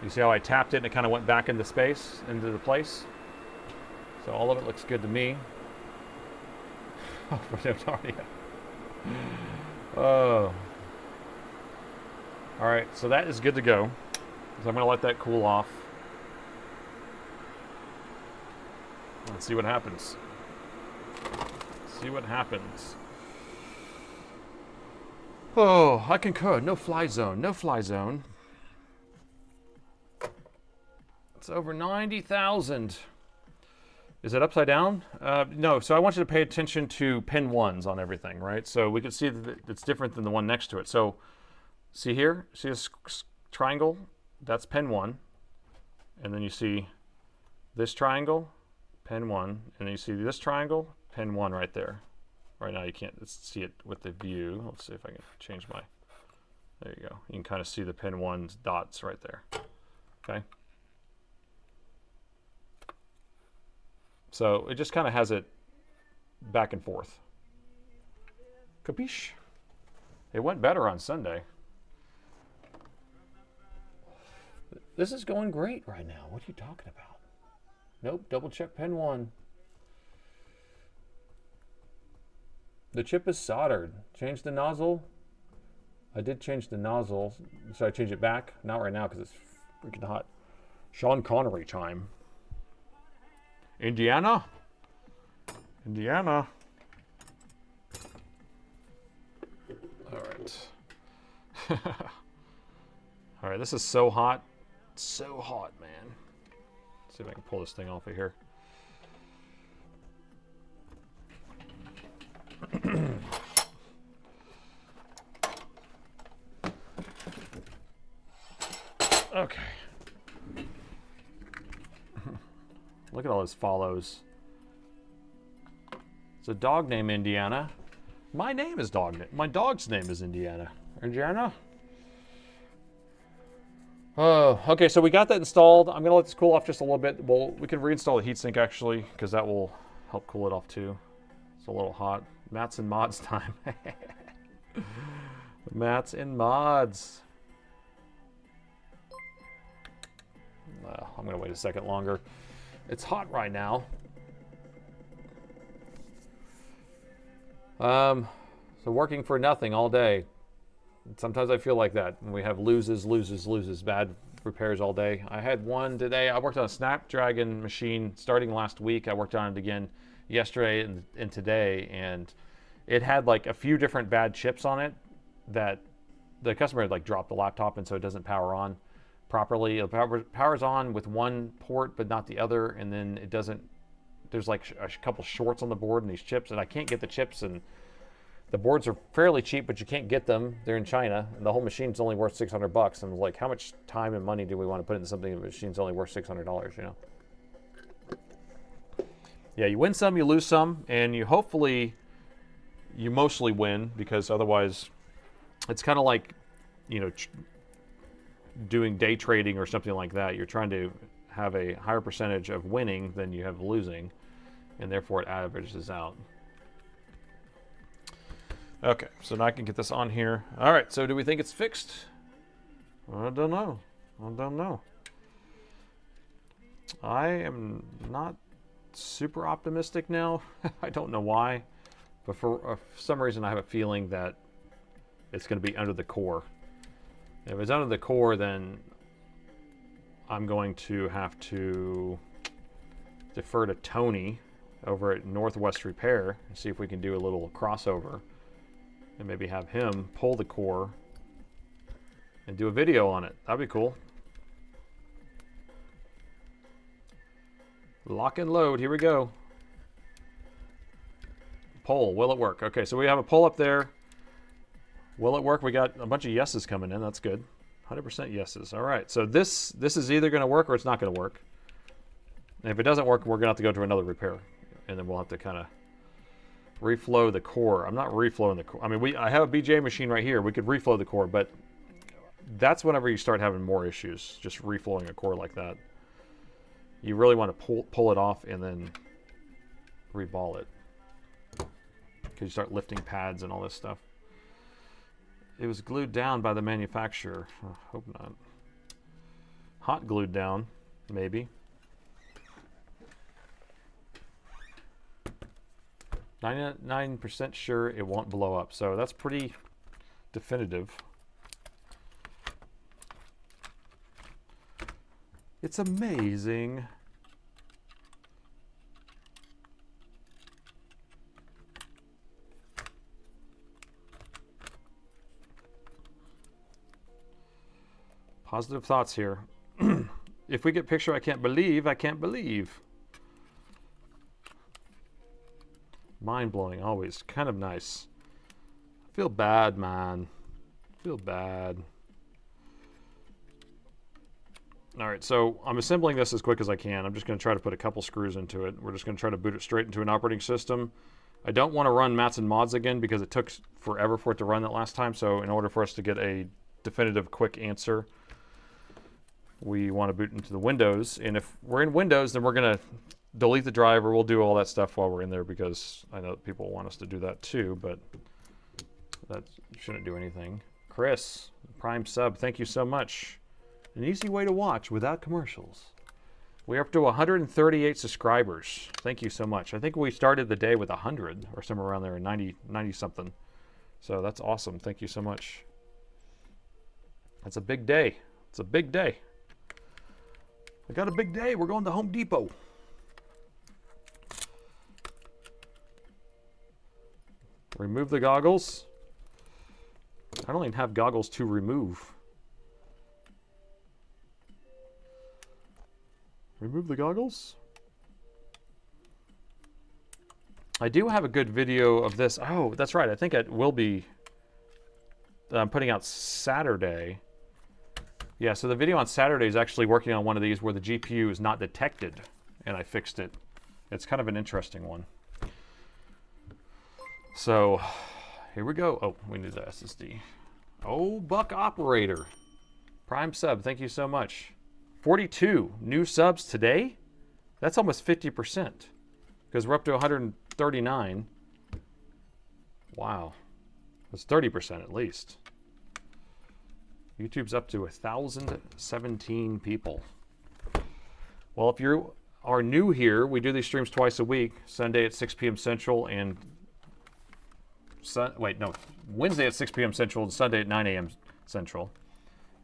[SPEAKER 1] You see how I tapped it and it kind of went back into space, into the place? So all of it looks good to me. Oh. Alright, so that is good to go. So I'm going to let that cool off. Let's see what happens. See what happens. Oh, I concur. No fly zone. No fly zone. It's over 90,000. Is it upside down? No. So I want you to pay attention to pin 1s on everything, right? So we can see that it's different than the one next to it. So see here? See this triangle? That's pin 1. And then you see this triangle, pin 1. And then you see this triangle, pin 1 right there. Right now you can't see it with the view. Let's see if I can change my... There you go. You can kind of see the pin 1's dots right there. Okay? So it just kind of has it back and forth. Capiche? It went better on Sunday. This is going great right now. What are you talking about? Nope, double check pin 1. The chip is soldered. Change the nozzle. I did change the nozzle. Should I change it back? Not right now because it's freaking hot. Sean Connery time. Indiana? Indiana. All right. All right, this is so hot. So hot, man. Let's see if I can pull this thing off of here. Okay. Look at all his follows. It's a dog named Indiana. My name is my dog's name is Indiana. Indiana? Oh, okay, so we got that installed. I'm gonna let this cool off just a little bit. Well, we can reinstall the heatsink actually, because that will help cool it off too. It's a little hot. Mats and mods time. Mats and mods. I'm gonna wait a second longer. It's hot right now. So working for nothing all day. Sometimes I feel like that when we have loses, bad repairs all day. I had one today. I worked on a Snapdragon machine starting last week. I worked on it again yesterday and today, and it had like a few different bad chips on it that the customer had like dropped the laptop, and so it doesn't power on properly. It powers on with one port but not the other, and then it doesn't. There's like a couple shorts on the board and these chips, and I can't get the chips, and the boards are fairly cheap, but you can't get them. They're in China, and the whole machine's only worth $600. And like, how much time and money do we want to put into something the machine's only worth $600, you know? Yeah, you win some, you lose some, and you hopefully, you mostly win, because otherwise, it's kind of like, you know, doing day trading or something like that. You're trying to have a higher percentage of winning than you have losing, and therefore it averages out. Okay, so now I can get this on here. All right, so do we think it's fixed? I don't know. I don't know. I am not super optimistic now. I don't know why, but for some reason I have a feeling that it's going to be under the core. If it's under the core, then I'm going to have to defer to Tony over at Northwest Repair and see if we can do a little crossover and maybe have him pull the core and do a video on it. That'd be cool. Lock and load, here we go. Poll, will it work? Okay, so we have a poll up there. Will it work? We got a bunch of yeses coming in. That's good. 100% yeses. All right, so this is either going to work or it's not going to work. And if it doesn't work, we're going to have to go to another repair. And then we'll have to kind of reflow the core. I'm not reflowing the core. I mean, I have a BJ machine right here. We could reflow the core, but that's whenever you start having more issues, just reflowing a core like that. You really want to pull it off and then reball it. Because you start lifting pads and all this stuff. It was glued down by the manufacturer. Oh, hope not. Hot glued down, maybe. 99% sure it won't blow up. So that's pretty definitive. It's amazing. Positive thoughts here. If we get picture, I can't believe, I can't believe. Mind-blowing, always. Kind of nice. I feel bad, man. I feel bad. All right, so I'm assembling this as quick as I can. I'm just going to try to put a couple screws into it. We're just going to try to boot it straight into an operating system. I don't want to run mats and mods again because it took forever for it to run that last time. So in order for us to get a definitive quick answer, we want to boot into the Windows. And if we're in Windows, then we're going to delete the driver. We'll do all that stuff while we're in there because I know that people want us to do that too, but that shouldn't do anything. Chris, Prime sub, thank you so much. An easy way to watch without commercials. We're up to 138 subscribers. Thank you so much. I think we started the day with 100 or somewhere around there, 90 something. So that's awesome. Thank you so much. That's a big day. It's a big day. I got a big day. We're going to Home Depot. Remove the goggles. I don't even have goggles to remove. Remove the goggles. I do have a good video of this. Oh, that's right. I think it will be putting out Saturday. Yeah, so the video on Saturday is actually working on one of these where the GPU is not detected, and I fixed it. It's kind of an interesting one. So here we go. Oh, we need the SSD. Oh, Buck Operator. Prime sub, thank you so much. 42 new subs today? That's almost 50% because we're up to 139. Wow. That's 30% at least. YouTube's up to 1,017 people. Well, if you are new here, we do these streams twice a week, Sunday at 6 p.m. Central and Wednesday at 6 p.m. Central and Sunday at 9 a.m. Central.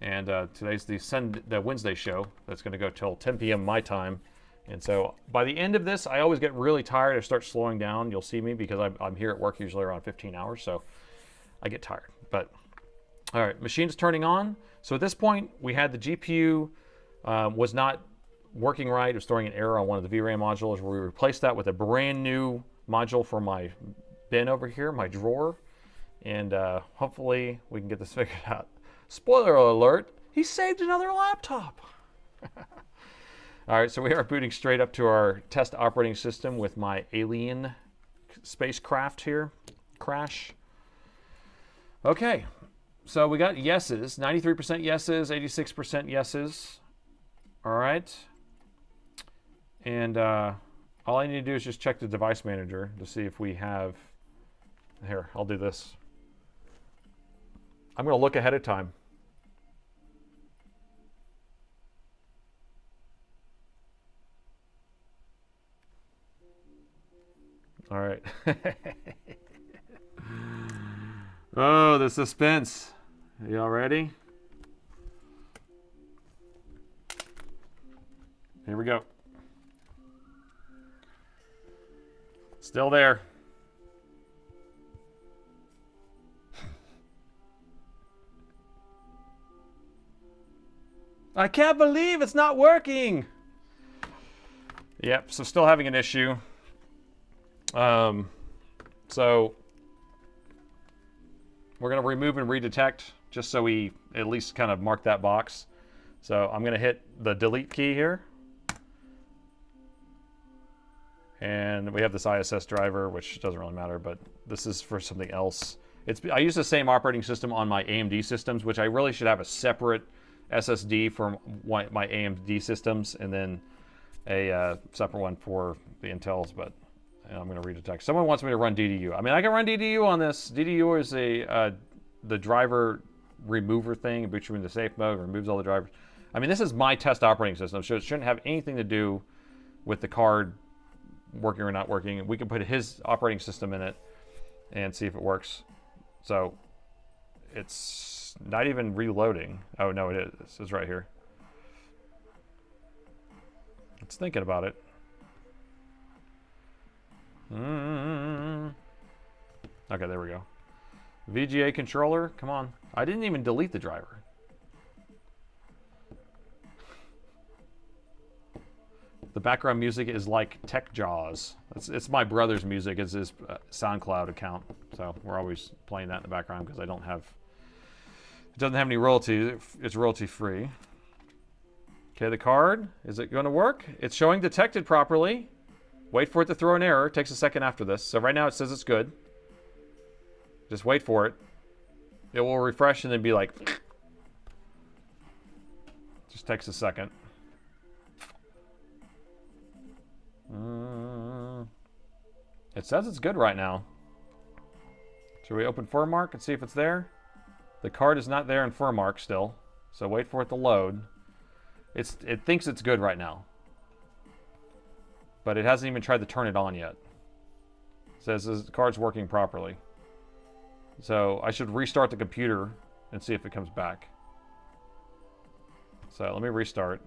[SPEAKER 1] And today's the Wednesday show. That's going to go till 10 p.m. my time. And so by the end of this, I always get really tired. I start slowing down. You'll see me because I'm here at work usually around 15 hours. So I get tired. But all right, machine's turning on. So at this point, we had the GPU was not working right. It was throwing an error on one of the VRAM modules. We replaced that with a brand new module for my bin over here, my drawer. And hopefully we can get this figured out. Spoiler alert, he saved another laptop. All right, so we are booting straight up to our test operating system with my alien spacecraft here, crash. Okay, so we got yeses, 93% yeses, 86% yeses. All right. And all I need to do is just check the device manager to see if we have, here, I'll do this. I'm going to look ahead of time. All right. Oh, the suspense. Y'all ready? Here we go. Still there. I can't believe it's not working. Yep, so still having an issue. So we're going to remove and redetect just so we at least kind of mark that box. So I'm going to hit the delete key here. And we have this ISS driver, which doesn't really matter, but this is for something else. I use the same operating system on my AMD systems, which I really should have a separate SSD for my AMD systems, and then a separate one for the Intels, but I'm going to redetect. Someone wants me to run DDU. I mean, I can run DDU on this. DDU is the driver remover thing. It puts you in the safe mode, removes all the drivers. I mean, this is my test operating system, so it shouldn't have anything to do with the card working or not working. We can put his operating system in it and see if it works. So it's not even reloading. Oh, no, it is. It's right here. It's thinking about it. Okay, there we go. VGA controller, come on. I didn't even delete the driver. The background music is like Tech Jaws. It's my brother's music. It's his SoundCloud account. So we're always playing that in the background because it doesn't have any royalty. It's royalty free. Okay, the card, is it going to work? It's showing detected properly. Wait for it to throw an error. It takes a second after this. So right now it says it's good. Just wait for it. It will refresh and then be like, just takes a second. It says it's good right now. Should we open FurMark and see if it's there? The card is not there in FurMark still, so wait for it to load. It thinks it's good right now, but it hasn't even tried to turn it on yet. It says the card's working properly. So I should restart the computer and see if it comes back. So let me restart.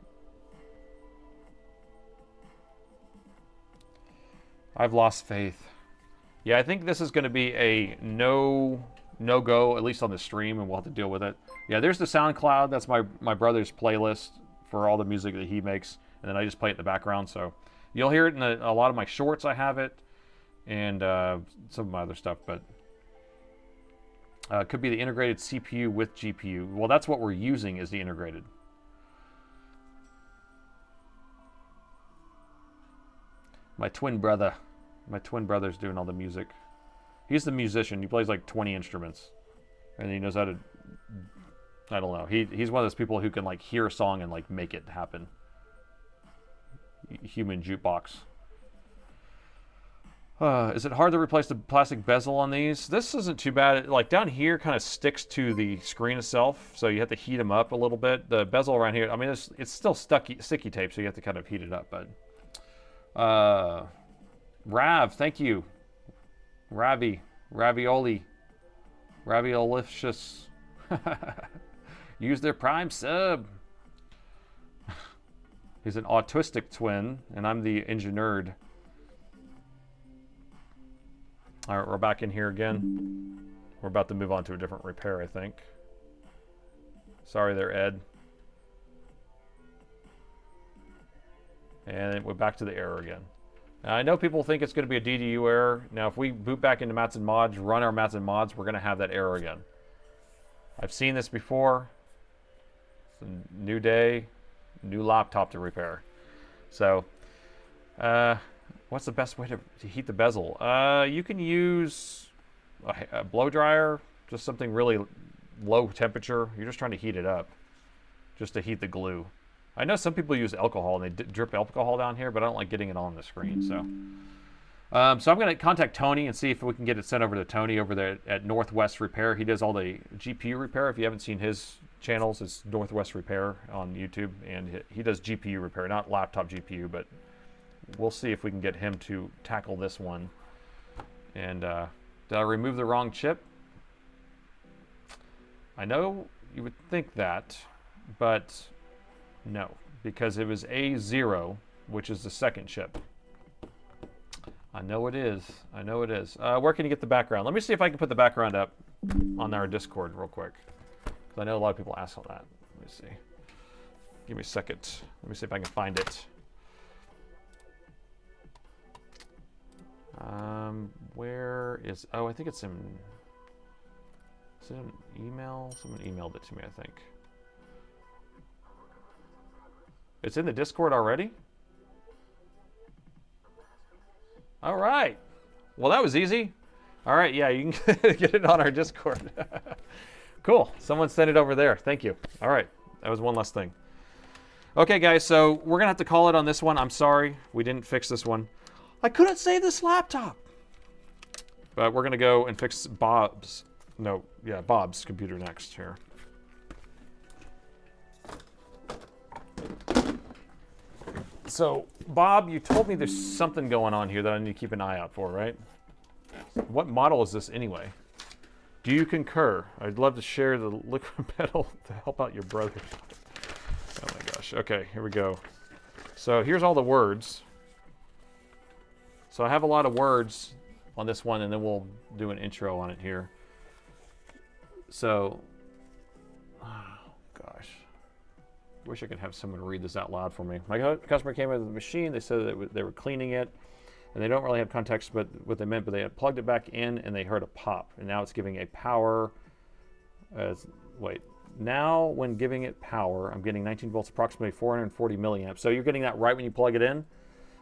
[SPEAKER 1] I've lost faith. Yeah, I think this is going to be a no-go, at least on the stream, and we'll have to deal with it. Yeah, there's the SoundCloud. That's my brother's playlist for all the music that he makes, and then I just play it in the background. So you'll hear it in a lot of my shorts. I have it, and some of my other stuff. But it could be the integrated CPU with GPU. Well, that's what we're using, is the integrated. My twin brother's doing all the music. He's the musician. He plays like 20 instruments, and he knows how to. I don't know. He's one of those people who can like hear a song and like make it happen. Human jukebox. Is it hard to replace the plastic bezel on these? This isn't too bad. Like down here, kind of sticks to the screen itself, so you have to heat them up a little bit. The bezel around here, I mean, it's still sticky tape, so you have to kind of heat it up, but. Rav, thank you. Raviolicious. Use their Prime sub. He's an autistic twin, and I'm the engineered. All right, we're back in here again. We're about to move on to a different repair, I think. Sorry there, Ed. And we're back to the error again. Now, I know people think it's going to be a DDU error. Now, if we boot back into Mats and Mods, run our Mats and Mods, we're going to have that error again. I've seen this before. It's a new day, new laptop to repair. So, what's the best way to heat the bezel? You can use a blow dryer, just something really low temperature. You're just trying to heat it up, just to heat the glue. I know some people use alcohol and they drip alcohol down here, but I don't like getting it on the screen. So I'm going to contact Tony and see if we can get it sent over to Tony over there at Northwest Repair. He does all the GPU repair. If you haven't seen his channels, it's Northwest Repair on YouTube, and he does GPU repair, not laptop GPU, but we'll see if we can get him to tackle this one. And did I remove the wrong chip? I know you would think that, but no, because it was A0, which is the second chip. I know it is. I know it is. Where can you get the background? Let me see if I can put the background up on our Discord real quick, because I know a lot of people ask on that. Let me see. Give me a second. Let me see if I can find it. Where is, oh, I think it's in, is it an email? Someone emailed it to me, I think. It's in the Discord already? All right. Well, that was easy. All right, yeah, you can get it on our Discord. Cool. Someone sent it over there. Thank you. All right. That was one less thing. Okay, guys, so we're going to have to call it on this one. I'm sorry. We didn't fix this one. I couldn't save this laptop. But we're going to go and fix Bob's. No, yeah, Bob's computer next here. So, Bob, you told me there's something going on here that I need to keep an eye out for, right? What model is this anyway? Do you concur? I'd love to share the liquid metal to help out your brother. Oh my gosh. Okay, here we go. So here's all the words. So I have a lot of words on this one, and then we'll do an intro on it here. So, oh gosh. Wish I could have someone read this out loud for me. My customer came in with the machine. They said that they were cleaning it, and they don't really have context but what they meant, but they had plugged it back in, and they heard a pop, and now it's giving a power. Wait. Now, when giving it power, I'm getting 19 volts, approximately 440 milliamps. So you're getting that right when you plug it in.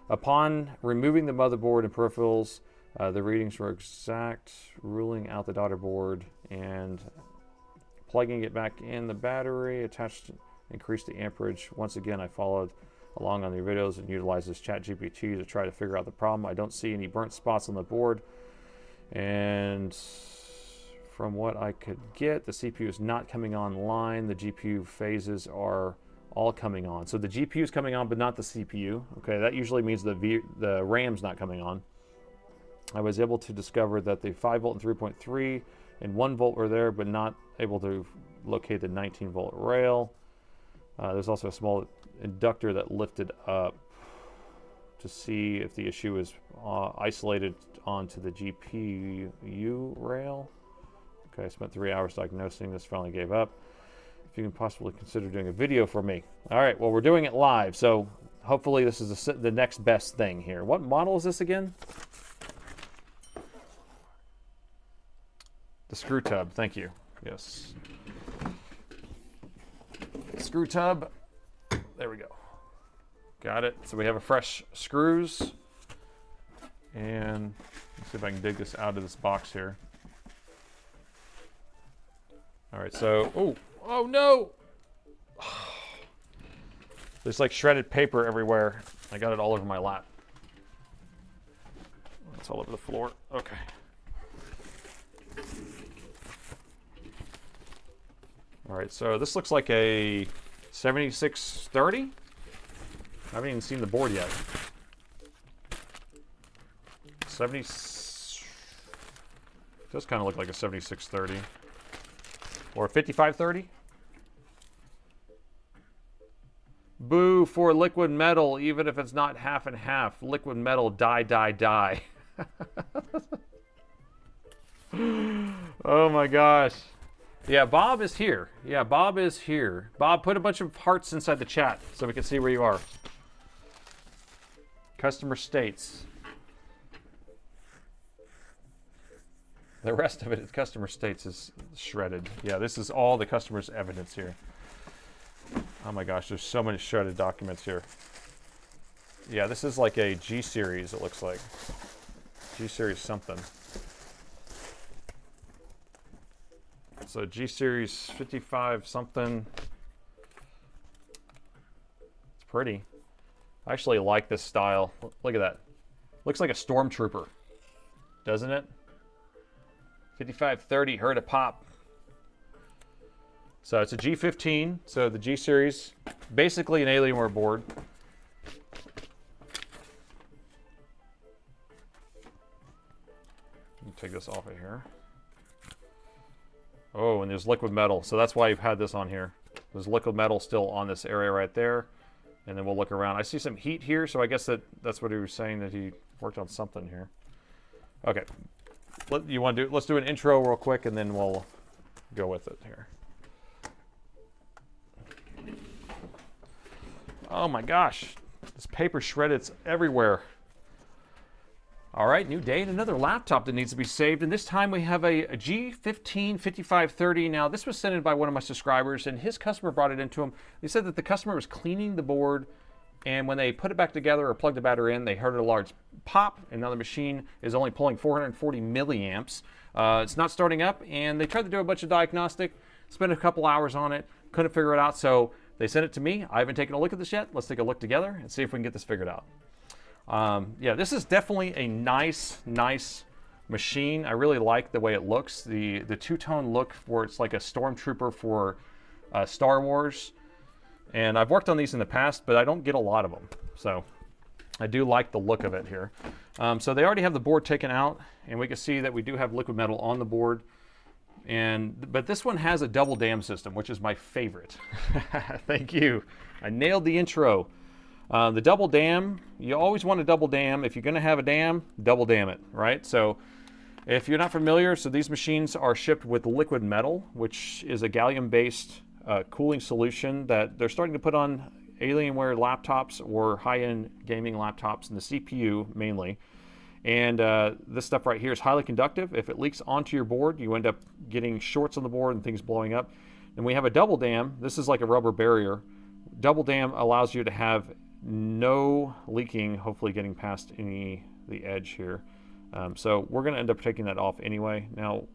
[SPEAKER 1] Upon removing the motherboard and peripherals, the readings were exact, ruling out the daughter board, and plugging it back in the battery, attached, increased the amperage. Once again, I followed along on your videos and utilized this ChatGPT to try to figure out the problem. I don't see any burnt spots on the board, and from what I could get, the CPU is not coming online. The GPU phases are all coming on. So the GPU is coming on, but not the CPU. Okay, that usually means the RAM's not coming on. I was able to discover that the 5 volt and 3.3 and 1 volt were there, but not able to locate the 19 volt rail. There's also a small inductor that lifted up to see if the issue is isolated onto the GPU rail. Okay, I spent 3 hours diagnosing this, finally gave up. If you can possibly consider doing a video for me. All right, well, we're doing it live, so hopefully this is the next best thing here. What model is this again? The screw tub, thank you. Yes. Screw tub, there we go. Got it. So we have a fresh screws. And let's see if I can dig this out of this box here. All right, so, oh no! There's like shredded paper everywhere. I got it all over my lap. It's all over the floor. Okay. All right, so this looks like a 7630. I haven't even seen the board yet. 70 does kind of look like a 7630 or a 5530. Boo for liquid metal, even if it's not half and half. Liquid metal, die, die, die. Oh my gosh. Yeah, Bob is here. Yeah, Bob is here. Bob, put a bunch of hearts inside the chat so we can see where you are. Customer states. The rest of it, customer states, is shredded. Yeah, this is all the customer's evidence here. Oh my gosh, there's so many shredded documents here. Yeah, this is like a G series, it looks like. G series something. So G series 55 something. It's pretty. I actually like this style. Look at that. Looks like a stormtrooper, doesn't it? 5530, heard a pop. So it's a G15, so the G series, basically an Alienware board. Let me take this off of here. Oh, and there's liquid metal, so that's why you've had this on here. There's liquid metal still on this area right there, and then we'll look around. I see some heat here, so I guess that's what he was saying, that he worked on something here. Okay, let's do an intro real quick, and then we'll go with it here. Oh my gosh, this paper shredded everywhere. All right, new day and another laptop that needs to be saved, and this time we have a G15-5530. Now, this was sent in by one of my subscribers, and his customer brought it into him. They said that the customer was cleaning the board, and when they put it back together or plugged the battery in, they heard a large pop, and now the machine is only pulling 440 milliamps. It's not starting up, and they tried to do a bunch of diagnostic, spent a couple hours on it, couldn't figure it out, so they sent it to me. I haven't taken a look at this yet. Let's take a look together and see if we can get this figured out. Yeah, this is definitely a nice machine. I really like the way it looks. The two-tone look where it's like a stormtrooper for Star Wars. And I've worked on these in the past, but I don't get a lot of them. So I do like the look of it here. So they already have the board taken out, and we can see that we do have liquid metal on the board. But this one has a double dam system, which is my favorite. Thank you. I nailed the intro. The double dam, you always want a double dam. If you're going to have a dam, double dam it, right? So if you're not familiar, so these machines are shipped with liquid metal, which is a gallium-based cooling solution that they're starting to put on Alienware laptops or high-end gaming laptops, and the CPU mainly. And this stuff right here is highly conductive. If it leaks onto your board, you end up getting shorts on the board and things blowing up. And we have a double dam. This is like a rubber barrier. Double dam allows you to have no leaking, hopefully getting past the edge here. So we're going to end up taking that off anyway. Now,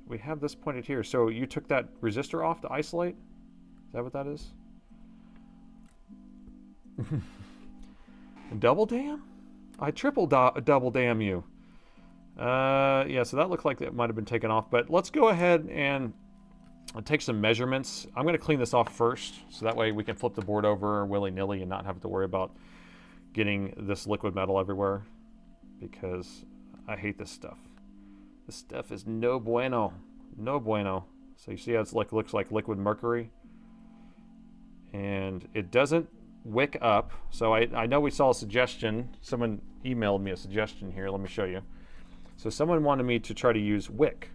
[SPEAKER 1] we have this pointed here. So you took that resistor off to isolate? Is that what that is? Double dam? I triple double dam you. Yeah, so that looked like it might have been taken off. But let's go ahead and take some measurements. I'm going to clean this off first, so that way we can flip the board over willy-nilly and not have to worry about getting this liquid metal everywhere, because I hate this stuff. This stuff is no bueno. No bueno. So you see how it's like looks like liquid mercury? And it doesn't wick up. So I know we saw a suggestion. Someone emailed me a suggestion here. Let me show you. So someone wanted me to try to use wick,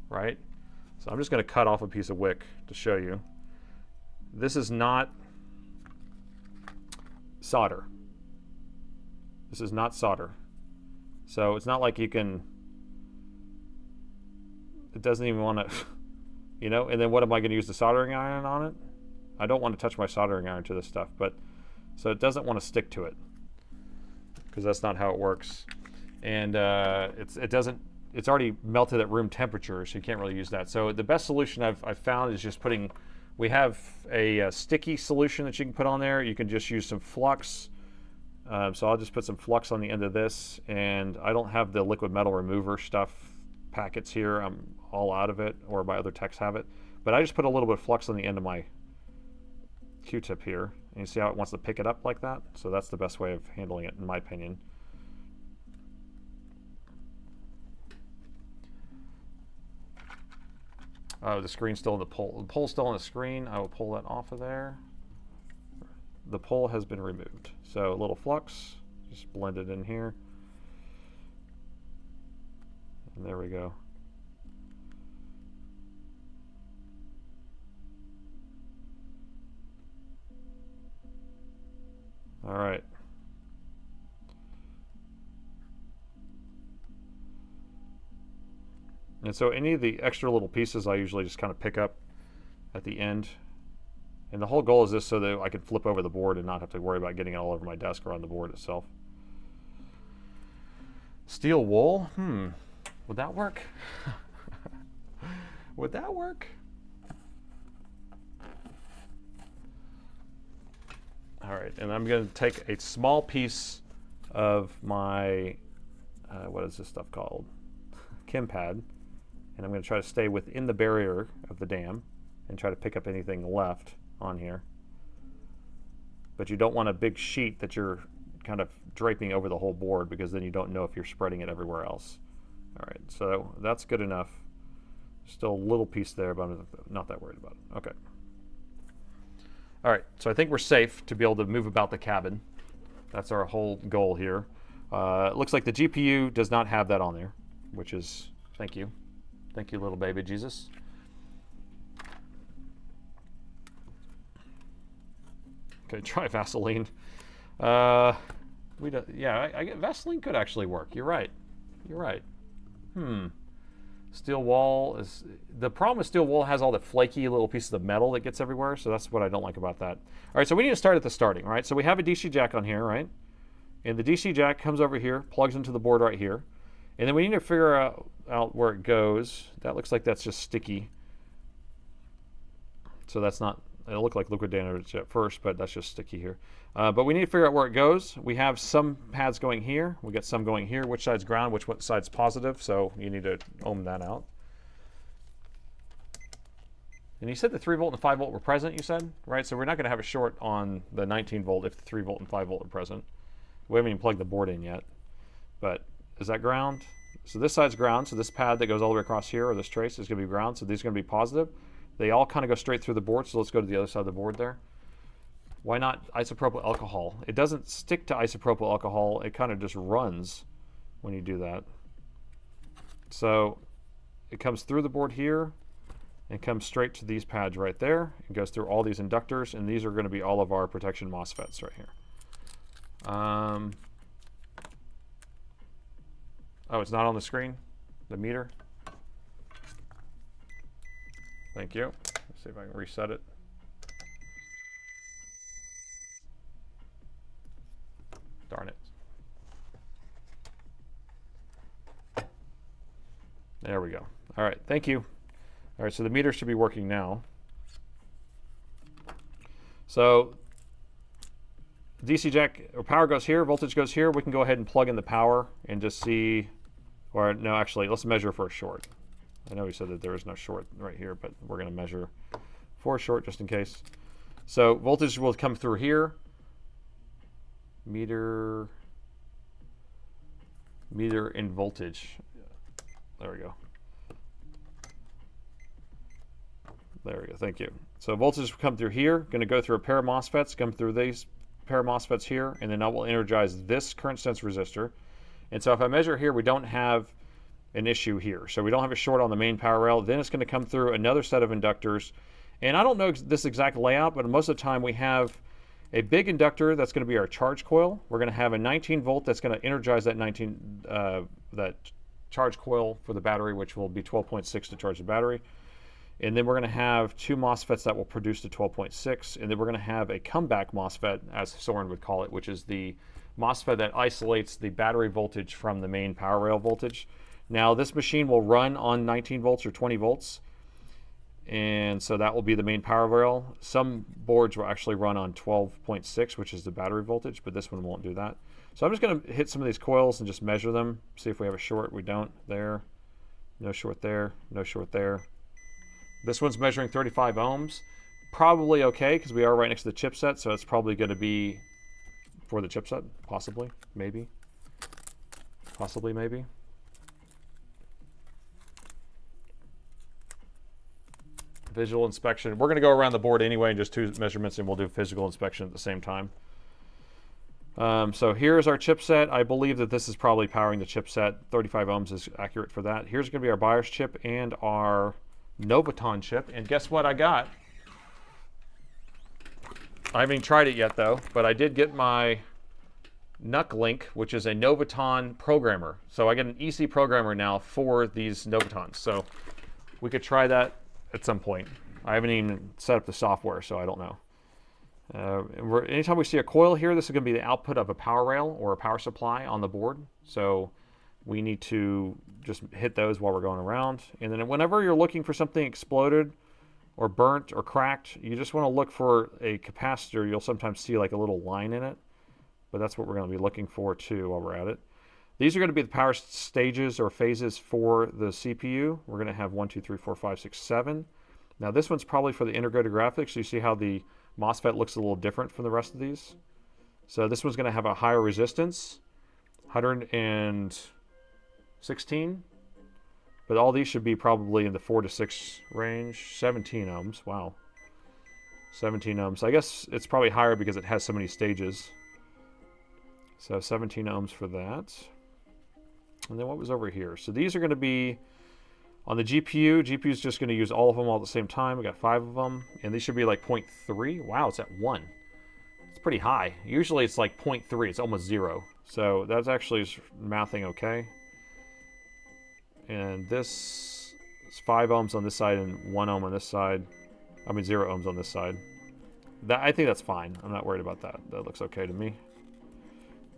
[SPEAKER 1] right? So I'm just going to cut off a piece of wick to show you. This is not solder. This is not solder. So it's not like you can, it doesn't even want to, you know, and then what am I going to use the soldering iron on it? I don't want to touch my soldering iron to this stuff, but so it doesn't want to stick to it, because that's not how it works. And it's already melted at room temperature, so you can't really use that. So the best solution I've found is just putting, we have a sticky solution that you can put on there. You can just use some flux. So I'll just put some flux on the end of this, and I don't have the liquid metal remover stuff packets here. I'm all out of it, or my other techs have it. But I just put a little bit of flux on the end of my Q-tip here, and you see how it wants to pick it up like that? So that's the best way of handling it, in my opinion. Oh, the screen's still in the pole. The pole's still on the screen. I will pull that off of there. The pole has been removed. So a little flux, just blend it in here. And there we go. All right. And so any of the extra little pieces I usually just kind of pick up at the end. And the whole goal is this so that I can flip over the board and not have to worry about getting it all over my desk or on the board itself. Steel wool? Would that work? Would that work? All right, and I'm going to take a small piece of my, what is this stuff called? Chem pad. And I'm going to try to stay within the barrier of the dam and try to pick up anything left on here. But you don't want a big sheet that you're kind of draping over the whole board, because then you don't know if you're spreading it everywhere else. All right, so that's good enough. Still a little piece there, but I'm not that worried about it. Okay. All right, so I think we're safe to be able to move about the cabin. That's our whole goal here. It looks like the GPU does not have that on there, which is, thank you. Thank you, little baby Jesus. Okay, try Vaseline. Yeah, Vaseline could actually work. You're right. You're right. Steel wall is... The problem with steel wall has all the flaky little pieces of metal that gets everywhere, so that's what I don't like about that. All right, so we need to start at the starting, right? So we have a DC jack on here, right? And the DC jack comes over here, plugs into the board right here. And then we need to figure out where it goes. That looks like that's just sticky. So that's not... It'll look like liquid damage at first, but that's just sticky here. But we need to figure out where it goes. We have some pads going here. We got some going here. Which side's ground, which side's positive. So you need to ohm that out. And you said the 3 volt and the 5 volt were present, you said? Right, so we're not going to have a short on the 19 volt if the 3 volt and 5 volt are present. We haven't even plugged the board in yet. But is that ground? So this side's ground. So this pad that goes all the way across here, or this trace, is going to be ground. So these are going to be positive. They all kind of go straight through the board, so let's go to the other side of the board there. Why not isopropyl alcohol? It doesn't stick to isopropyl alcohol. It kind of just runs when you do that. So it comes through the board here and comes straight to these pads right there. It goes through all these inductors, and these are going to be all of our protection MOSFETs right here. Oh, it's not on the screen? The meter? Thank you. Let's see if I can reset it. Darn it. There we go. All right, thank you. All right, so the meter should be working now. So DC jack, or power goes here, voltage goes here. We can go ahead and plug in the power and just see, or no, actually, let's measure for a short. I know we said that there is no short right here, but we're going to measure for a short just in case. So voltage will come through here. Meter in voltage. There we go. There we go. Thank you. So voltage will come through here. Going to go through a pair of MOSFETs, come through these pair of MOSFETs here, and then that will energize this current sense resistor. And so if I measure here, we don't have an issue here. So we don't have a short on the main power rail. Then it's going to come through another set of inductors. And I don't know this exact layout, but most of the time we have a big inductor that's going to be our charge coil. We're going to have a 19 volt that's going to energize that that charge coil for the battery, which will be 12.6 to charge the battery. And then we're going to have 2 MOSFETs that will produce to 12.6. And then we're going to have a comeback MOSFET, as Saurin would call it, which is the MOSFET that isolates the battery voltage from the main power rail voltage. Now this machine will run on 19 volts or 20 volts, and so that will be the main power rail. Some boards will actually run on 12.6, which is the battery voltage, but this one won't do that. So I'm just going to hit some of these coils and just measure them, see if we have a short. We don't. There, no short there, no short there. This one's measuring 35 ohms. Probably okay, because we are right next to the chipset, so it's probably going to be for the chipset, possibly, maybe. Possibly, maybe. Visual inspection. We're going to go around the board anyway and just 2 measurements, and we'll do physical inspection at the same time. So here's our chipset. I believe that this is probably powering the chipset. 35 ohms is accurate for that. Here's going to be our BIOS chip and our Novaton chip. And guess what I got? I haven't even tried it yet though, but I did get my NUC Link, which is a Novaton programmer. So I get an EC programmer now for these Novatons. So we could try that at some point. I haven't even set up the software, so I don't know. Anytime we see a coil here, this is going to be the output of a power rail or a power supply on the board. So we need to just hit those while we're going around. And then whenever you're looking for something exploded or burnt or cracked, you just want to look for a capacitor. You'll sometimes see like a little line in it, but that's what we're going to be looking for too while we're at it. These are going to be the power stages or phases for the CPU. We're going to have 1, 2, 3, 4, 5, 6, 7. Now this one's probably for the integrated graphics. So you see how the MOSFET looks a little different from the rest of these. So this one's going to have a higher resistance, 116. But all these should be probably in the 4 to 6 range. 17 ohms. Wow. 17 ohms. I guess it's probably higher because it has so many stages. So 17 ohms for that. And then what was over here? So these are going to be on the GPU. GPU is just going to use all of them all at the same time. We got 5 of them. And these should be like 0.3. Wow, it's at 1. It's pretty high. Usually it's like 0.3. It's almost 0. So that's actually mathing okay. And this is 5 ohms on this side and 1 ohm on this side. I mean 0 ohms on this side. I think that's fine. I'm not worried about that. That looks okay to me.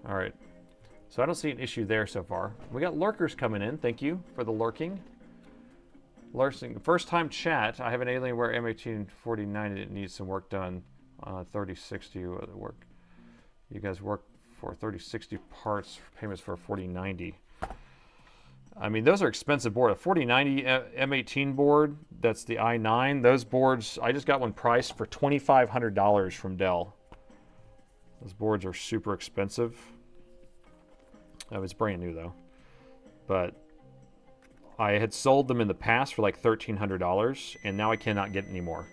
[SPEAKER 1] All right. So I don't see an issue there so far. We got lurkers coming in. Thank you for the lurking. First time chat. I have an Alienware M18 4090 that needs some work done. 3060 work. You guys work for 3060 parts, payments for a 4090. I mean, those are expensive board. A 4090 M18 board, that's the i9. Those boards, I just got one priced for $2,500 from Dell. Those boards are super expensive. Oh, it's brand new though. But I had sold them in the past for like $1,300, and now I cannot get any more.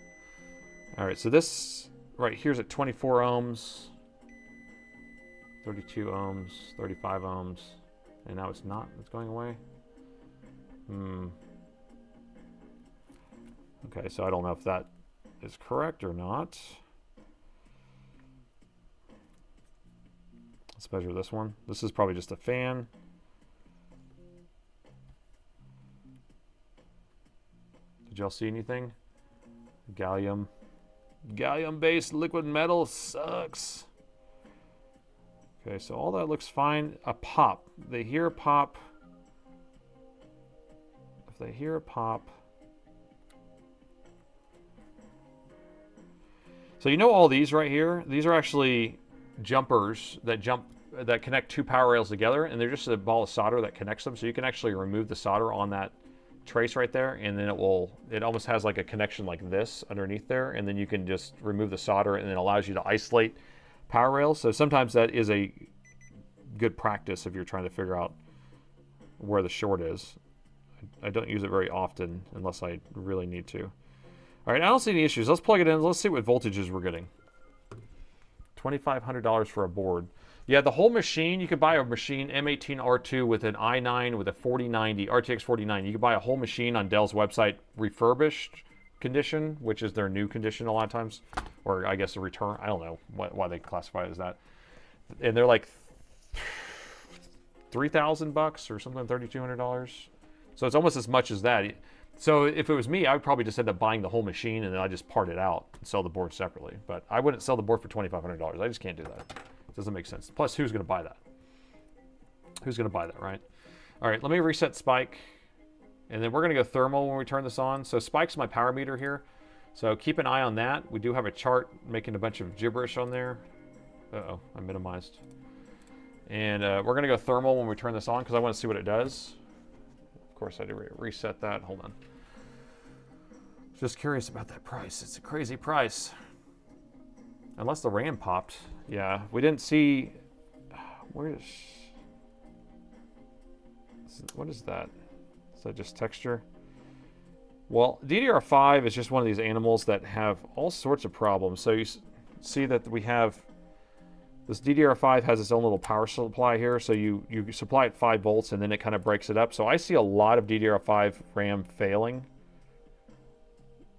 [SPEAKER 1] All right, so this right here's at 24 ohms, 32 ohms, 35 ohms, and now it's not. It's going away. Okay, so I don't know if that is correct or not. Let's measure this one. This is probably just a fan. Did y'all see anything? Gallium. Gallium-based liquid metal sucks. Okay, so all that looks fine. A pop. They hear a pop. If they hear a pop. So you know all these right here? These are actually jumpers that connect 2 power rails together, and they're just a ball of solder that connects them. So you can actually remove the solder on that trace right there, and then it almost has like a connection like this underneath there, and then you can just remove the solder, and it allows you to isolate power rails. So sometimes that is a good practice if you're trying to figure out where the short is. I don't use it very often unless I really need to. All right, I don't see any issues. Let's plug it in. Let's see what voltages we're getting. $2,500 for a board. Yeah, the whole machine, you could buy a machine M18 R2 with an i9 with a 4090, RTX 4090. You could buy a whole machine on Dell's website, refurbished condition, which is their new condition a lot of times, or I guess a return. I don't know why they classify it as that. And they're like $3,000 or something, $3,200. So it's almost as much as that. So if it was me, I would probably just end up buying the whole machine and then I just part it out and sell the board separately. But I wouldn't sell the board for $2,500. I just can't do that. It doesn't make sense. Plus, who's going to buy that? Who's going to buy that, right? All right, let me reset Spike. And then we're going to go thermal when we turn this on. So Spike's my power meter here. So keep an eye on that. We do have a chart making a bunch of gibberish on there. Uh-oh, I minimized. And we're going to go thermal when we turn this on because I want to see what it does. Of course, I did reset that. Hold on. Just curious about that price. It's a crazy price. Unless the RAM popped. Yeah, we didn't see... What is that? Is that just texture? Well, DDR5 is just one of these animals that have all sorts of problems. So you see that we have... This DDR5 has its own little power supply here, so you supply it 5 volts and then it kind of breaks it up. So I see a lot of DDR5 RAM failing.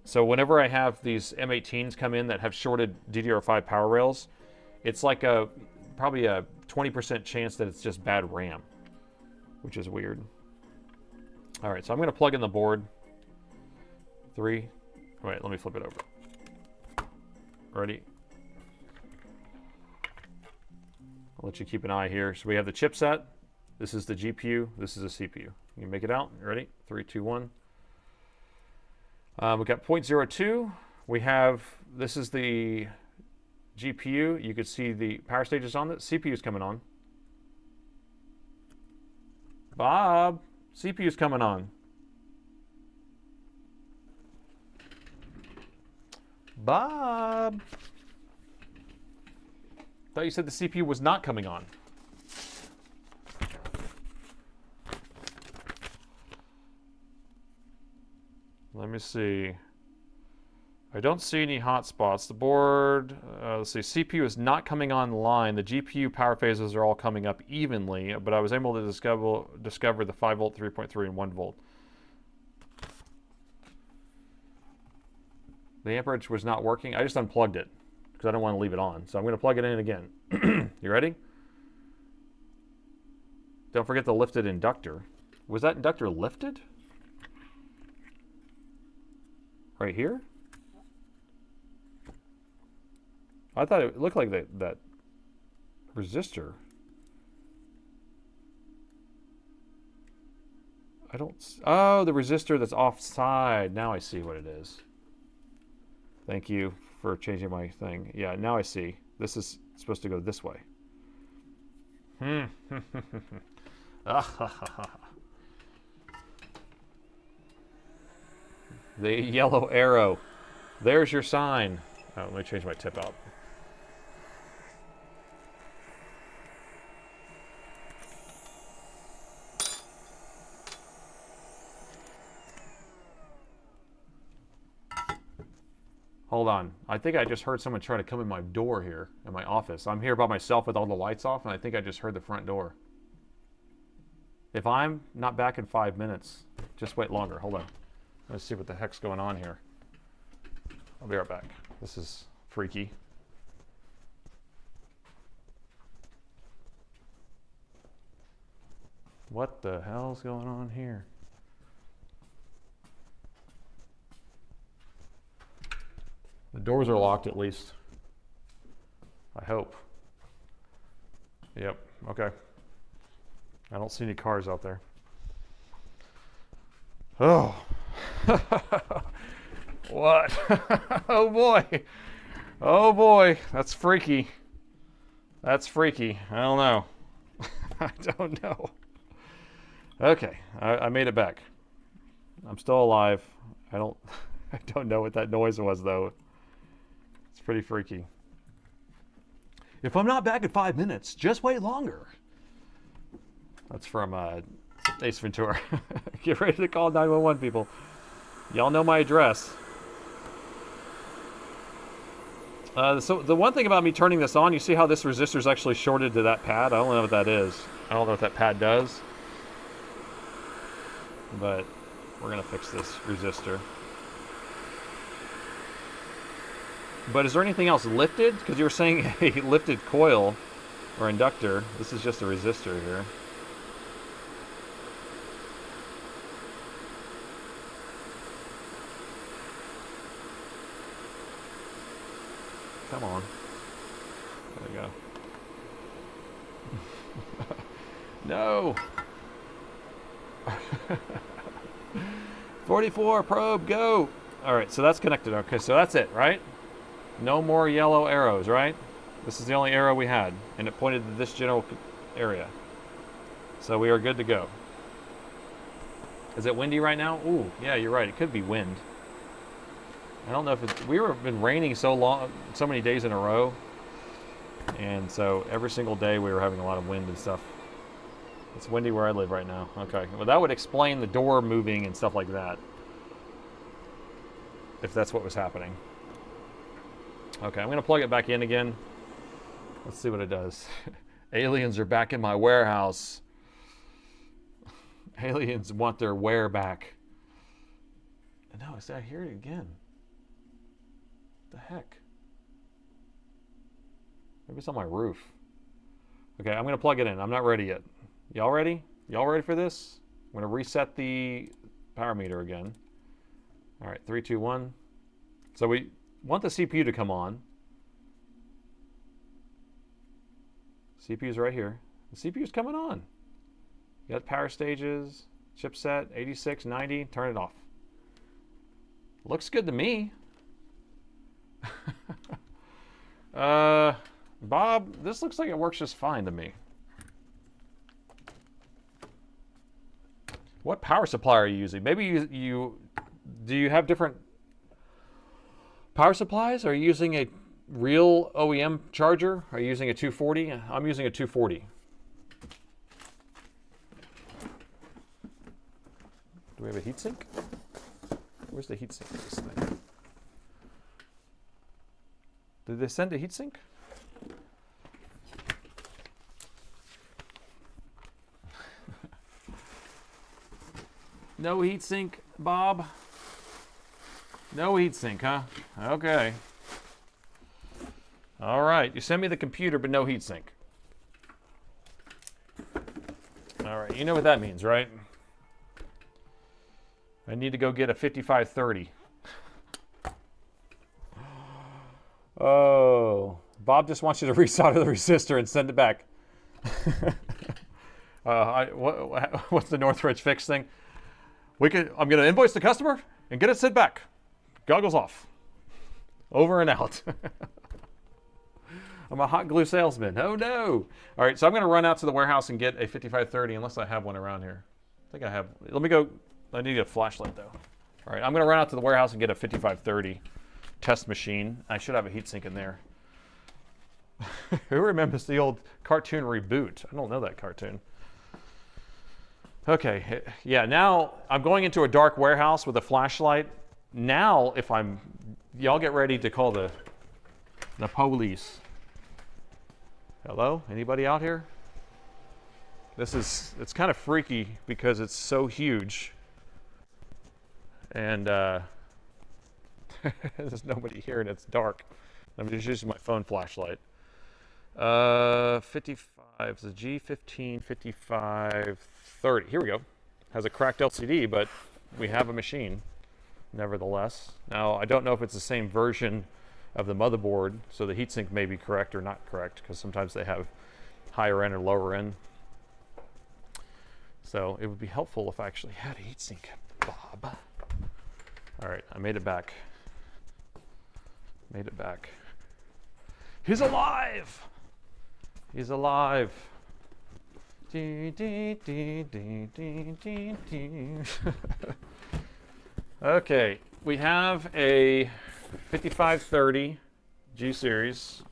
[SPEAKER 1] So whenever I have these M18s come in that have shorted DDR5 power rails, it's like probably a 20% chance that it's just bad RAM, which is weird. All right, so I'm going to plug in the board. 3. Wait, let me flip it over. Ready? I'll let you keep an eye here. So we have the chipset. This is the GPU. This is a CPU. You can make it out. You ready? 3, 2, 1. We've got 0.02. We have, this is the GPU. You could see the power stages on it. CPU's coming on. Bob, CPU's coming on. Bob. Thought you said the CPU was not coming on. Let me see. I don't see any hotspots. The board, let's see, CPU is not coming online. The GPU power phases are all coming up evenly, but I was able to discover the 5 volt, 3.3, and 1 volt. The amperage was not working. I just unplugged it because I don't want to leave it on. So I'm going to plug it in again. You ready? Don't forget the lifted inductor. Was that inductor lifted? Right here? I thought it looked like that resistor. I don't... Oh, the resistor that's offside. Now I see what it is. Thank you for changing my thing. Yeah, now I see. This is supposed to go this way. The yellow arrow. There's your sign. Oh, let me change my tip out. Hold on. I think I just heard someone try to come in my door here in my office. I'm here by myself with all the lights off, and I think I just heard the front door. If I'm not back in 5 minutes, just wait longer. Hold on. Let's see what the heck's going on here. I'll be right back. This is freaky. What the hell's going on here? The doors are locked at least. I hope. Yep, okay. I don't see any cars out there. Oh. What? Oh boy. Oh boy. That's freaky. That's freaky. I don't know. I don't know. Okay, I made it back. I'm still alive. I don't know what that noise was though. It's pretty freaky. If I'm not back in 5 minutes, just wait longer. That's from Ace Ventura. Get ready to call 911, people. Y'all know my address. So the one thing about me turning this on, you see how this resistor is actually shorted to that pad? I don't know what that is. I don't know what that pad does. But we're going to fix this resistor. But is there anything else lifted? Because you were saying a lifted coil or inductor. This is just a resistor here. Come on. There we go. No! 44, probe, go! Alright, so that's connected. Okay, so that's it, right? No more yellow arrows, right? This is the only arrow we had, and it pointed to this general area. So we are good to go. Is it windy right now? Ooh, yeah, you're right. It could be wind. I don't know if it's... We've been raining so many days in a row. And so every single day we were having a lot of wind and stuff. It's windy where I live right now. Okay. Well, that would explain the door moving and stuff like that. If that's what was happening. Okay, I'm going to plug it back in again. Let's see what it does. Aliens are back in my warehouse. Aliens want their ware back. And no, I hear it again. What the heck? Maybe it's on my roof. Okay, I'm going to plug it in. I'm not ready yet. Y'all ready? Y'all ready for this? I'm going to reset the power meter again. All right, 3, 2, 1. So we want the CPU to come on. CPU's right here. The CPU's coming on. You got power stages, chipset, 86, 90, turn it off. Looks good to me. Bob, this looks like it works just fine to me. What power supply are you using? Maybe do you have different power supplies? Are you using a real OEM charger? Are you using a 240? I'm using a 240. Do we have a heatsink? Where's the heatsink of this thing? Did they send a heatsink? No heatsink, Bob? No heatsink, huh? Okay. All right, you send me the computer, but no heatsink. All right, you know what that means, right? I need to go get a 5530. Oh, Bob just wants you to resolder the resistor and send it back. What's the Northridge fix thing? I'm going to invoice the customer and get it sent back. Goggles off. Over and out. I'm a hot glue salesman. Oh no. All right, so I'm going to run out to the warehouse and get a 5530 unless I have one around here. I think I have. Let me go. I need a flashlight though. All right, I'm going to run out to the warehouse and get a 5530 test machine. I should have a heatsink in there. Who remembers the old cartoon Reboot? I don't know that cartoon. Okay, yeah, now I'm going into a dark warehouse with a flashlight. Now, y'all get ready to call the police. Hello, anybody out here? It's kind of freaky because it's so huge. And there's nobody here and it's dark. I'm just using my phone flashlight. 55, it's a G15 5530. Here we go. Has a cracked LCD, but we have a machine nevertheless. Now, I don't know if it's the same version of the motherboard, so the heatsink may be correct or not correct, because sometimes they have higher end or lower end. So it would be helpful if I actually had a heatsink, Bob. All right, I made it back. Made it back. He's alive! He's alive. Okay, we have a 5530 G series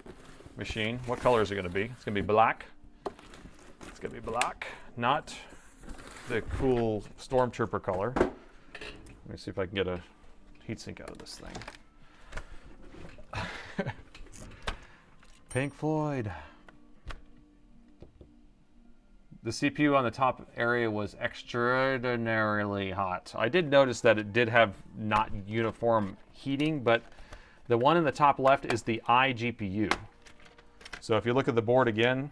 [SPEAKER 1] machine. What color is it going to be? It's going to be black. It's going to be black, not the cool Stormtrooper color. Let me see if I can get a heatsink out of this thing. Pink Floyd. The CPU on the top area was extraordinarily hot. I did notice that it did have not uniform heating, but the one in the top left is the iGPU. So if you look at the board again,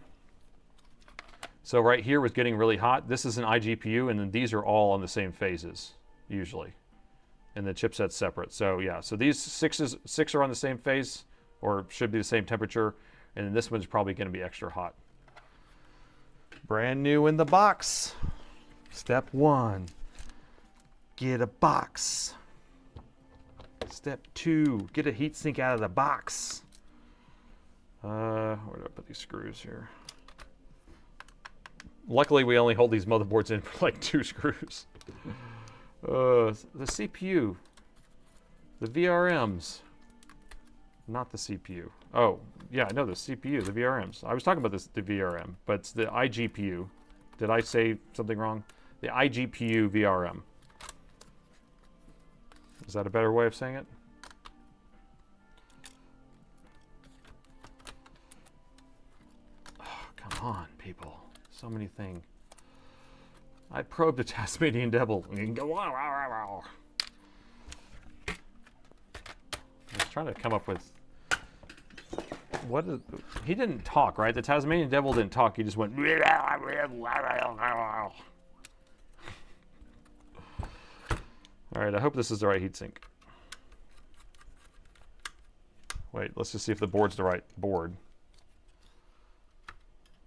[SPEAKER 1] so right here was getting really hot. This is an iGPU, and then these are all on the same phases, usually. And the chipset's separate. So yeah, so these six are on the same phase, or should be the same temperature, and then this one's probably going to be extra hot. Brand new in the box. Step 1, get a box. Step 2, get a heatsink out of the box. Where do I put these screws here? Luckily, we only hold these motherboards in for like 2 screws. The CPU, the VRMs, not the CPU. Oh, yeah, I know the CPU, the VRMs. I was talking about the VRM, but it's the iGPU. Did I say something wrong? The iGPU VRM. Is that a better way of saying it? Oh, come on, people. So many things. I probed a Tasmanian devil. I was trying to come up with he didn't talk, right? The Tasmanian devil didn't talk. He just went. All right, I hope this is the right heatsink. Wait, let's just see if the board's the right board.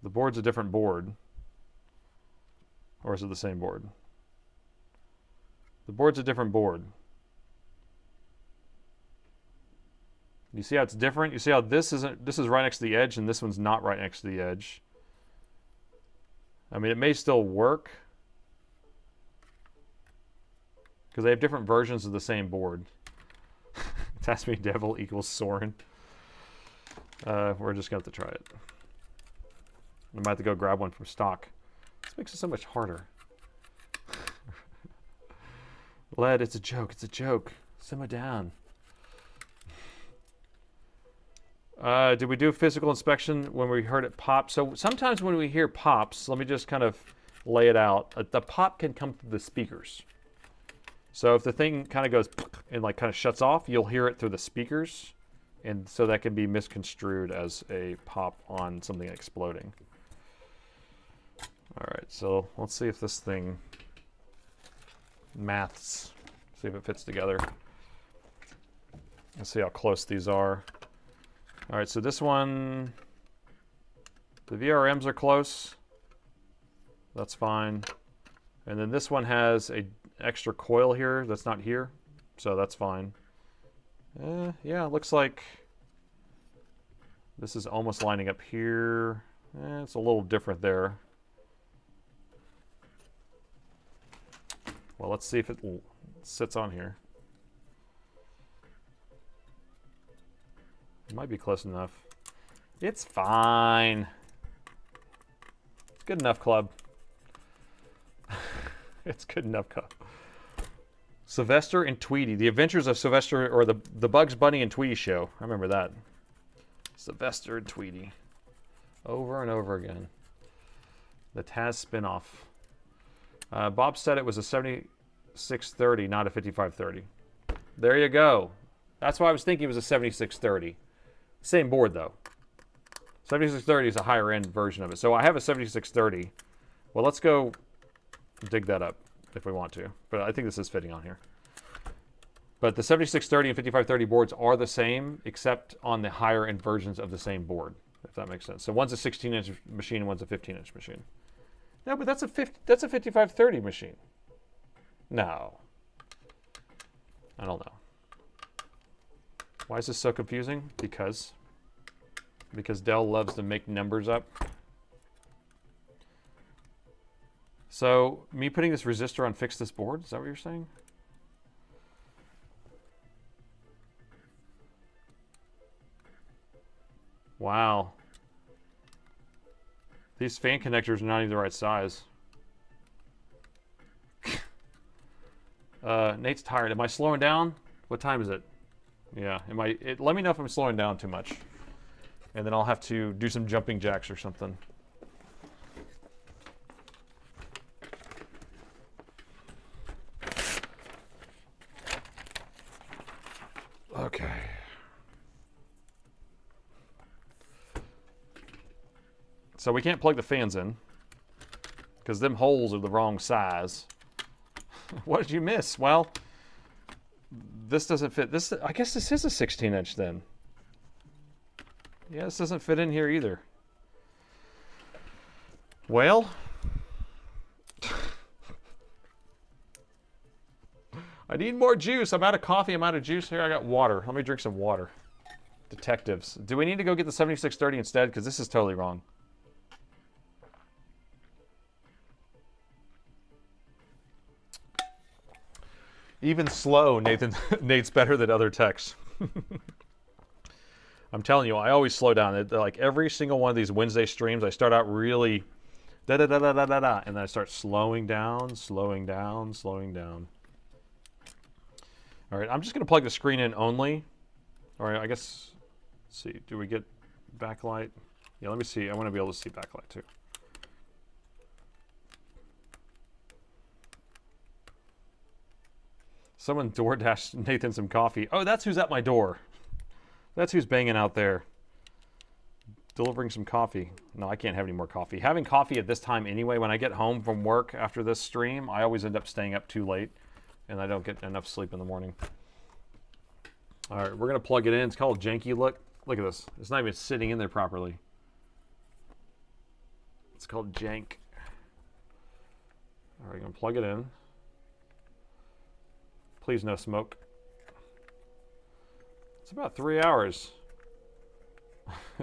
[SPEAKER 1] The board's a different board. Or is it the same board? The board's a different board. You see how it's different? You see how this is right next to the edge and this one's not right next to the edge? I mean, it may still work because they have different versions of the same board. Tasmanian Devil equals Saurin. We're just going to have to try it. I might have to go grab one from stock. This makes it so much harder. Lead, it's a joke. It's a joke. Simmer down. Did we do a physical inspection when we heard it pop? So sometimes when we hear pops, let me just kind of lay it out. The pop can come through the speakers. So if the thing kind of goes and like kind of shuts off, you'll hear it through the speakers. And so that can be misconstrued as a pop on something exploding. All right, so let's see if this thing maths. See if it fits together. Let's see how close these are. All right, so this one, the VRMs are close. That's fine. And then this one has a extra coil here that's not here, so that's fine. Yeah, it looks like this is almost lining up here. It's a little different there. Well, let's see if it sits on here. It might be close enough. It's fine. Good enough, club. It's good enough, club. Sylvester and Tweety. The Adventures of Sylvester, or the Bugs Bunny and Tweety show. I remember that. Sylvester and Tweety. Over and over again. The Taz spinoff. Bob said it was a 7630, not a 5530. There you go. That's why I was thinking it was a 7630. Same board, though. 7630 is a higher end version of it. So I have a 7630. Well, let's go dig that up if we want to. But I think this is fitting on here. But the 7630 and 5530 boards are the same, except on the higher end versions of the same board, if that makes sense. So one's a 16-inch machine and one's a 15-inch machine. No, but that's a 5530 machine. No. I don't know. Why is this so confusing? Because Dell loves to make numbers up. So, me putting this resistor on fix this board, is that what you're saying? Wow. These fan connectors are not even the right size. Nate's tired. Am I slowing down? What time is it? Yeah, let me know if I'm slowing down too much. And then I'll have to do some jumping jacks or something. Okay. So we can't plug the fans in because them holes are the wrong size. What did you miss? Well, this doesn't fit. This, I guess this is a 16-inch then. Yeah, this doesn't fit in here either. Well, I need more juice. I'm out of coffee. I'm out of juice. Here, I got water. Let me drink some water. Detectives. Do we need to go get the 7630 instead? Because this is totally wrong. Even slow, Nathan. Nate's better than other techs. I'm telling you, I always slow down. Like every single one of these Wednesday streams, I start out really da da da da da da da, and then I start slowing down, slowing down, slowing down. All right, I'm just going to plug the screen in only. All right, I guess. Let's see. Do we get backlight? Yeah, let me see. I want to be able to see backlight too. Someone DoorDashed Nathan some coffee. Oh, that's who's at my door. That's who's banging out there. Delivering some coffee. No, I can't have any more coffee. Having coffee at this time anyway, when I get home from work after this stream, I always end up staying up too late, and I don't get enough sleep in the morning. All right, we're going to plug it in. It's called Janky. Look at this. It's not even sitting in there properly. It's called Jank. All right, I'm going to plug it in. Please no smoke. It's about 3 hours.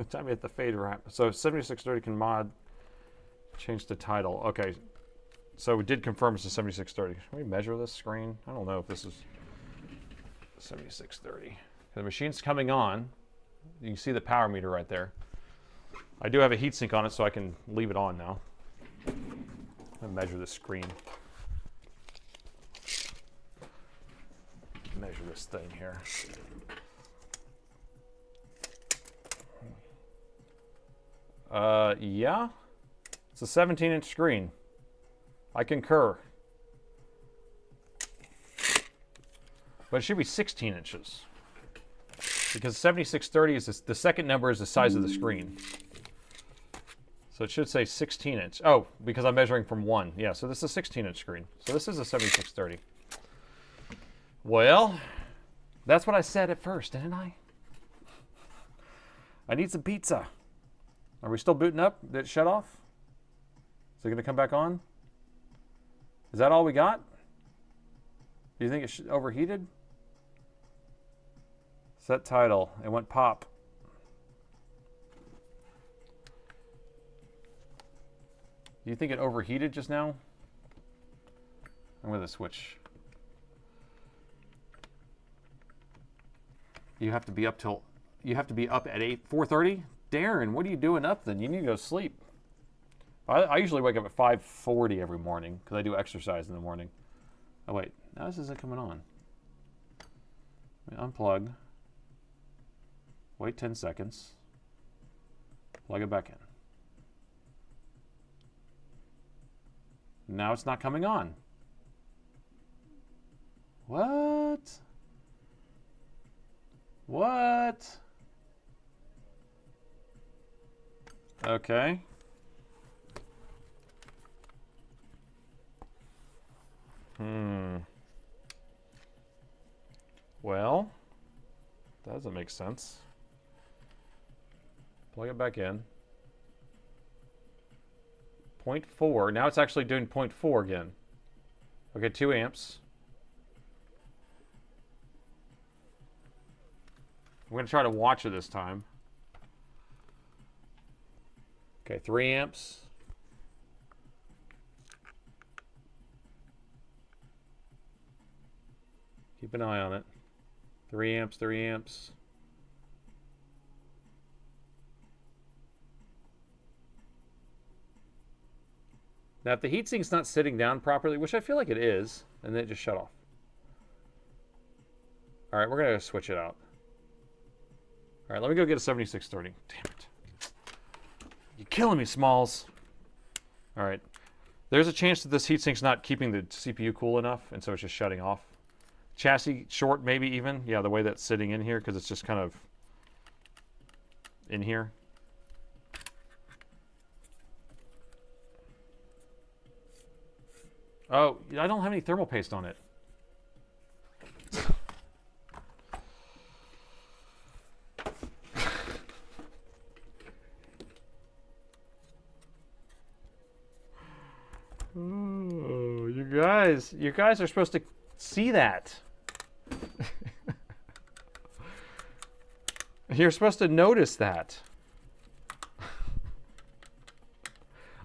[SPEAKER 1] Time to hit the fade wrap. So 7630 can mod, change the title. Okay, so we did confirm it's a 7630. Can we measure this screen? I don't know if this is 7630. The machine's coming on. You can see the power meter right there. I do have a heatsink on it, so I can leave it on now. I'm gonna measure the screen. Measure this thing here. Yeah, it's a 17-inch screen. I concur. But it should be 16 inches. Because 7630 is the second number is the size of the screen. So it should say 16 inch. Oh, because I'm measuring from 1. Yeah, so this is a 16-inch screen. So this is a 7630. Well, that's what I said at first, didn't I? I need some pizza. Are we still booting up? Did it shut off? Is it going to come back on? Is that all we got? Do you think it overheated? Set title. It went pop. Do you think it overheated just now? I'm going to switch. You have to be up till, you have to be up at 4:30? Darren, what are you doing up then? You need to go sleep. I usually wake up at 5:40 every morning because I do exercise in the morning. Oh wait, now this isn't coming on. Let me unplug. Wait 10 seconds. Plug it back in. Now it's not coming on. What? What? Okay. Well, that doesn't make sense. Plug it back in. 0.4. Now it's actually doing 0.4 again. Okay, 2 amps. I'm going to try to watch it this time. Okay, 3 amps. Keep an eye on it. 3 amps, 3 amps. Now, if the heatsink's not sitting down properly, which I feel like it is, and then it just shut off. All right, we're going to switch it out. All right, let me go get a 7630. Damn it. You're killing me, Smalls. All right. There's a chance that this heatsink's not keeping the CPU cool enough, and so it's just shutting off. Chassis short, maybe even. Yeah, the way that's sitting in here, because it's just kind of in here. Oh, I don't have any thermal paste on it. Oh, you guys are supposed to see that. You're supposed to notice that.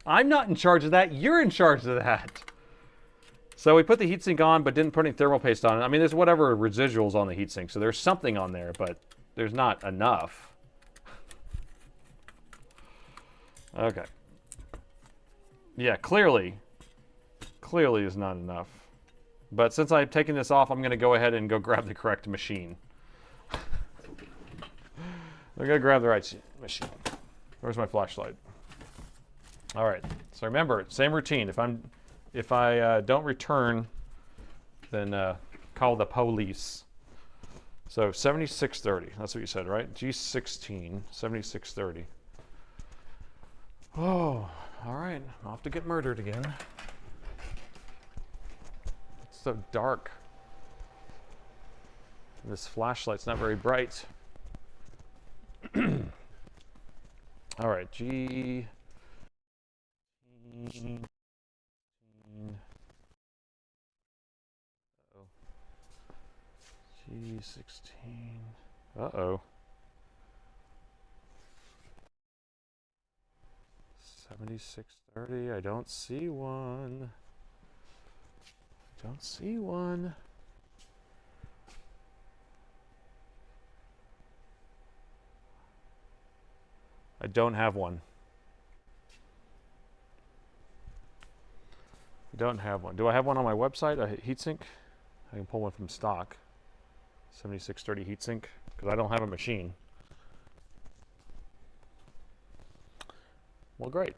[SPEAKER 1] I'm not in charge of that. You're in charge of that. So we put the heatsink on, but didn't put any thermal paste on it. I mean, there's whatever residuals on the heatsink, so there's something on there, but there's not enough. Okay. Yeah, clearly is not enough. But since I've taken this off, I'm going to go ahead and go grab the correct machine. I'm going to grab the right machine. Where's my flashlight? All right. So remember, same routine. If I don't return, then call the police. So 7630. That's what you said, right? G16 7630. Oh, all right. I'll have to get murdered again. It's so dark. This flashlight's not very bright. All right, G16. G16. Uh-oh. 7630. I don't see one. Don't see one. I don't have one. I don't have one. Do I have one on my website? A heatsink? I can pull one from stock. 7630 heatsink, because I don't have a machine. Well, great.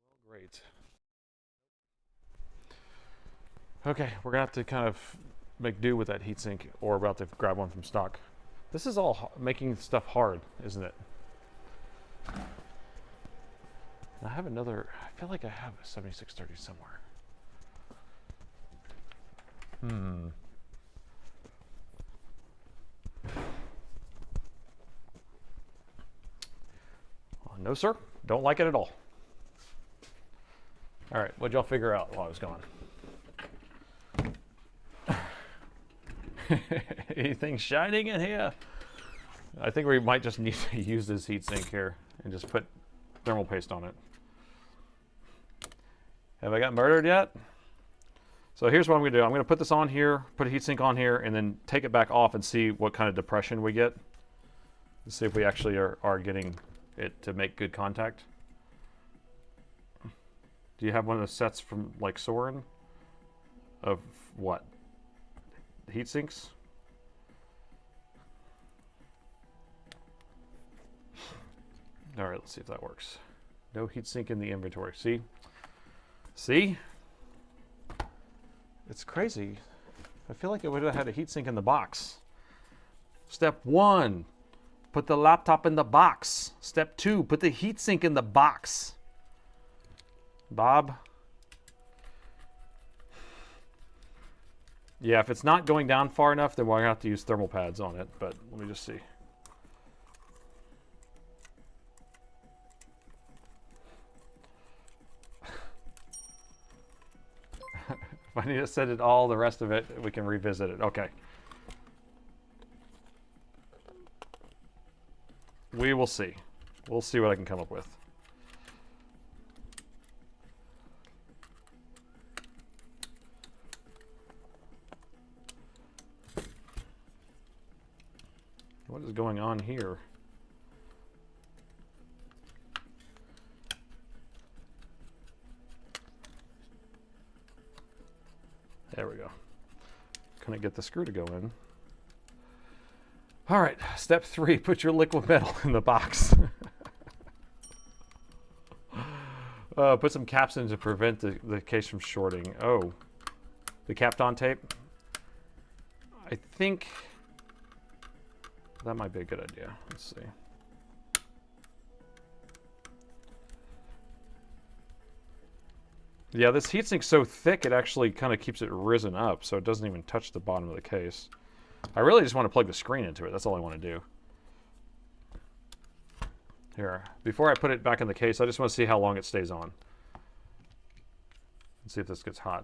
[SPEAKER 1] Well, great. Okay, we're gonna have to kind of make do with that heatsink, or about to grab one from stock. This is all making stuff hard, isn't it? I have another, I feel like I have a 7630 somewhere. No, sir. Don't like it at all. All right, what'd y'all figure out while I was gone? Anything shining in here? I think we might just need to use this heatsink here and just put thermal paste on it. Have I got murdered yet? So here's what I'm going to do. I'm going to put this on here, put a heatsink on here, and then take it back off and see what kind of depression we get. Let's see if we actually are getting it to make good contact. Do you have one of the sets from like Saurin? Of what? Heat sinks? All right, let's see if that works. No heat sink in the inventory. See? See? It's crazy. I feel like it would have had a heat sink in the box. Step 1, put the laptop in the box. Step 2, put the heat sink in the box. Bob? Yeah, if it's not going down far enough, then we're going to have to use thermal pads on it, but let me just see. If I need to set it all, the rest of it, we can revisit it. Okay. We will see. We'll see what I can come up with. What is going on here? There we go. Couldn't get the screw to go in. All right, step 3, put your liquid metal in the box. Put some caps in to prevent the case from shorting. Oh, the Kapton tape? I think that might be a good idea. Let's see. Yeah, this heatsink's so thick it actually kind of keeps it risen up, so it doesn't even touch the bottom of the case. I really just want to plug the screen into it. That's all I want to do. Here, before I put it back in the case, I just want to see how long it stays on. Let's see if this gets hot.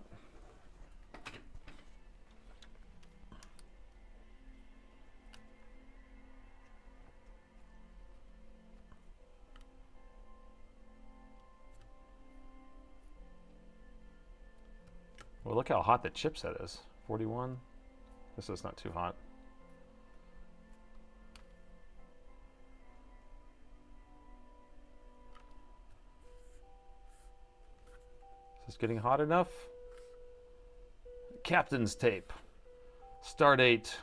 [SPEAKER 1] Well, look how hot the chipset is. 41. This is not too hot. Is this getting hot enough? Captain's tape. Start date.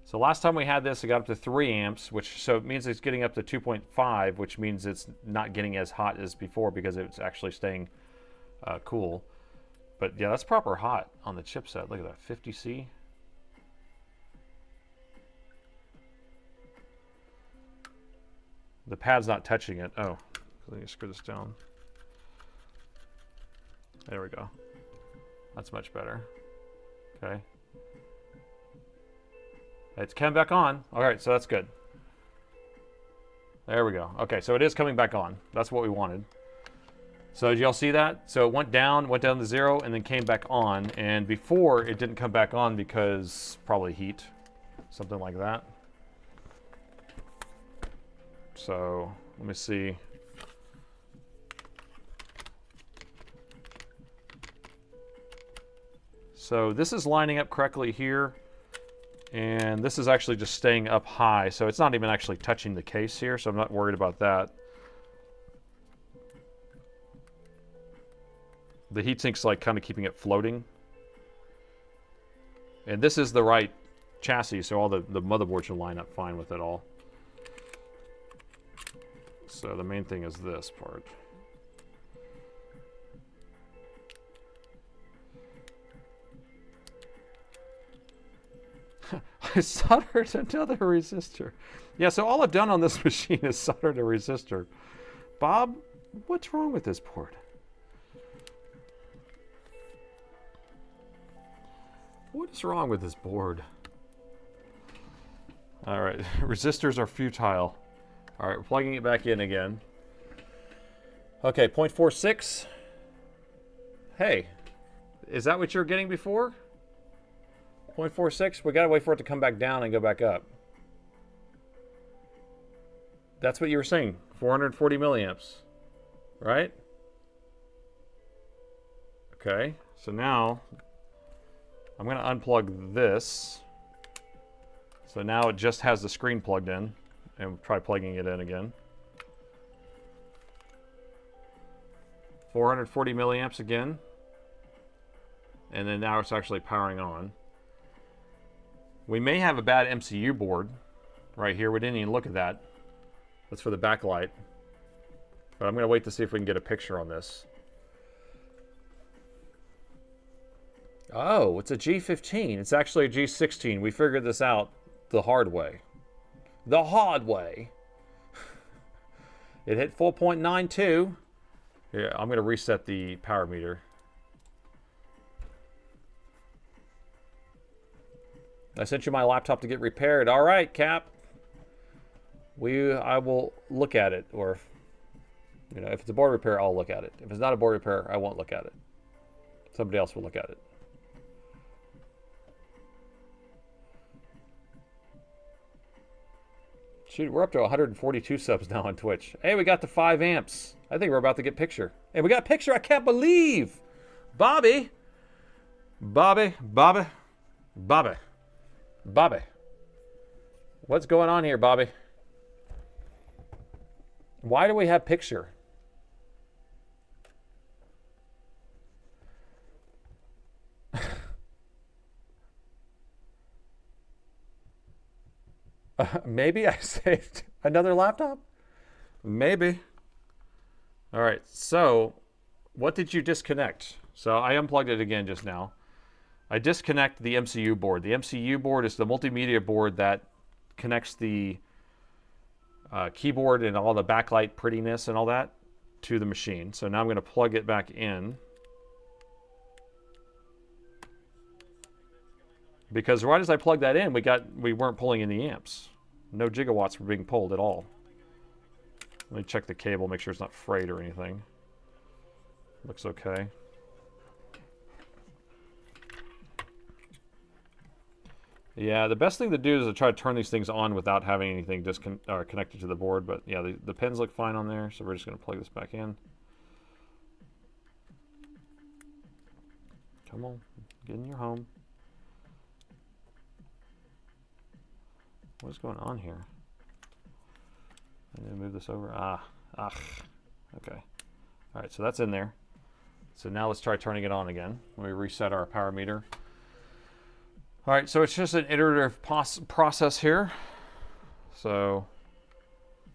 [SPEAKER 1] So last time we had this, it got up to 3 amps, which so it means it's getting up to 2.5, which means it's not getting as hot as before because it's actually staying cool. But yeah, that's proper hot on the chipset. Look at that, 50C. The pad's not touching it. Oh, let me screw this down. There we go. That's much better. Okay. It's come back on. All right, so that's good. There we go. Okay, so it is coming back on. That's what we wanted. So did y'all see that? So it went down to 0, and then came back on. And before, it didn't come back on because probably heat, something like that. So let me see. So this is lining up correctly here. And this is actually just staying up high, so it's not even actually touching the case here, so I'm not worried about that. The heatsink's like kind of keeping it floating. And this is the right chassis, so all the motherboard should line up fine with it all. So the main thing is this part. I soldered another resistor. Yeah, so all I've done on this machine is soldered a resistor. Bob, What's wrong with this board? What is wrong with this board? All right, resistors are futile. All right, we're plugging it back in again. Okay, 0.46. Hey, is that what you're getting before? 0.46, we gotta wait for it to come back down and go back up. That's what you were saying, 440 milliamps, right? Okay, so now I'm gonna unplug this. So now it just has the screen plugged in, and we'll try plugging it in again. 440 milliamps again. And then now it's actually powering on. We may have a bad MCU board right here. We didn't even look at that. That's for the backlight. But I'm going to wait to see if we can get a picture on this. Oh, it's a G15. It's actually a G16. We figured this out the hard way. The hard way. It hit 4.92. Yeah, I'm going to reset the power meter. I sent you my laptop to get repaired. All right, Cap. I will look at it, or if it's a board repair, I'll look at it. If it's not a board repair, I won't look at it. Somebody else will look at it. Shoot, we're up to 142 subs now on Twitch. Hey, we got to 5 amps. I think we're about to get picture. Hey, we got picture. I can't believe. Bobby. Bobby. What's going on here, Bobby? Why do we have picture? Maybe I saved another laptop? Maybe. All right, so what did you disconnect? So I unplugged it again just now. I disconnect the MCU board. The MCU board is the multimedia board that connects the keyboard and all the backlight prettiness and all that to the machine. So now I'm going to plug it back in. Because right as I plugged that in, we weren't pulling in the amps. No gigawatts were being pulled at all. Let me check the cable, make sure it's not frayed or anything. Looks okay. Yeah, the best thing to do is to try to turn these things on without having anything connected to the board. But yeah, the pins look fine on there, so we're just going to plug this back in. Come on, get in your home. What's going on here? I need to move this over. Okay. All right, so that's in there. So now let's try turning it on again. Let me reset our power meter. All right, so it's just an iterative process here. So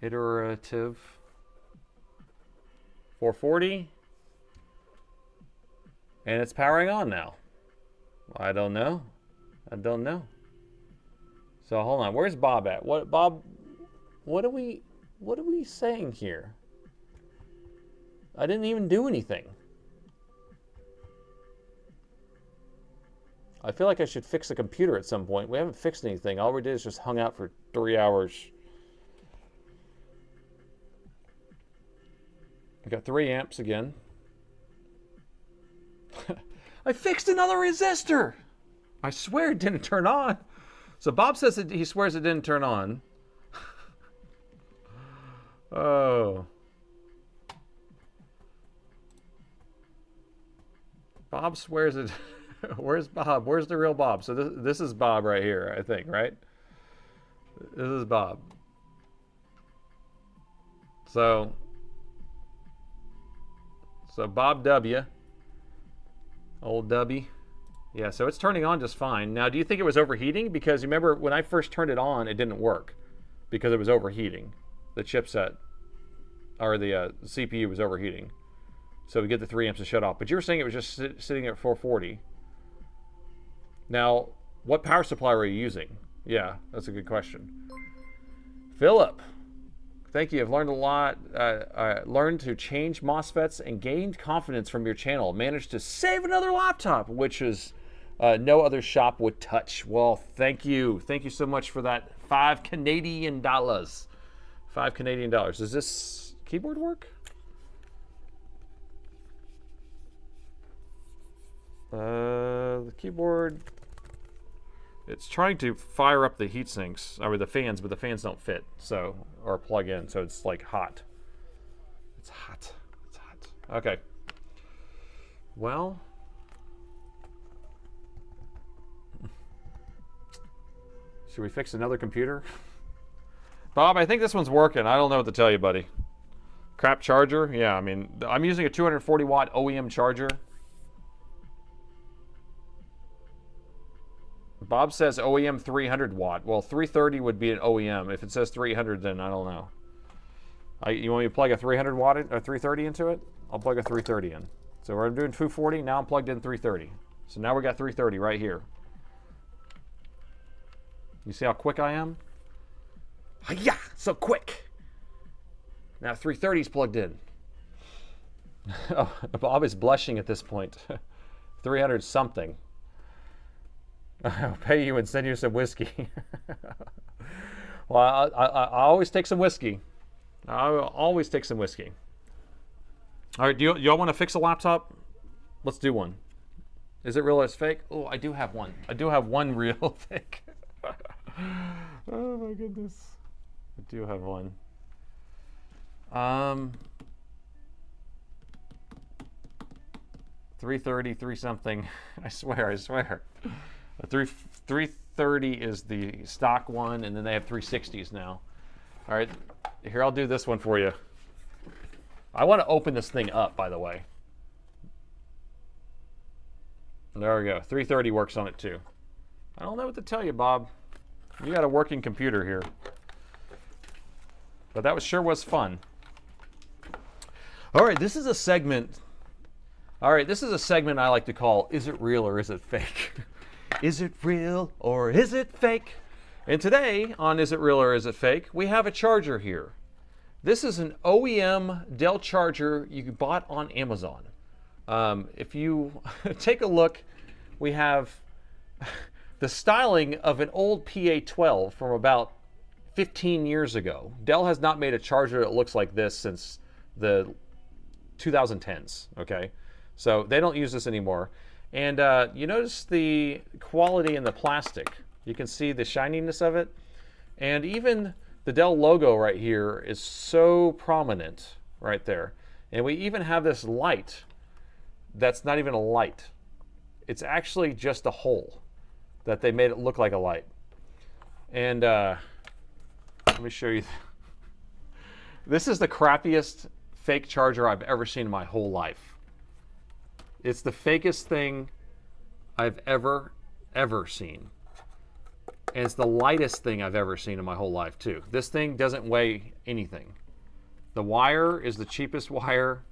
[SPEAKER 1] iterative 440. And it's powering on now. I don't know. So hold on, where's Bob at? Bob, what are we saying here? I didn't even do anything. I feel like I should fix the computer at some point. We haven't fixed anything. All we did is just hung out for 3 hours. I got 3 amps again. I fixed another resistor. I swear it didn't turn on. So Bob says that he swears it didn't turn on. Oh. Bob swears it. Where's Bob? Where's the real Bob? So this is Bob right here, I think, right? This is Bob. So Bob W. Old W. Yeah, so it's turning on just fine. Now, do you think it was overheating? Because remember, when I first turned it on, it didn't work because it was overheating. The chipset, or the CPU was overheating. So we get the 3 amps to shut off. But you were saying it was just sitting at 440. Now, what power supply were you using? Yeah, that's a good question. Philip, Thank you. I've learned a lot. Learned to change MOSFETs and gained confidence from your channel. Managed to save another laptop, which is no other shop would touch. Well, thank you. Thank you so much for that. $5 Canadian. $5 Canadian. Does this keyboard work? The keyboard, it's trying to fire up the heat sinks, or the fans, but the fans don't fit, so, or plug in, so it's like hot. It's hot. It's hot. Okay. Well, should we fix another computer? Bob, I think this one's working. I don't know what to tell you, buddy. Crap charger? Yeah, I mean, I'm using a 240 watt OEM charger. Bob says OEM 300 watt. Well, 330 would be an OEM. If it says 300, then I don't know. You want me to plug a 300 watt or 330 into it? I'll plug a 330 in. So we're doing 240. Now I'm plugged in 330. So now we got 330 right here. You see how quick I am? Yeah, so quick. Now 330 is plugged in. Oh, Bob is blushing at this point. 300 something. I'll pay you and send you some whiskey. Well, I always take some whiskey. I will always take some whiskey. All right, do y'all want to fix a laptop? Let's do one. Is it real or is it fake? Oh, I do have one. I do have one real fake. Oh my goodness. I do have one. 330, 3 something. I swear. A 330 is the stock one, and then they have 360s now. All right, here, I'll do this one for you. I want to open this thing up, by the way. There we go. 330 works on it too. I don't know what to tell you, Bob. You got a working computer here. But that sure was fun. All right, this is a segment. All right, this is a segment I like to call, Is It Real or Is It Fake? Is it real or is it fake? And today on Is It Real or Is It Fake, we have a charger here. This is an OEM Dell charger you bought on Amazon. If you take a look, we have the styling of an old PA-12 from about 15 years ago. Dell has not made a charger that looks like this since the 2010s, okay? So they don't use this anymore. And you notice the quality in the plastic. You can see the shininess of it. And even the Dell logo right here is so prominent right there. And we even have this light that's not even a light. It's actually just a hole that they made it look like a light. And let me show you. This is the crappiest fake charger I've ever seen in my whole life. It's the fakest thing I've ever seen. And it's the lightest thing I've ever seen in my whole life, too. This thing doesn't weigh anything. The wire is the cheapest wire,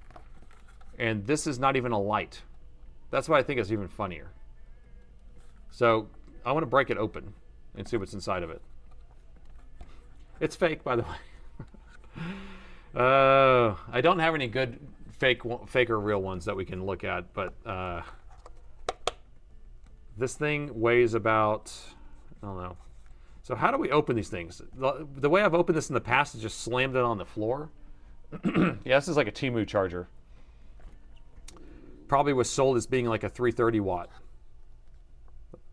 [SPEAKER 1] and this is not even a light. That's why I think it's even funnier. So I want to break it open and see what's inside of it. It's fake, by the way. I don't have any good fake or real ones that we can look at, but this thing weighs about, I don't know. So how do we open these things? The way I've opened this in the past is just slammed it on the floor. Yeah, this is like a Temu charger. Probably was sold as being like a 330 watt.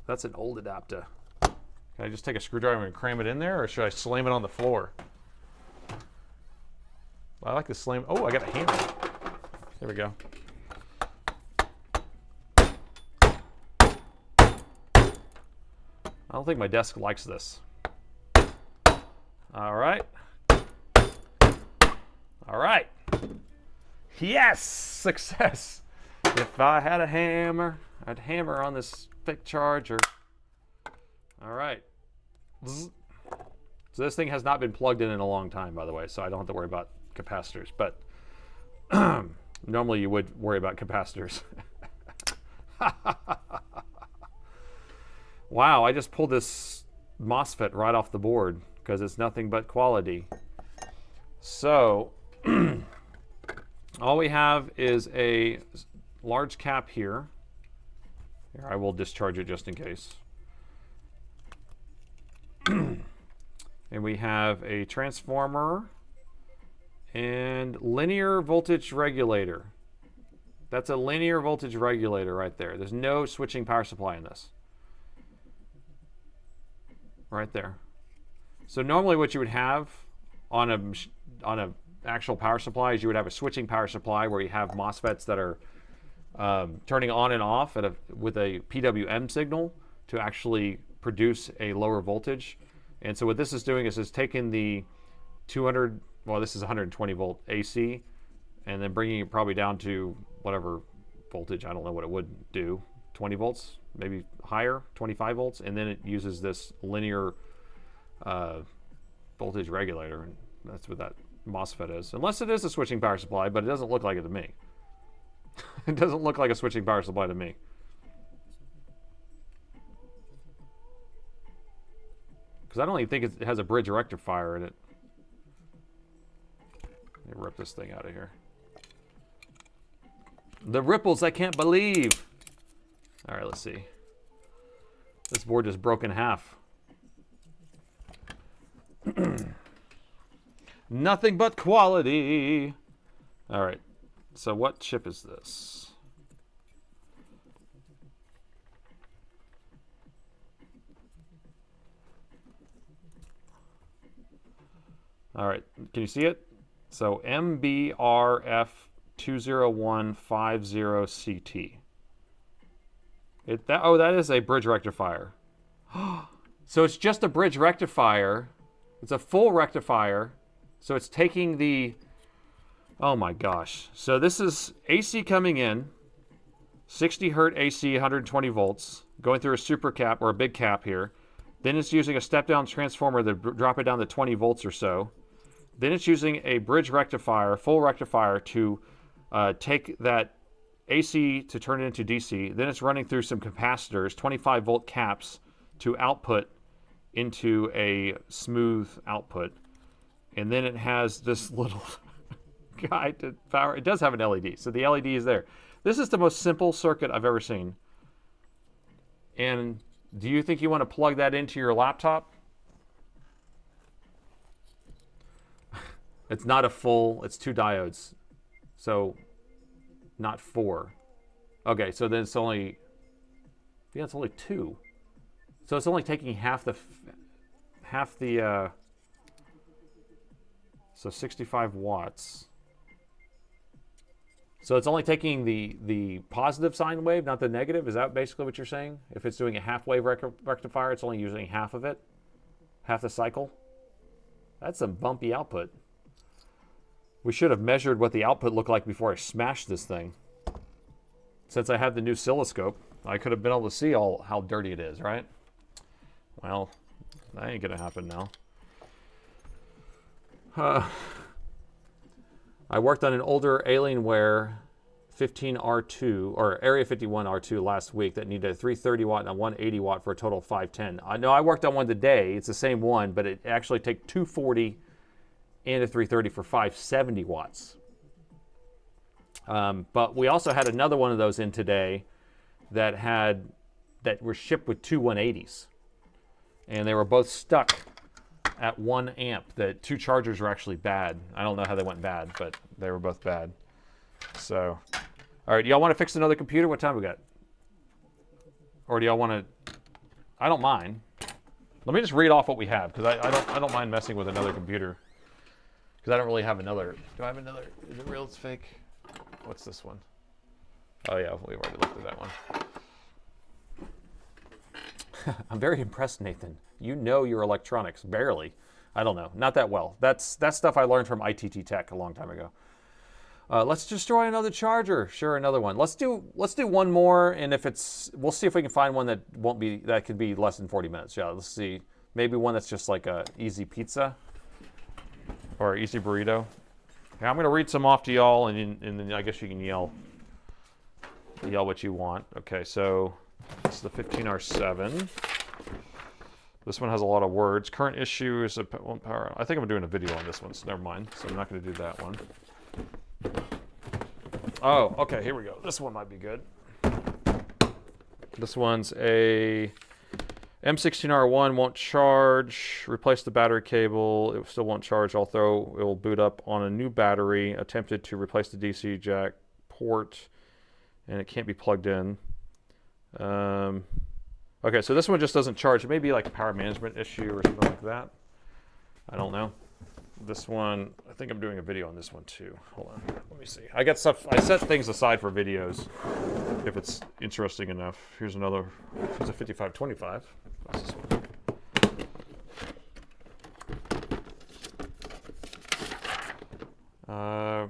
[SPEAKER 1] That's an old adapter. Can I just take a screwdriver and cram it in there, or should I slam it on the floor? I like to slam. Oh, I got a hammer. There we go. I don't think my desk likes this. All right. All right. Yes, success. If I had a hammer, I'd hammer on this fake charger. All right. So this thing has not been plugged in a long time, by the way, so I don't have to worry about capacitors. But normally you would worry about capacitors. Wow, I just pulled this MOSFET right off the board because it's nothing but quality. So all we have is a large cap here. Here, I will discharge it just in case. And we have a transformer and linear voltage regulator. That's a linear voltage regulator right there. There's no switching power supply in this. Right there. So normally what you would have on a actual power supply is you would have a switching power supply where you have MOSFETs that are turning on and off with a PWM signal to actually produce a lower voltage. And so what this is doing is it's taking the 200, well, this is 120 volt AC, and then bringing it probably down to whatever voltage, I don't know what it would do, 20 volts, maybe higher, 25 volts, and then it uses this linear voltage regulator, and that's what that MOSFET is. Unless it is a switching power supply, but it doesn't look like it to me. It doesn't look like a switching power supply to me. Because I don't even think it has a bridge rectifier in it. Let me rip this thing out of here. The ripples I can't believe. All right, let's see. This board just broke in half. Nothing but quality. All right, so what chip is this? All right, can you see it? So MBRF20150CT. That is a bridge rectifier. So it's just a bridge rectifier. It's a full rectifier. So it's taking the, oh my gosh. So this is AC coming in, 60 hertz AC, 120 volts, going through a super cap or a big cap here. Then it's using a step-down transformer to drop it down to 20 volts or so. Then it's using a bridge rectifier, full rectifier, to take that AC to turn it into DC. Then it's running through some capacitors, 25 volt caps, to output into a smooth output. And then it has this little guide to power. It does have an LED, so the LED is there. This is the most simple circuit I've ever seen. And do you think you want to plug that into your laptop? It's not a full, it's 2 diodes. So, not 4. Okay, so then it's only, yeah, it's only 2. So it's only taking half the, so 65 watts. So it's only taking the positive sine wave, not the negative? Is that basically what you're saying? If it's doing a half wave rectifier, it's only using half of it? Half the cycle? That's some bumpy output. We should have measured what the output looked like before I smashed this thing. Since I have the new oscilloscope, I could have been able to see how dirty it is, right? Well, that ain't gonna happen now. I worked on an older Alienware 15 R2 or Area 51 R2 last week that needed a 330 watt and a 180 watt for a total of 510. I know I worked on one today. It's the same one, but it actually takes 240 and a 330 for 570 watts. But we also had another one of those in today that were shipped with 2 180s, and they were both stuck at 1 amp. The 2 chargers were actually bad. I don't know how they went bad, but they were both bad. So, all right, do y'all want to fix another computer? What time we got? Or do y'all want to? I don't mind. Let me just read off what we have, because I don't mind messing with another computer, because I don't really have another. Do I have another? Is it real? It's fake. What's this one? Oh yeah, we've already looked at that one. I'm very impressed, Nathan. You know your electronics, barely. I don't know, not that well. That's stuff I learned from ITT Tech a long time ago. Let's destroy another charger. Sure, another one. Let's do one more, and we'll see if we can find one that could be less than 40 minutes. Yeah, let's see. Maybe one that's just like a easy pizza or easy burrito. Yeah, I'm gonna read some off to y'all, and then I guess you can yell what you want. Okay, so it's the 15R7. This one has a lot of words. Current issue is a power. I think I'm doing a video on this one, so never mind. So I'm not going to do that one. Oh, okay, here we go. This one might be good. This one's a M16 R1, won't charge. Replace the battery cable. It still won't charge, although it will boot up on a new battery. Attempted to replace the DC jack port, and it can't be plugged in. Okay, so this one just doesn't charge. It may be like a power management issue or something like that. I don't know. This one, I think I'm doing a video on this one too. Hold on, let me see. I got stuff, I set things aside for videos if it's interesting enough. Here's another, here's a 5525. That's this one.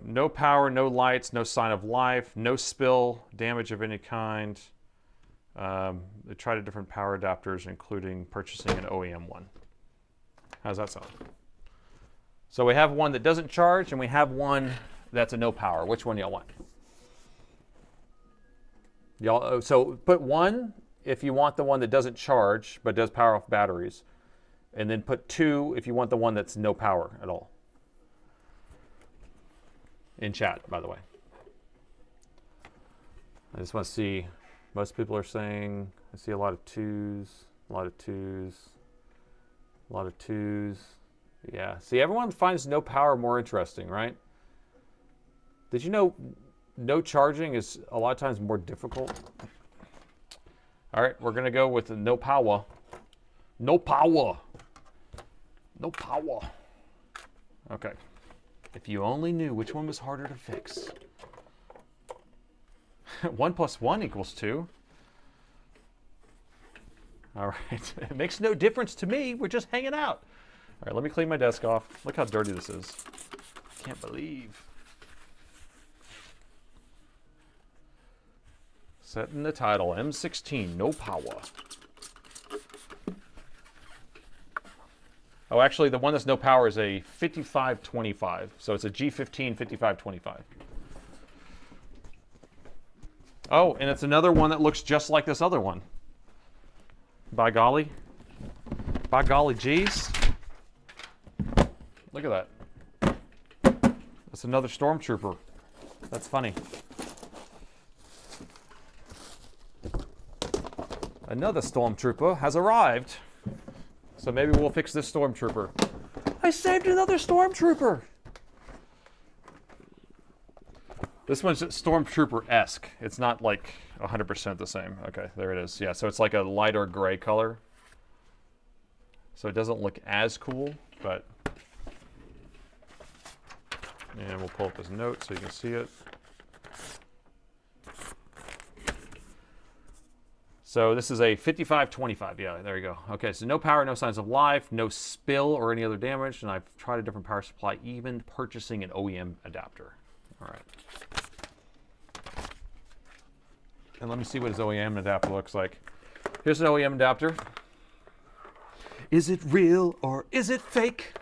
[SPEAKER 1] No power, no lights, no sign of life, no spill, damage of any kind. They tried different power adapters, including purchasing an OEM one. How's that sound? So we have one that doesn't charge, and we have one that's a no power. Which one do y'all want? Y'all, so put one if you want the one that doesn't charge but does power off batteries, and then put two if you want the one that's no power at all. In chat, by the way. I just want to see. Most people are saying, I see a lot of twos, a lot of twos, a lot of twos. Yeah, see, everyone finds no power more interesting, right? Did you know no charging is a lot of times more difficult? All right, we're gonna go with the no power. No power. No power. Okay. If you only knew which one was harder to fix. 1 + 1 = 2. All right, it makes no difference to me. We're just hanging out. All right, let me clean my desk off. Look how dirty this is. Can't believe. Setting the title, M16, no power. Oh, actually, the one that's no power is a 5525. So it's a G15 5525. Oh, and it's another one that looks just like this other one. By golly. By golly geez. Look at that. That's another stormtrooper. That's funny. Another stormtrooper has arrived. So maybe we'll fix this stormtrooper. I saved another stormtrooper! This one's stormtrooper-esque. It's not like 100% the same. Okay, there it is. Yeah, so it's like a lighter gray color. So it doesn't look as cool, but... And we'll pull up his note so you can see it. So this is a 5525. Yeah, there you go. Okay, so no power, no signs of life, no spill or any other damage, and I've tried a different power supply, even purchasing an OEM adapter. All right. And let me see what his OEM adapter looks like. Here's an OEM adapter. Is it real or is it fake?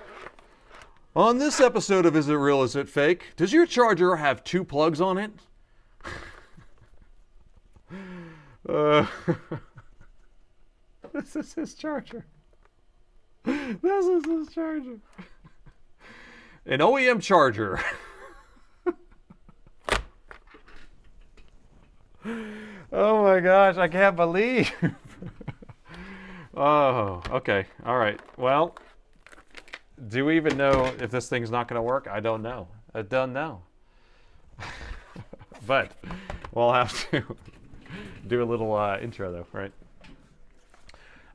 [SPEAKER 1] On this episode of Is It Real, Is It Fake? Does your charger have 2 plugs on it? This is his charger. This is his charger. An OEM charger. Oh my gosh, I can't believe. Oh, okay. All right. Well, do we even know if this thing's not going to work? I don't know. I don't know. But we'll have to do a little intro though, right?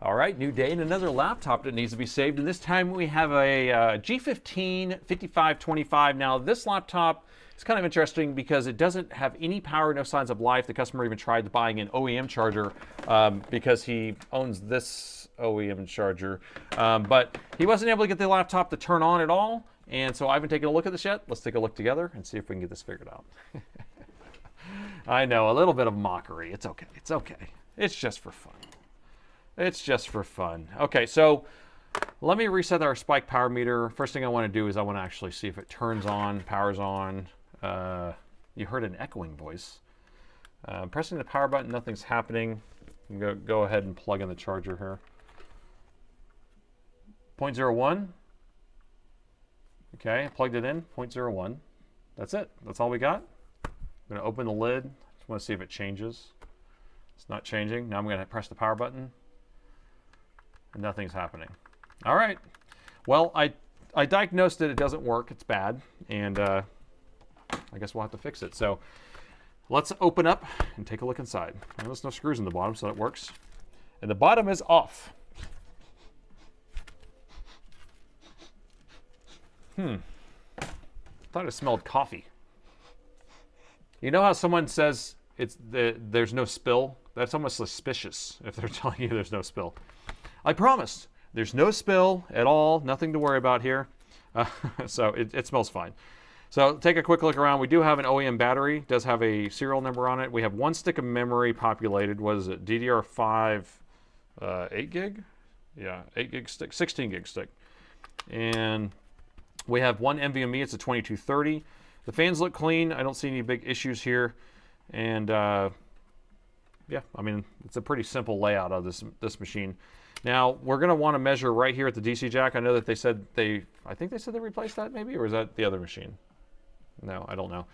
[SPEAKER 1] All right, new day and another laptop that needs to be saved. And this time we have a G15 5525. Now this laptop is kind of interesting because it doesn't have any power, no signs of life. The customer even tried buying an OEM charger because he owns this OEM charger. But he wasn't able to get the laptop to turn on at all. And so I haven't taken a look at this yet. Let's take a look together and see if we can get this figured out. I know, a little bit of mockery. It's okay. It's okay. It's just for fun. It's just for fun. Okay, so let me reset our spike power meter. First thing I want to do is I want to actually see if it turns on, powers on. You heard an echoing voice. Pressing the power button, nothing's happening. You can go ahead and plug in the charger here. 0.01. Okay, plugged it in, 0.01. That's it. That's all we got. I'm going to open the lid. Just want to see if it changes. It's not changing. Now I'm going to press the power button. And nothing's happening. All right. Well, I diagnosed it. It doesn't work. It's bad. And I guess we'll have to fix it. So let's open up and take a look inside. Well, there's no screws in the bottom, so that works. And the bottom is off. Thought it smelled coffee. You know how someone says there's no spill? That's almost suspicious if they're telling you there's no spill. I promised. There's no spill at all. Nothing to worry about here. So it smells fine. So take a quick look around. We do have an OEM battery. It does have a serial number on it. We have one stick of memory populated. What is it? DDR5 8 gig? Yeah, 8 gig stick, 16 gig stick. And we have one NVMe. It's a 2230. The fans look clean. I don't see any big issues here. And yeah, I mean, it's a pretty simple layout of this machine. Now, we're going to want to measure right here at the DC jack. I know that they said I think they said they replaced that maybe, or is that the other machine? No, I don't know.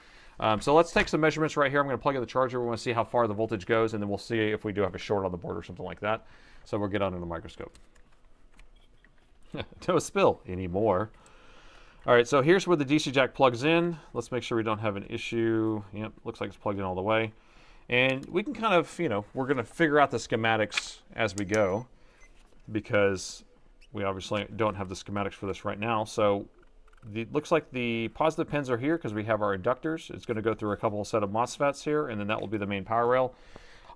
[SPEAKER 1] So let's take some measurements right here. I'm going to plug in the charger. We want to see how far the voltage goes, and then we'll see if we do have a short on the board or something like that. So we'll get under the microscope. No spill anymore. All right, so here's where the DC jack plugs in. Let's make sure we don't have an issue. Yep, looks like it's plugged in all the way. And we can kind of, we're going to figure out the schematics as we go, because we obviously don't have the schematics for this right now. So it looks like the positive pins are here because we have our inductors. It's going to go through a couple of set of MOSFETs here, and then that will be the main power rail.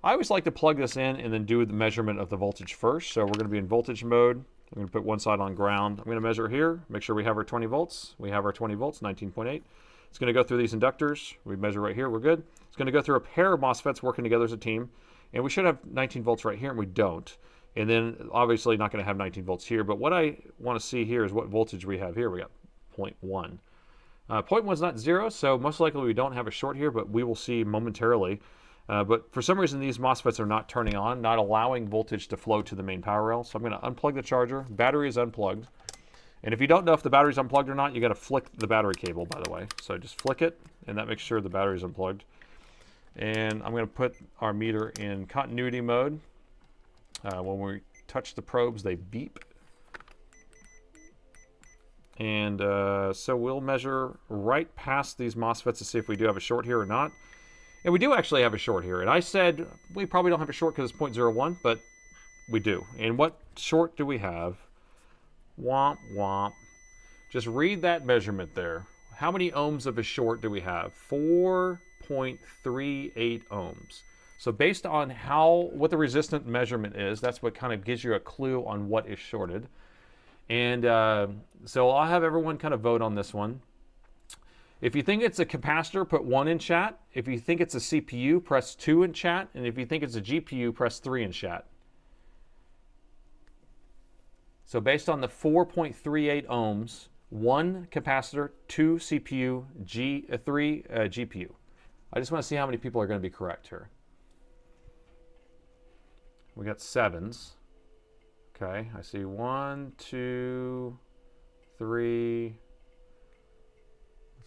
[SPEAKER 1] I always like to plug this in and then do the measurement of the voltage first. So we're going to be in voltage mode. I'm going to put one side on ground. I'm going to measure here, make sure we have our 20 volts. We have our 20 volts, 19.8. It's going to go through these inductors. We measure right here, we're good. It's going to go through a pair of MOSFETs working together as a team. And we should have 19 volts right here, and we don't. And then obviously not going to have 19 volts here. But what I want to see here is what voltage we have here. We got 0.1. 0.1 is not 0, so most likely we don't have a short here, but we will see momentarily. But for some reason, these MOSFETs are not turning on, not allowing voltage to flow to the main power rail. So I'm going to unplug the charger. Battery is unplugged. And if you don't know if the battery's unplugged or not, you got to flick the battery cable, by the way. So just flick it, and that makes sure the battery's unplugged. And I'm going to put our meter in continuity mode. When we touch the probes, they beep. And so we'll measure right past these MOSFETs to see if we do have a short here or not. And we do actually have a short here. And I said we probably don't have a short because it's 0.01, but we do. And what short do we have? Womp, womp. Just read that measurement there. How many ohms of a short do we have? 4.38 ohms. So based on what the resistant measurement is, that's what kind of gives you a clue on what is shorted. And so I'll have everyone kind of vote on this one. If you think it's a capacitor, put 1 in chat. If you think it's a CPU, press 2 in chat. And if you think it's a GPU, press 3 in chat. So based on the 4.38 ohms, 1 capacitor, 2 CPU, 3 GPU. I just want to see how many people are going to be correct here. We got 7s. Okay, I see 1, 2, 3,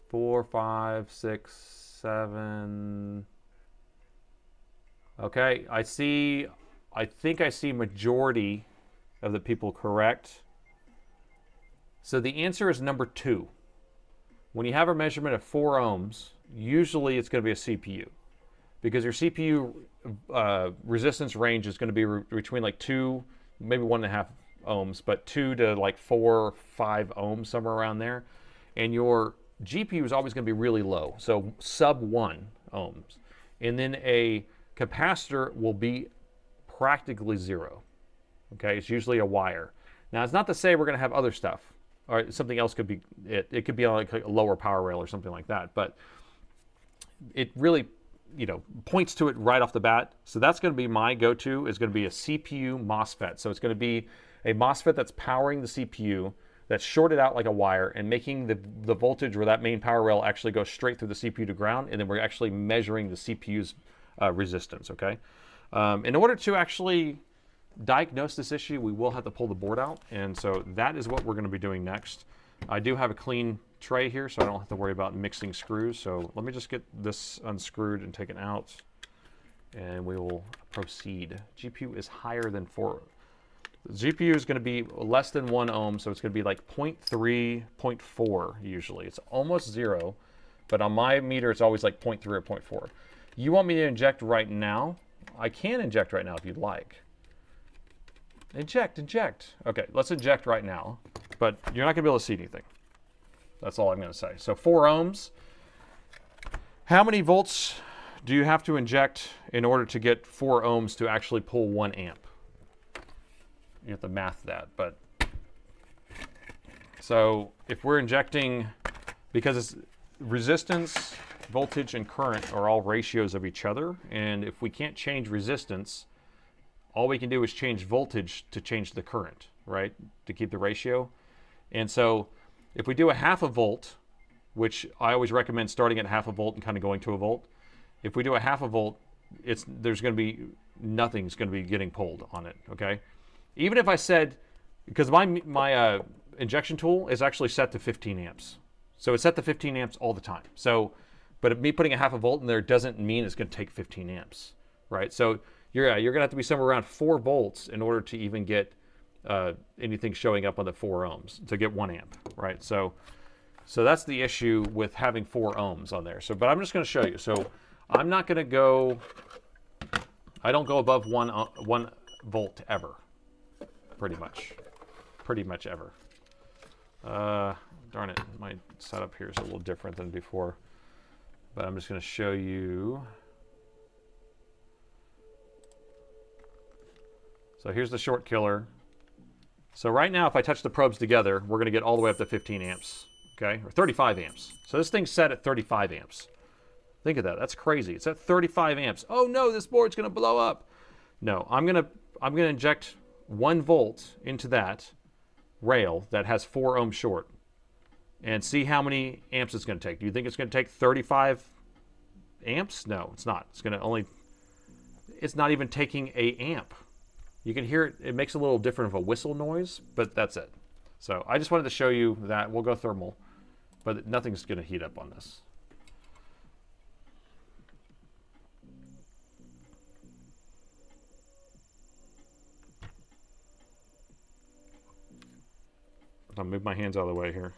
[SPEAKER 1] 4, 5, 6, 7. Okay, I think I see majority of the people correct. So the answer is number 2. When you have a measurement of 4 ohms, usually it's going to be a CPU, because your CPU resistance range is going to be between like 2, maybe 1.5 ohms, but 2 to like 4, 5 ohms, somewhere around there. And your GPU is always going to be really low, so sub 1 ohms. And then a capacitor will be practically 0. Okay, it's usually a wire. Now, it's not to say we're going to have other stuff, or something else could be it. It could be on like a lower power rail or something like that, but it really, points to it right off the bat. So that's going to be my go-to, is going to be a CPU MOSFET. So it's going to be a MOSFET that's powering the CPU, that's shorted out like a wire and making the voltage where that main power rail actually goes straight through the CPU to ground, and then we're actually measuring the CPU's resistance, okay? In order to actually diagnose this issue, we will have to pull the board out, and so that is what we're going to be doing next. I do have a clean tray here, so I don't have to worry about mixing screws. So let me just get this unscrewed and taken out, and we will proceed. GPU is higher than 4. The GPU is going to be less than 1 ohm, so it's going to be like 0.3, 0.4 usually. It's almost 0, but on my meter it's always like 0.3 or 0.4. You want me to inject right now? I can inject right now if you'd like. Inject, inject. Okay, let's inject right now, but you're not going to be able to see anything. That's all I'm going to say. So 4 ohms. How many volts do you have to inject in order to get 4 ohms to actually pull 1 amp? You have to math that, but so if we're injecting, because it's resistance, voltage, and current are all ratios of each other, and if we can't change resistance, all we can do is change voltage to change the current, right? To keep the ratio. And so if we do a 1/2 volt, which I always recommend starting at 1/2 volt and kind of going to a volt. If we do a 1/2 volt, there's going to be nothing's going to be getting pulled on it, okay? Even if I said, because my injection tool is actually set to 15 amps. So it's set to 15 amps all the time. So, but me putting a 1/2 volt in there doesn't mean it's going to take 15 amps, right? So you're going to have to be somewhere around 4 volts in order to even get anything showing up on the 4 ohms to get 1 amp, right? So that's the issue with having 4 ohms on there. So, but I'm just going to show you. So I'm not going to go, I don't go above 1 volt ever. Pretty much ever. Darn it, my setup here is a little different than before, but I'm just going to show you. So here's the short killer. So right now, if I touch the probes together, we're going to get all the way up to 15 amps, okay, or 35 amps. So this thing's set at 35 amps. Think of that. That's crazy. It's at 35 amps. Oh no, this board's going to blow up. No, I'm going to inject 1 volt into that rail that has 4 ohms short and see how many amps it's going to take. Do you think it's going to take 35 amps? No, it's not. It's going to only, it's not even taking a amp. You can hear it. It makes a little different of a whistle noise, but that's it. So I just wanted to show you that. We'll go thermal, but nothing's going to heat up on this. I'll move my hands out of the way here.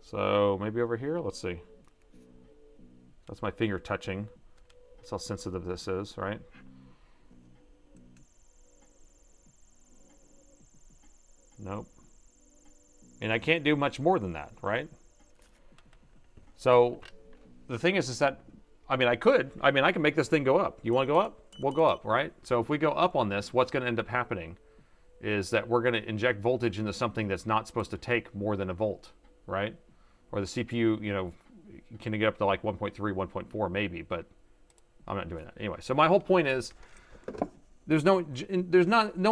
[SPEAKER 1] So maybe over here, let's see. That's my finger touching. That's how sensitive this is, right? Nope. And I can't do much more than that, right? So the thing is that, I can make this thing go up. You want to go up? We'll go up, right? So if we go up on this, what's going to end up happening is that we're going to inject voltage into something that's not supposed to take more than a volt, right? Or the CPU, you know, can get up to like 1.3, 1.4 maybe, but I'm not doing that. Anyway, so my whole point is there's no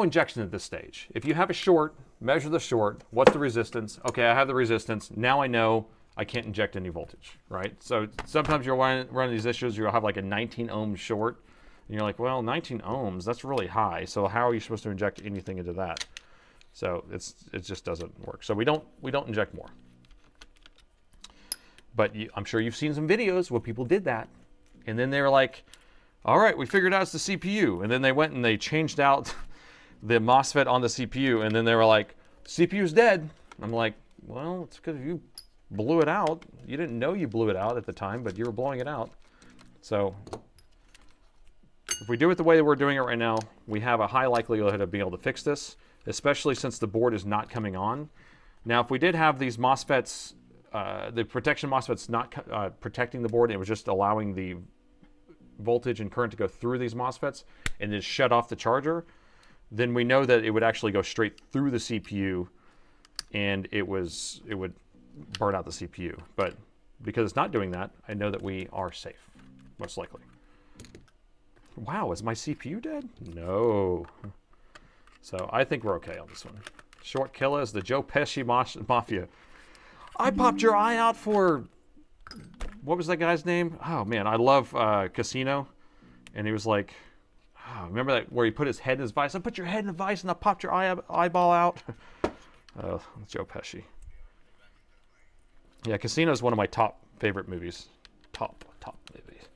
[SPEAKER 1] injection at this stage. If you have a short, measure the short. What's the resistance? Okay, I have the resistance. Now I know I can't inject any voltage, right? So sometimes you'll run these issues. You'll have like a 19 ohm short. And you're like, well, 19 ohms, that's really high. So how are you supposed to inject anything into that? So it just doesn't work. So we don't inject more. But I'm sure you've seen some videos where people did that. And then they were like, all right, we figured out it's the CPU. And then they went and they changed out the MOSFET on the CPU. And then they were like, CPU's dead. I'm like, well, it's because you blew it out. You didn't know you blew it out at the time, but you were blowing it out. So if we do it the way that we're doing it right now, we have a high likelihood of being able to fix this, especially since the board is not coming on. Now, if we did have these MOSFETs, the protection MOSFETs not protecting the board, it was just allowing the voltage and current to go through these MOSFETs and then shut off the charger, then we know that it would actually go straight through the CPU and it would burn out the CPU. But because it's not doing that, I know that we are safe, most likely. Wow, is my CPU dead? No. So I think we're okay on this one. Short killer is the Joe Pesci Mafia. I popped your eye out for, what was that guy's name? Oh man, I love Casino. And he was like, oh, remember that where he put his head in his vise? I put your head in the vise and I popped your eyeball out. Oh, Joe Pesci. Yeah, Casino is one of my top favorite movies. Top movies.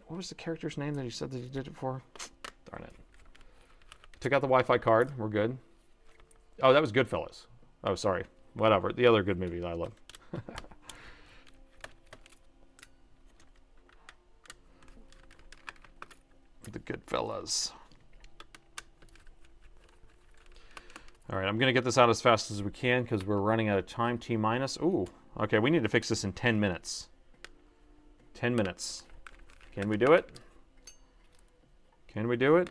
[SPEAKER 1] What was the character's name that he said that he did it for? Darn it. Took out the Wi-Fi card. We're good. Oh, that was Goodfellas. Oh, sorry. Whatever. The other good movie that I love. The Goodfellas. All right, I'm going to get this out as fast as we can because we're running out of time. T minus. Ooh. Okay, we need to fix this in 10 minutes. 10 minutes. Can we do it? Can we do it?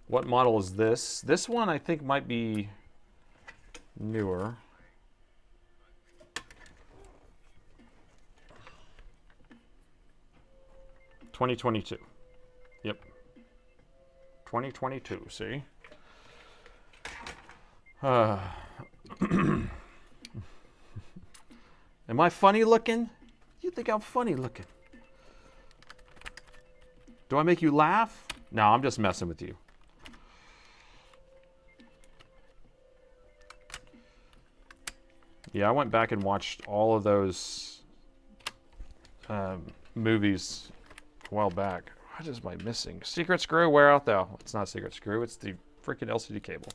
[SPEAKER 1] What model is this? This one I think might be newer. $2022. Yep. 2022, see? Am I funny looking? You think I'm funny looking? Do I make you laugh? No, I'm just messing with you. Yeah, I went back and watched all of those movies a while back. What is my missing? Secret screw? Where out though? It's not a secret screw. It's the freaking LCD cable.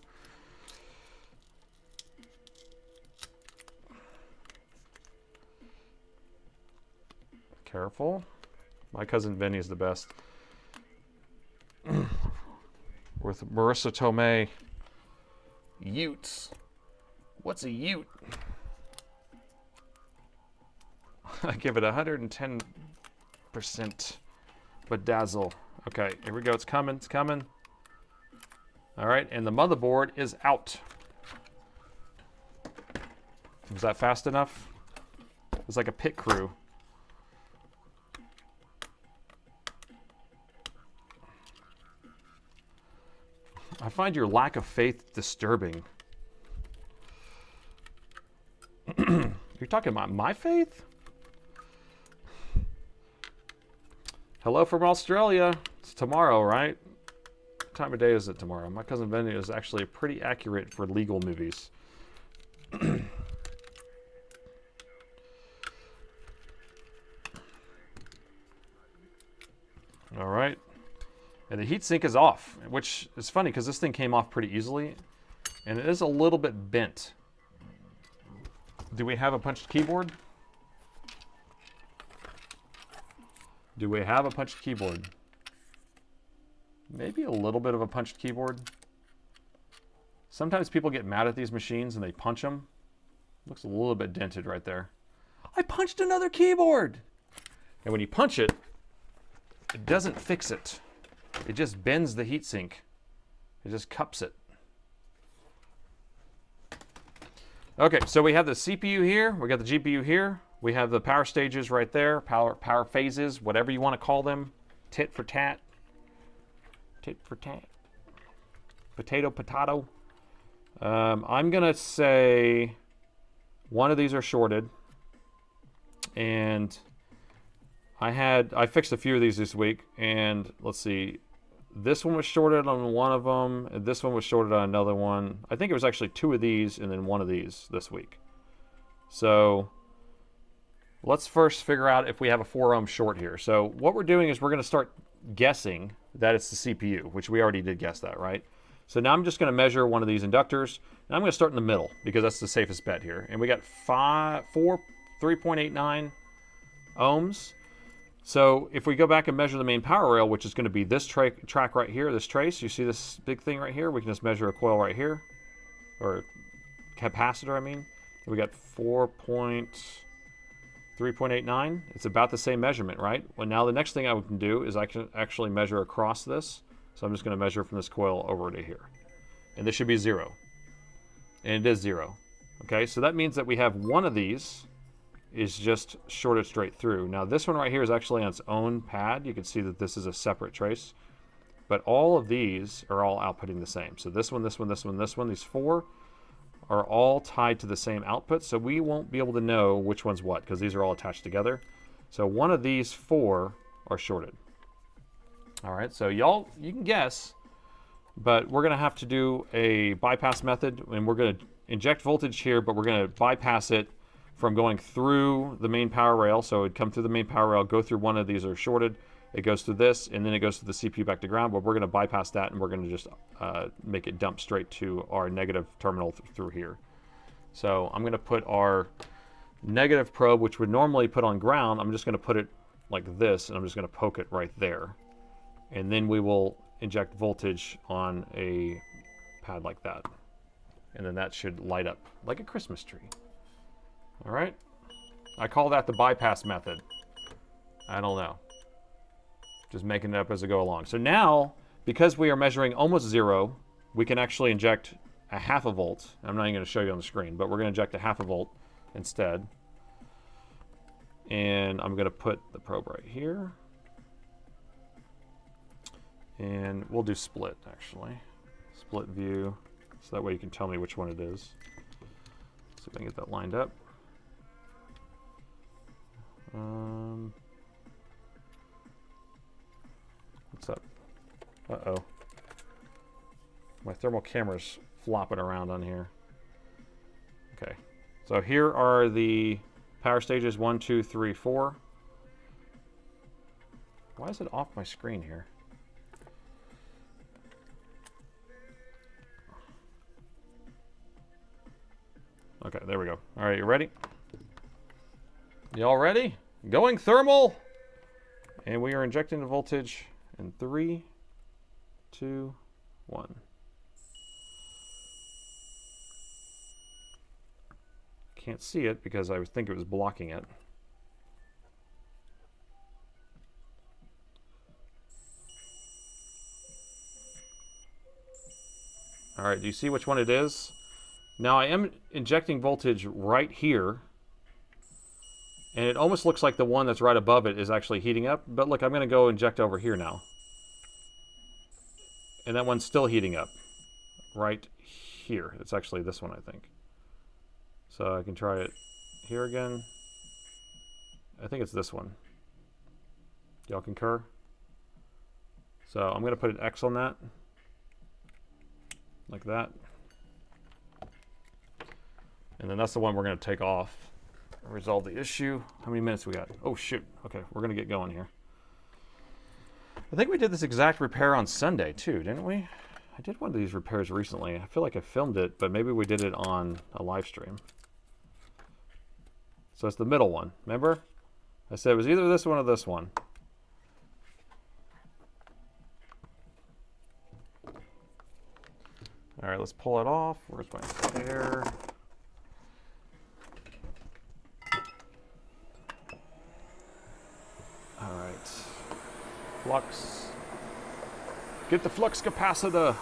[SPEAKER 1] Careful. My cousin Vinny is the best. With Marissa Tomei. Utes. What's a ute? I give it 110% bedazzle. Okay, here we go. It's coming. It's coming. All right, and the motherboard is out. Was that fast enough? It was like a pit crew. I find your lack of faith disturbing. You're talking about my faith? Hello from Australia. It's tomorrow, right? What time of day is it tomorrow? My cousin Benny is actually pretty accurate for legal movies. All right. And the heatsink is off, which is funny because this thing came off pretty easily. And it is a little bit bent. Do we have a punched keyboard? Do we have a punched keyboard? Maybe a little bit of a punched keyboard. Sometimes people get mad at these machines and they punch them. Looks a little bit dented right there. I punched another keyboard! And when you punch it, it doesn't fix it. It just bends the heatsink. It just cups it. Okay, so we have the CPU here. We got the GPU here. We have the power stages right there. Power phases, whatever you want to call them. Tit for tat. Tit for tat. Potato, potato. I'm going to say one of these are shorted. And I fixed a few of these this week. And let's see. This one was shorted on one of them, and this one was shorted on another one. I think it was actually two of these and then one of these this week. So let's first figure out if we have a 4 ohm short here. So what we're doing is we're going to start guessing that it's the CPU, which we already did guess that, right? So now I'm just going to measure one of these inductors, and I'm going to start in the middle because that's the safest bet here. And we got 3.89 ohms. So if we go back and measure the main power rail, which is going to be this track right here, this trace, you see this big thing right here? We can just measure a coil right here, or capacitor, I mean. We got 3.89. It's about the same measurement, right? Well, now the next thing I can do is I can actually measure across this. So I'm just going to measure from this coil over to here. And this should be 0. And it is 0. Okay, so that means that we have one of these is just shorted straight through. Now this one right here is actually on its own pad. You can see that this is a separate trace. But all of these are all outputting the same. So this one, this one, this one, this one, these 4 are all tied to the same output. So we won't be able to know which one's what because these are all attached together. So one of these 4 are shorted. All right, so y'all, you can guess, but we're gonna have to do a bypass method, and we're gonna inject voltage here, but we're gonna bypass it from going through the main power rail. So it'd come through the main power rail, go through one of these that are shorted, it goes through this, and then it goes to the CPU back to ground, but we're gonna bypass that, and we're gonna just make it dump straight to our negative terminal through here. So I'm gonna put our negative probe, which would normally put on ground, I'm just gonna put it like this, and I'm just gonna poke it right there. And then we will inject voltage on a pad like that. And then that should light up like a Christmas tree. All right? I call that the bypass method. I don't know. Just making it up as I go along. So now, because we are measuring almost 0, we can actually inject a 1/2 volt. I'm not even going to show you on the screen, but we're going to inject a 1/2 volt instead. And I'm going to put the probe right here. And we'll do split, actually. Split view, so that way you can tell me which one it is. See if I can get that lined up. What's up? Uh-oh. My thermal camera's flopping around on here. Okay, so here are the power stages, 1, 2, 3, 4. Why is it off my screen here? Okay, there we go. All right, you ready? Y'all ready? Going thermal! And we are injecting the voltage in 3, 2, 1. Can't see it because I think it was blocking it. All right, do you see which one it is? Now I am injecting voltage right here, and it almost looks like the one that's right above it is actually heating up, but look, I'm gonna go inject over here now. And that one's still heating up, right here. It's actually this one, I think. So I can try it here again. I think it's this one. Y'all concur? So I'm gonna put an X on that, like that. And then that's the one we're going to take off and resolve the issue. How many minutes we got? Oh, shoot. Okay, we're going to get going here. I think we did this exact repair on Sunday, too, didn't we? I did one of these repairs recently. I feel like I filmed it, but maybe we did it on a live stream. So it's the middle one. Remember? I said it was either this one or this one. All right, let's pull it off. Where's my air? All right, flux. Get the flux capacitor.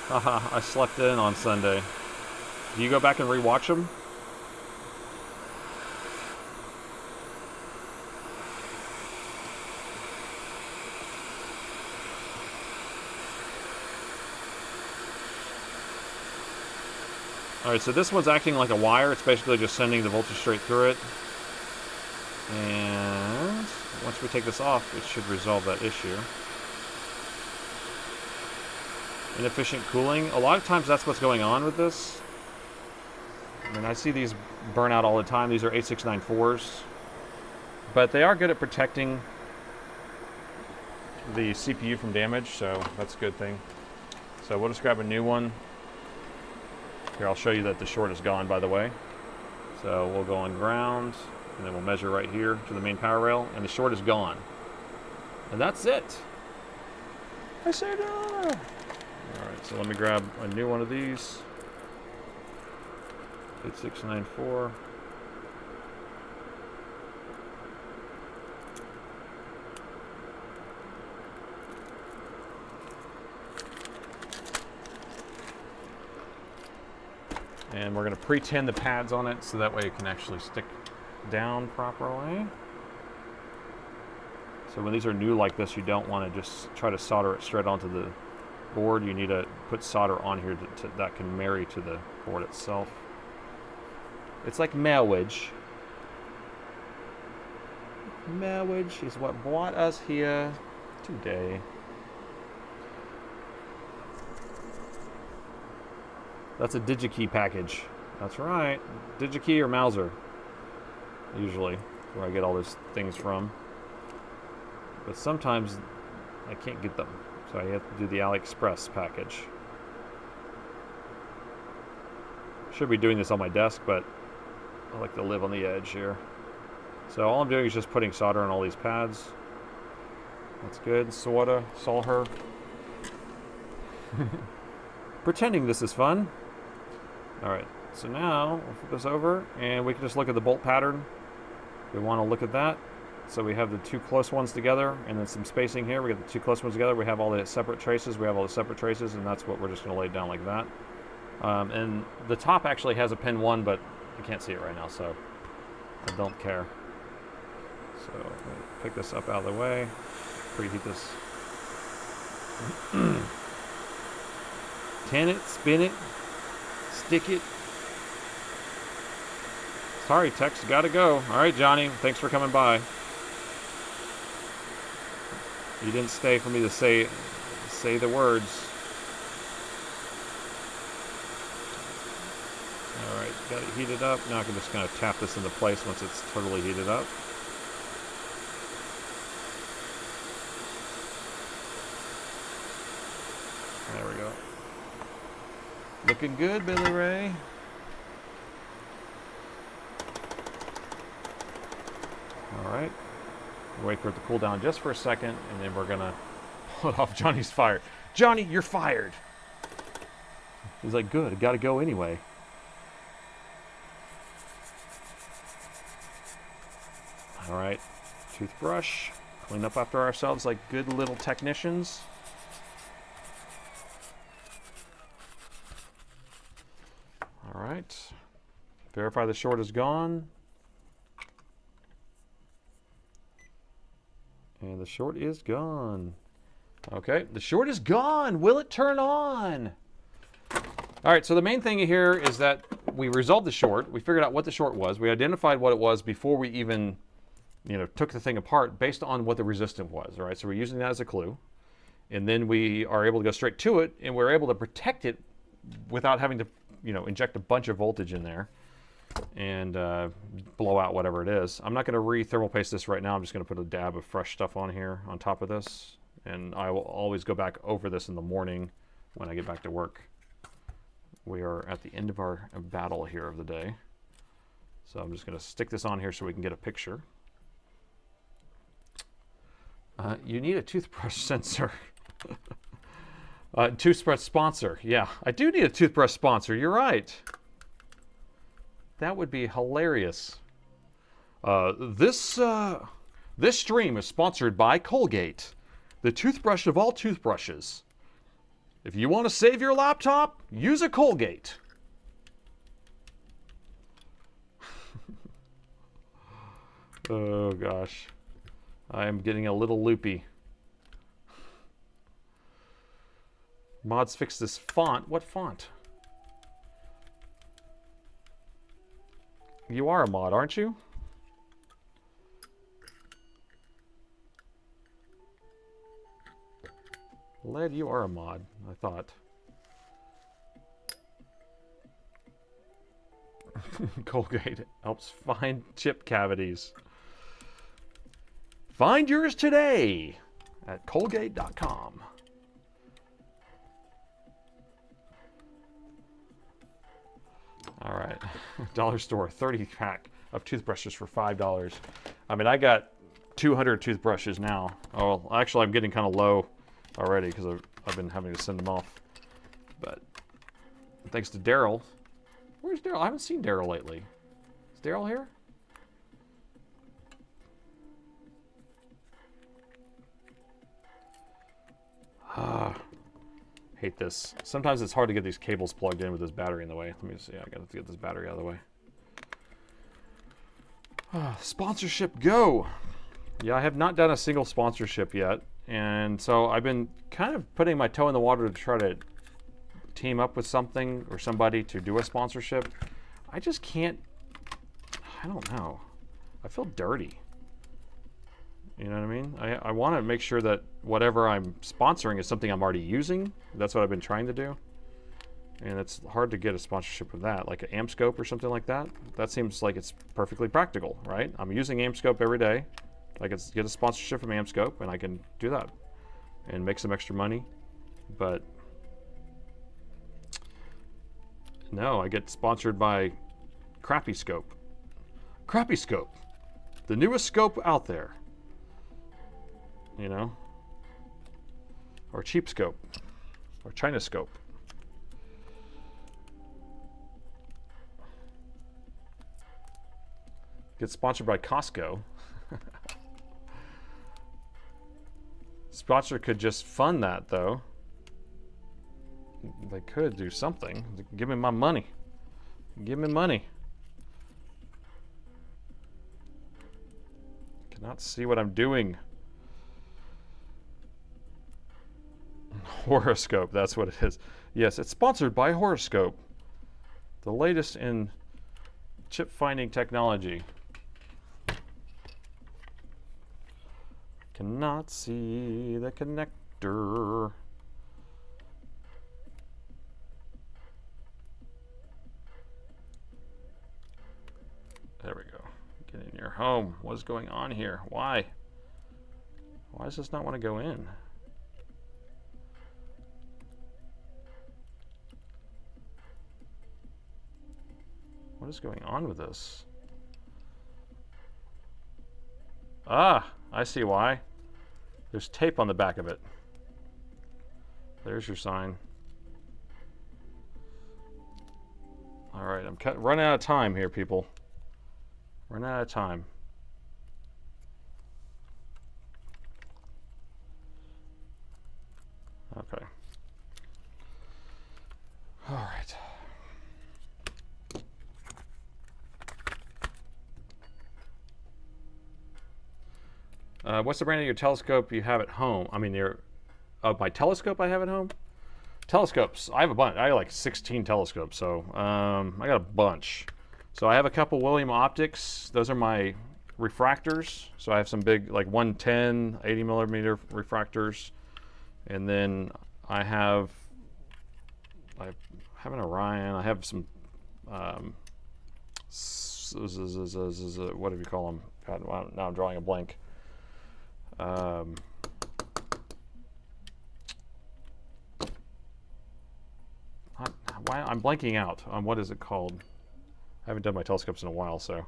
[SPEAKER 1] Haha, I slept in on Sunday. Do you go back and rewatch them? All right, so this one's acting like a wire. It's basically just sending the voltage straight through it. And once we take this off, it should resolve that issue. Inefficient cooling. A lot of times that's what's going on with this. I mean, I see these burn out all the time. These are 8694s. But they are good at protecting the CPU from damage, so that's a good thing. So we'll just grab a new one. Here, I'll show you that the short is gone, by the way. So we'll go on ground, and then we'll measure right here to the main power rail, and the short is gone. And that's it. I said, all right, so let me grab a new one of these. 8694. And we're going to pre-tin the pads on it so that way it can actually stick down properly. So when these are new like this, you don't want to just try to solder it straight onto the board. You need to put solder on here that can marry to the board itself. It's like marriage. Marriage is what brought us here today. That's a DigiKey package. That's right. DigiKey or Mouser. Usually, where I get all those things from. But sometimes I can't get them. So I have to do the AliExpress package. Should be doing this on my desk, but I like to live on the edge here. So all I'm doing is just putting solder on all these pads. That's good. Sorta. Saw her. Pretending this is fun. Alright, so now we'll flip this over and we can just look at the bolt pattern. We want to look at that. So we have the two close ones together and then some spacing here. We got the two close ones together. We have all the separate traces. We have all the separate traces, and that's what we're just going to lay down like that. And the top actually has a pin 1, but you can't see it right now, so I don't care. So pick this up out of the way, preheat this. Tin it, spin it, stick it. Sorry, text, gotta go. All right, Johnny, thanks for coming by. You didn't stay for me to say the words. All right, got it heated up. Now I can just kind of tap this into place once it's totally heated up. There we go. Looking good, Billy Ray. All right. Wait for it to cool down just for a second, and then we're gonna pull it off. Johnny's fired. Johnny, you're fired. He's like, good, I gotta go anyway. All right, toothbrush. Clean up after ourselves like good little technicians. All right. Verify the short is gone. And the short is gone. Okay, the short is gone. Will it turn on? All right, so the main thing here is that we resolved the short. We figured out what the short was. We identified what it was before we even, took the thing apart based on what the resistance was. All right, so we're using that as a clue. And then we are able to go straight to it, and we're able to protect it without having to, inject a bunch of voltage in there and blow out whatever it is. I'm not going to re-thermal paste this right now. I'm just going to put a dab of fresh stuff on here on top of this. And I will always go back over this in the morning when I get back to work. We are at the end of our battle here of the day. So I'm just going to stick this on here so we can get a picture. You need a toothbrush sensor. Toothbrush sponsor. Yeah, I do need a toothbrush sponsor. You're right. That would be hilarious. This stream is sponsored by Colgate, the toothbrush of all toothbrushes. If you want to save your laptop, use a Colgate. Oh gosh, I am getting a little loopy. Mods fix this font. What font? You are a mod, aren't you? Led, you are a mod, I thought. Colgate helps find chip cavities. Find yours today at Colgate.com. All right, dollar store, 30 pack of toothbrushes for $5. I mean, I got 200 toothbrushes now. Oh, actually, I'm getting kind of low already because I've been having to send them off. But thanks to Daryl. Where's Daryl? I haven't seen Daryl lately. Is Daryl here? Hate this. Sometimes it's hard to get these cables plugged in with this battery in the way. Let me see. I got to get this battery out of the way. Sponsorship go. Yeah, I have not done a single sponsorship yet. And so I've been kind of putting my toe in the water to try to team up with something or somebody to do a sponsorship. I just can't I don't know. I feel dirty. You know what I mean? I want to make sure that whatever I'm sponsoring is something I'm already using. That's what I've been trying to do. And it's hard to get a sponsorship of that, like an AmpScope or something like that. That seems like it's perfectly practical, right? I'm using AmpScope every day. I can get a sponsorship from AmpScope, and I can do that and make some extra money. But no, I get sponsored by Crappy Scope. Crappy Scope, the newest scope out there. You know, or Cheap Scope, or China Scope. Get sponsored by Costco. Sponsor could just fund that, though. They could do something. Give me my money. Give me money. Cannot see what I'm doing. Horoscope, that's what it is. Yes, it's sponsored by Horoscope, the latest in chip finding technology. Cannot see the connector. There we go. Get in your home. What is going on here? Why? Why does this not want to go in? What is going on with this? Ah, I see why. There's tape on the back of it. There's your sign. All right, I'm running out of time here, people. Running out of time. Okay. All right. What's the brand of your telescope you have at home? I mean, my telescope I have at home? Telescopes. I have a bunch. I have like 16 telescopes, so I got a bunch. So I have a couple William Optics. Those are my refractors. So I have some big, like 110, 80 millimeter refractors. And then I have an Orion. I have some, what do you call them? God, now I'm drawing a blank. I'm blanking out on what is it called. I haven't done my telescopes in a while, so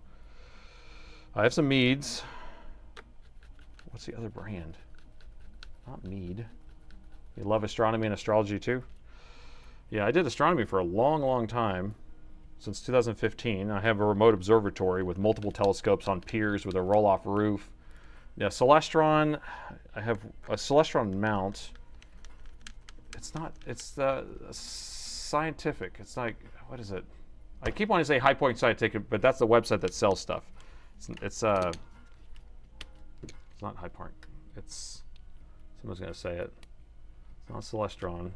[SPEAKER 1] I have some Meads. What's the other brand? Not Mead. You love astronomy and astrology too? Yeah, I did astronomy for a long, long time, since 2015. I have a remote observatory with multiple telescopes on piers with a roll-off roof. Yeah, Celestron, I have a Celestron mount. It's scientific. It's like, what is it? I keep wanting to say High Point Scientific, but that's the website that sells stuff. It's not High Point. Someone's gonna say it. It's not Celestron.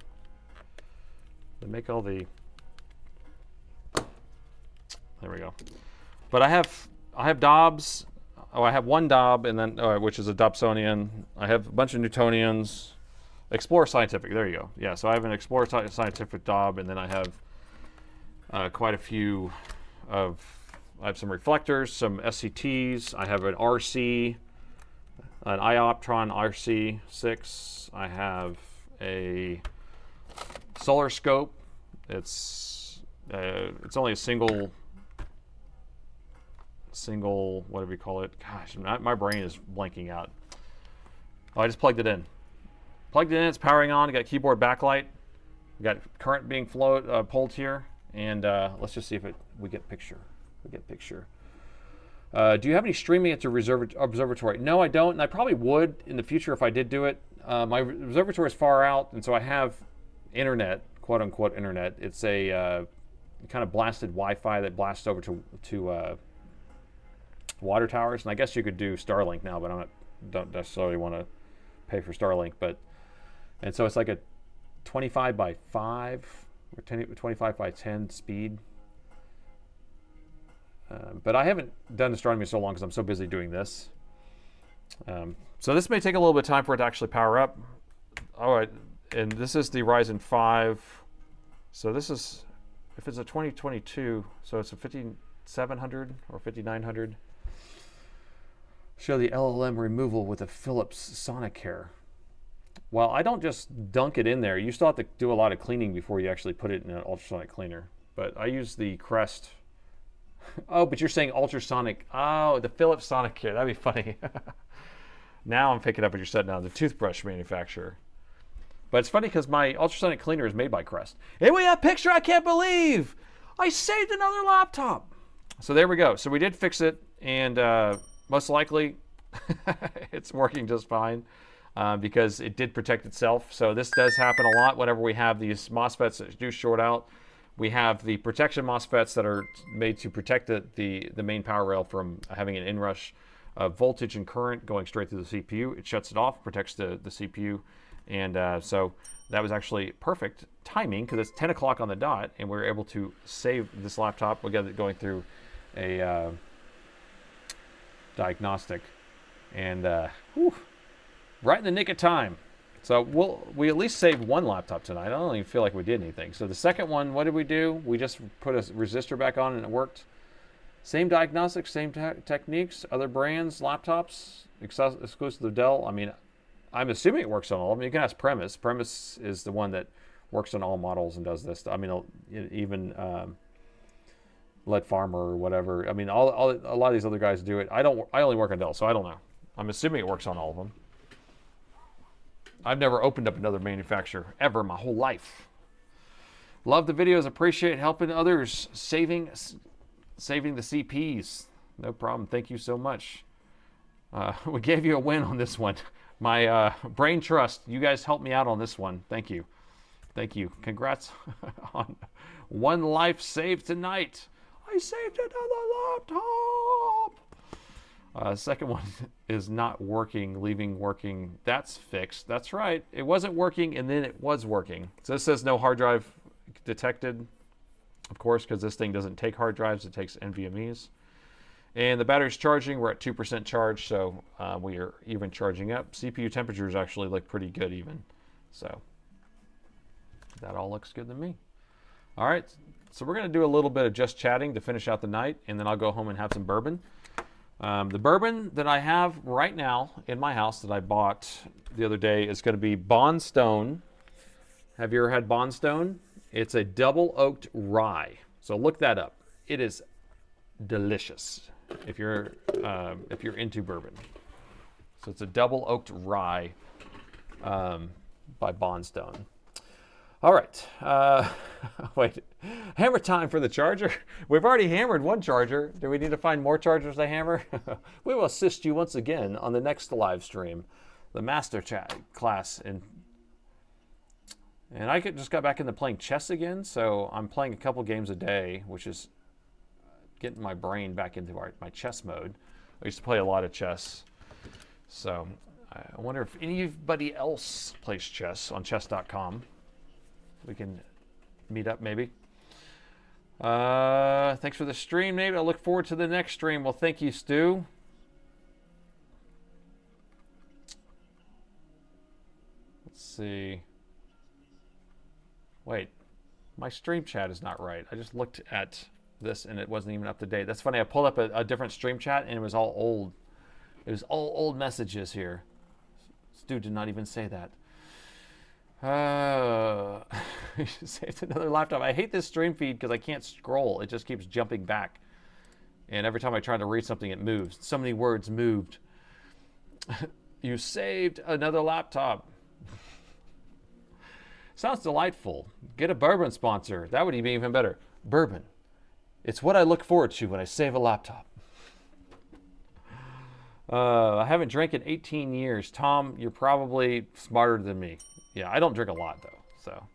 [SPEAKER 1] They make all the, there we go. But I have Dobbs. Oh, I have one Dobb, and then which is a Dobsonian. I have a bunch of Newtonians. Explorer Scientific. There you go. Yeah. So I have an Explorer Scientific Dobb, and then I have quite a few of. I have some reflectors, some SCTs. I have an RC, an Ioptron RC6. I have a solar scope. It's only a single, whatever you call it. Gosh, my brain is blanking out. Oh, I just plugged it in. It's powering on. I got keyboard backlight. We got current being pulled here, and let's just see if we get picture. Do you have any streaming at your observatory? No, I don't, and I probably would in the future if I did do it. My observatory is far out, and so I have internet, quote unquote internet. It's a kind of blasted Wi-Fi that blasts over to water towers, and I guess you could do Starlink now, but don't necessarily want to pay for Starlink. And so it's like a 25 by 5 or 25 by 10 speed. But I haven't done astronomy so long because I'm so busy doing this. So this may take a little bit of time for it to actually power up. All right, and this is the Ryzen 5. So this is, if it's a 2022, so it's a 5700 or 5900. Show the LLM removal with a Philips Sonicare. Well, I don't just dunk it in there. You still have to do a lot of cleaning before you actually put it in an ultrasonic cleaner. But I use the Crest. Oh, but you're saying ultrasonic. Oh, the Philips Sonicare. That'd be funny. Now I'm picking up what you're saying now, the toothbrush manufacturer. But it's funny because my ultrasonic cleaner is made by Crest. Hey, we have a picture I can't believe. I saved another laptop. So there we go. So we did fix it, and most likely it's working just fine because it did protect itself. So this does happen a lot whenever we have these MOSFETs that do short out. We have the protection MOSFETs that are made to protect the main power rail from having an inrush of voltage and current going straight through the CPU. It shuts it off, protects the CPU. And so that was actually perfect timing because it's 10 o'clock on the dot, and we were able to save this laptop. We got it going through a diagnostic, and right in the nick of time. So we at least saved one laptop tonight. I don't even feel like we did anything. So the second one, what did we do? We just put a resistor back on and it worked. Same diagnostics, same techniques, other brands, laptops, exclusive to Dell. I mean, I'm assuming it works on all of them. You can ask Premise. Premise is the one that works on all models and does this. I mean, even Lead Farmer or whatever. I mean, a lot of these other guys do it. I only work on Dell, so I don't know. I'm assuming it works on all of them. I've never opened up another manufacturer ever in my whole life. Love the videos. Appreciate helping others, saving the CPs. No problem. Thank you so much. We gave you a win on this one. My brain trust. You guys helped me out on this one. Thank you. Thank you. Congrats on one life saved tonight. I saved another laptop. Second one is not working, leaving working. That's fixed. That's right. It wasn't working, and then it was working. So this says no hard drive detected, of course, because this thing doesn't take hard drives. It takes NVMEs. And the battery's charging. We're at 2% charge, so we are even charging up. CPU temperatures actually look pretty good even. So that all looks good to me. All right, so we're going to do a little bit of just chatting to finish out the night, and then I'll go home and have some bourbon. The bourbon that I have right now in my house that I bought the other day is going to be Bondstone. Have you ever had Bondstone? It's a double oaked rye. So look that up. It is delicious if you're into bourbon. So it's a double oaked rye by Bondstone. All right, wait, hammer time for the charger. We've already hammered one charger. Do we need to find more chargers to hammer? We will assist you once again on the next live stream, the master chat class. And I just got back into playing chess again, so I'm playing a couple games a day, which is getting my brain back into my chess mode. I used to play a lot of chess, so I wonder if anybody else plays chess on chess.com. We can meet up maybe. Thanks for the stream, Nate. I look forward to the next stream. Well, thank you, Stu. Let's see. Wait, my stream chat is not right. I just looked at this and it wasn't even up to date. That's funny. I pulled up a different stream chat and it was all old. It was all old messages here. Stu did not even say that. Saved another laptop. I hate this stream feed because I can't scroll. It just keeps jumping back. And every time I try to read something, it moves. So many words moved. You saved another laptop. Sounds delightful. Get a bourbon sponsor. That would be even better. Bourbon. It's what I look forward to when I save a laptop. I haven't drank in 18 years. Tom, you're probably smarter than me. Yeah, I don't drink a lot, though. So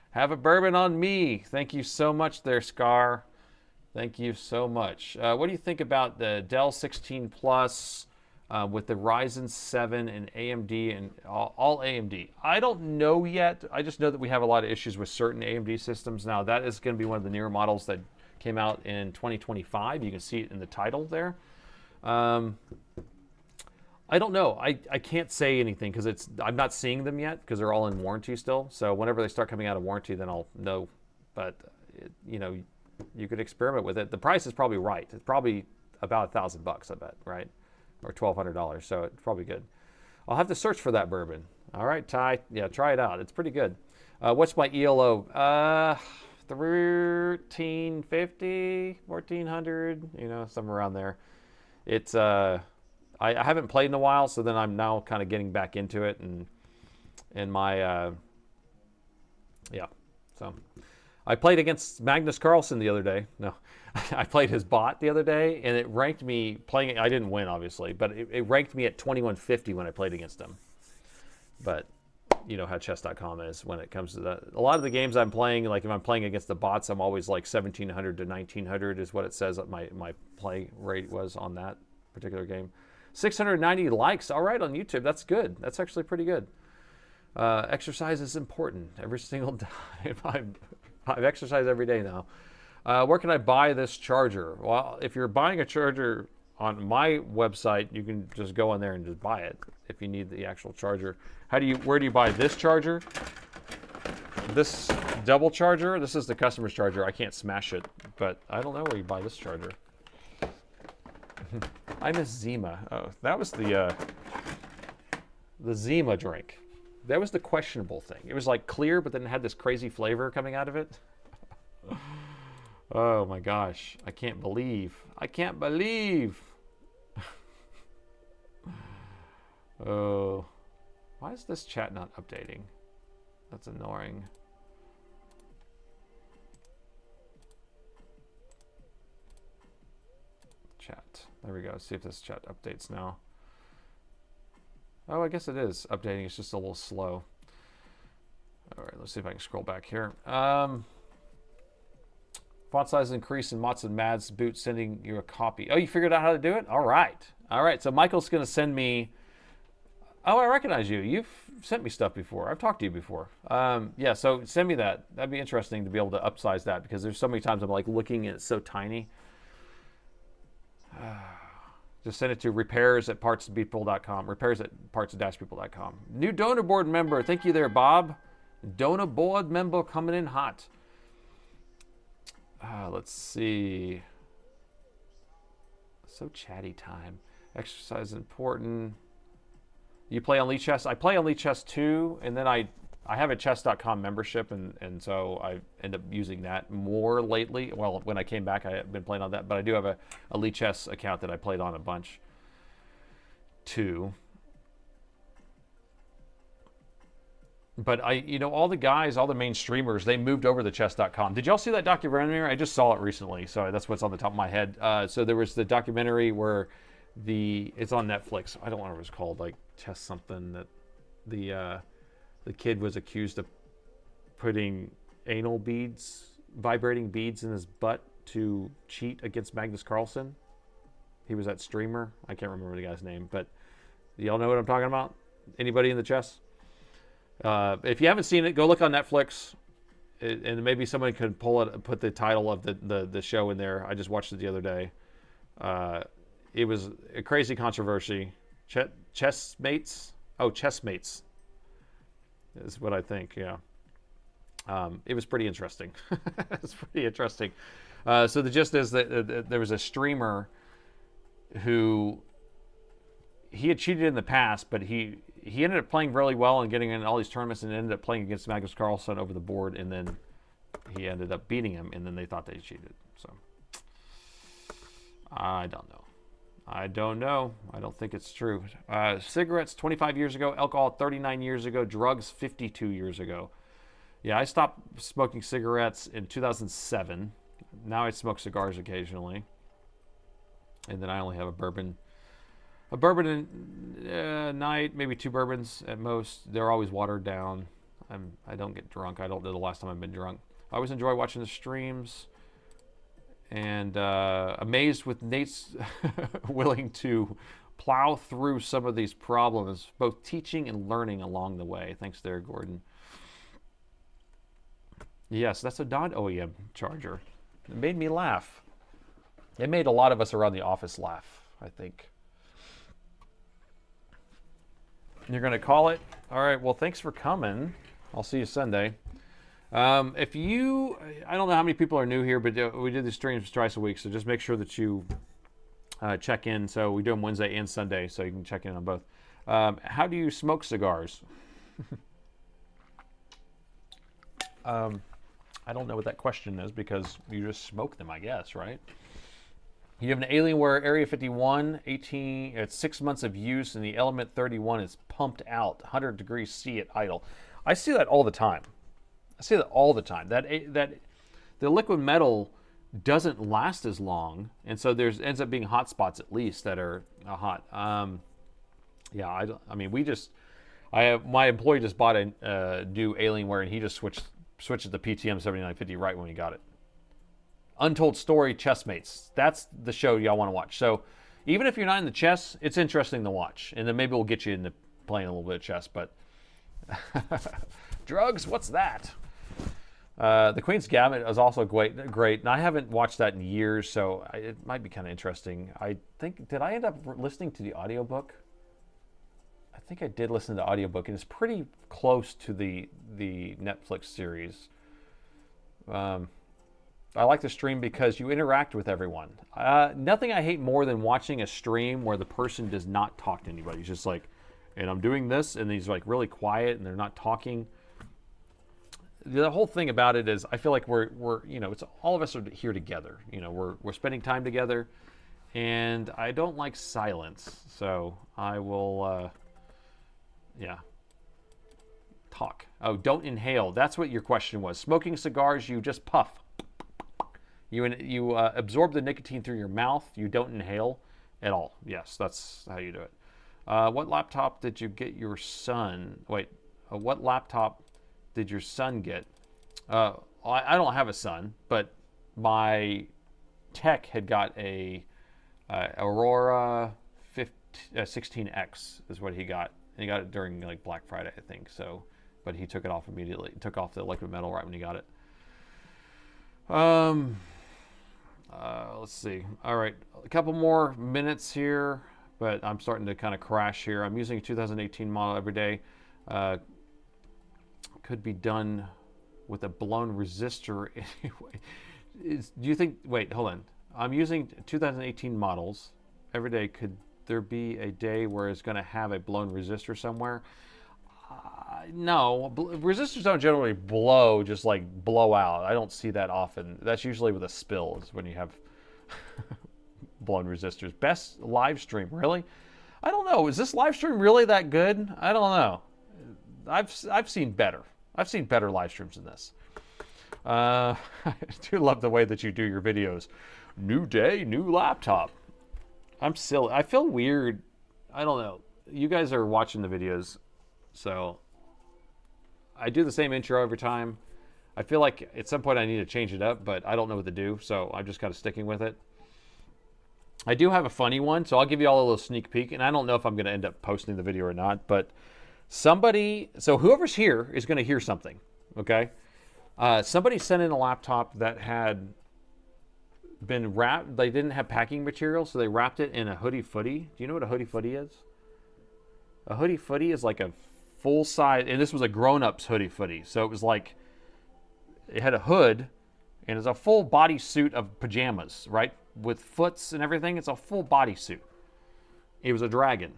[SPEAKER 1] have a bourbon on me. Thank you so much there, Scar. Thank you so much. What do you think about the Dell 16 Plus with the Ryzen 7 and AMD and all AMD? I don't know yet. I just know that we have a lot of issues with certain AMD systems. Now, that is going to be one of the newer models that Came out in 2025. You can see it in the title there. I don't know. I can't say anything because I'm not seeing them yet because they're all in warranty still. So whenever they start coming out of warranty, then I'll know. But you know, you could experiment with it. The price is probably right. It's probably about $1,000, I bet, right? Or $1,200. So it's probably good. I'll have to search for that bourbon. All right, Ty. Yeah, try it out. It's pretty good. What's my ELO? 1350, 1400. You know, somewhere around there. It's I haven't played in a while, so then I'm now kind of getting back into it, and my yeah. So I played against Magnus Carlsen the other day. No, I played his bot the other day, and it ranked me playing. I didn't win, obviously, but it ranked me at 2150 when I played against him. But you know how chess.com is when it comes to that. A lot of the games I'm playing, like if I'm playing against the bots, I'm always like 1700 to 1900 is what it says that my play rate was on that particular game. 690 likes. All right, on YouTube. That's good. That's actually pretty good. Exercise is important every single time. I've exercised every day now. Where can I buy this charger? Well, if you're buying a charger on my website, you can just go on there and just buy it if you need the actual charger. Where do you buy this charger? This double charger? This is the customer's charger. I can't smash it, but I don't know where you buy this charger. I miss Zima. Oh, that was the Zima drink. That was the questionable thing. It was like clear, but then it had this crazy flavor coming out of it. Oh my gosh. I can't believe. Oh. Why is this chat not updating? That's annoying. Chat. There we go. See if this chat updates now. Oh, I guess it is updating. It's just a little slow. All right, let's see if I can scroll back here. Font size increase in Mott's and Mad's boot, sending you a copy. Oh, you figured out how to do it? All right. All right, so Michael's going to send me... Oh, I recognize you. You've sent me stuff before. I've talked to you before. Yeah, so send me that. That'd be interesting to be able to upsize that because there's so many times I'm like looking and it's so tiny. Just send it to repairs@partspeople.com. Repairs@parts-people.com. New donor board member. Thank you there, Bob. Donor board member coming in hot. Let's see. So chatty time. Exercise is important. You play on Lee Chess? I play on Lee Chess too, and then I have a chess.com membership, and so I end up using that more lately. Well, when I came back, I have been playing on that, but I do have a Lee Chess account that I played on a bunch too. But you know, all the guys, all the main streamers, they moved over to chess.com. Did y'all see that documentary? I just saw it recently, so that's what's on the top of my head. So there was the documentary where it's on Netflix. I don't know what it was called, like Chess something, that the kid was accused of putting anal beads, vibrating beads in his butt to cheat against Magnus Carlsen. He was that streamer. I can't remember the guy's name, but y'all know what I'm talking about? Anybody in the chess? If you haven't seen it, go look on Netflix, and maybe someone could pull it, put the title of the show in there. I just watched it the other day. It was a crazy controversy. Chessmates? Oh, Chessmates is what I think, yeah. It was pretty interesting. It's pretty interesting. So the gist is that there was a streamer who, he had cheated in the past, but he ended up playing really well and getting in all these tournaments and ended up playing against Magnus Carlsen over the board, and then he ended up beating him, and then they thought they cheated. So I don't know. I don't think it's true. Cigarettes 25 years ago, alcohol 39 years ago, drugs 52 years ago. Yeah, I stopped smoking cigarettes in 2007. Now I smoke cigars occasionally. And then I only have a bourbon a night, maybe 2 bourbons at most. They're always watered down. I don't get drunk. I don't know the last time I've been drunk. I always enjoy watching the streams. And amazed with Nate's willing to plow through some of these problems, both teaching and learning along the way. Thanks there, Gordon. Yes, that's a non-OEM charger. It made me laugh. It made a lot of us around the office laugh, I think. You're going to call it? All right, well, thanks for coming. I'll see you Sunday. If you, I don't know how many people are new here, but we do these streams twice a week, so just make sure that you check in. So we do them Wednesday and Sunday, so you can check in on both. How do you smoke cigars? I don't know what that question is because you just smoke them, I guess, right? You have an Alienware Area 51, 18, it's 6 months of use, and the Element 31 is pumped out, 100 degrees C at idle. I see that all the time. I see that all the time. That the liquid metal doesn't last as long, and so ends up being hot spots at least that are hot. Yeah, I mean, my employee just bought a new Alienware, and he just switched the PTM 7950 right when he got it. Untold Story Chessmates. That's the show y'all want to watch. So even if you're not in the chess, it's interesting to watch. And then maybe we'll get you into playing a little bit of chess. But drugs, what's that? The Queen's Gambit is also great. And I haven't watched that in years, so it might be kind of interesting. I think, did I end up listening to the audiobook? I think I did listen to the audiobook, and it's pretty close to the Netflix series. I like the stream because you interact with everyone. Nothing I hate more than watching a stream where the person does not talk to anybody. He's just like, and I'm doing this, and he's like really quiet, and they're not talking. The whole thing about it is I feel like we're it's all of us are here together. We're spending time together, and I don't like silence, so I will talk. Oh, don't inhale. That's what your question was. Smoking cigars, you just puff. You absorb the nicotine through your mouth. You don't inhale at all. Yes, that's how you do it. What laptop did you get your son? Wait, what laptop did your son get? I don't have a son, but my tech had got a Aurora 16X is what he got. And he got it during like Black Friday, I think. So, but he took it off immediately. He took off the liquid metal right when he got it. Let's see. All right, a couple more minutes here, but I'm starting to kind of crash here. I'm using a 2018 model every day. Could be done with a blown resistor anyway. Do you think, wait, hold on. I'm using 2018 models every day. Could there be a day where it's going to have a blown resistor somewhere? No, resistors don't generally blow, just like blow out. I don't see that often. That's usually with a spill is when you have blown resistors. Best live stream, really? I don't know. Is this live stream really that good? I don't know. I've seen better. I've seen better live streams than this. I do love the way that you do your videos. New day, new laptop. I'm silly. I feel weird. I don't know. You guys are watching the videos, so I do the same intro every time. I feel like at some point I need to change it up, but I don't know what to do, so I'm just kind of sticking with it. I do have a funny one, so I'll give you all a little sneak peek, and I don't know if I'm going to end up posting the video or not, but so whoever's here is going to hear something, okay? Somebody sent in a laptop that had been wrapped. They didn't have packing material, so they wrapped it in a hoodie footy. Do you know what a hoodie footy is? A hoodie footy is like a full size, and this was a grown-up's hoodie footy. So it was like, it had a hood, and it's a full body suit of pajamas, right? With foots and everything. It's a full body suit. It was a dragon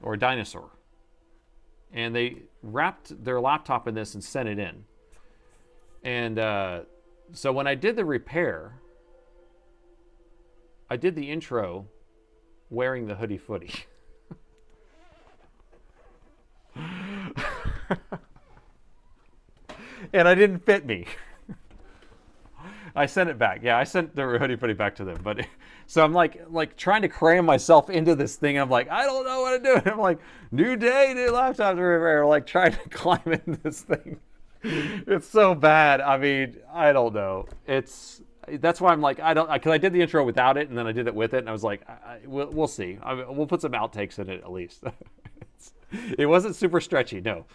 [SPEAKER 1] or a dinosaur. And they wrapped their laptop in this and sent it in. And so when I did the repair, I did the intro wearing the hoodie footy. And I didn't fit me. I sent it back. Yeah, I sent the hoodie footy back to them. But so I'm like trying to cram myself into this thing. I'm like, I don't know what to do. And I'm like, new day, new laptop to repair. Like trying to climb into this thing. It's so bad. I mean, I don't know. That's why I'm like, because I did the intro without it, and then I did it with it, and I was like, we'll see. We'll put some outtakes in it at least. It wasn't super stretchy, no.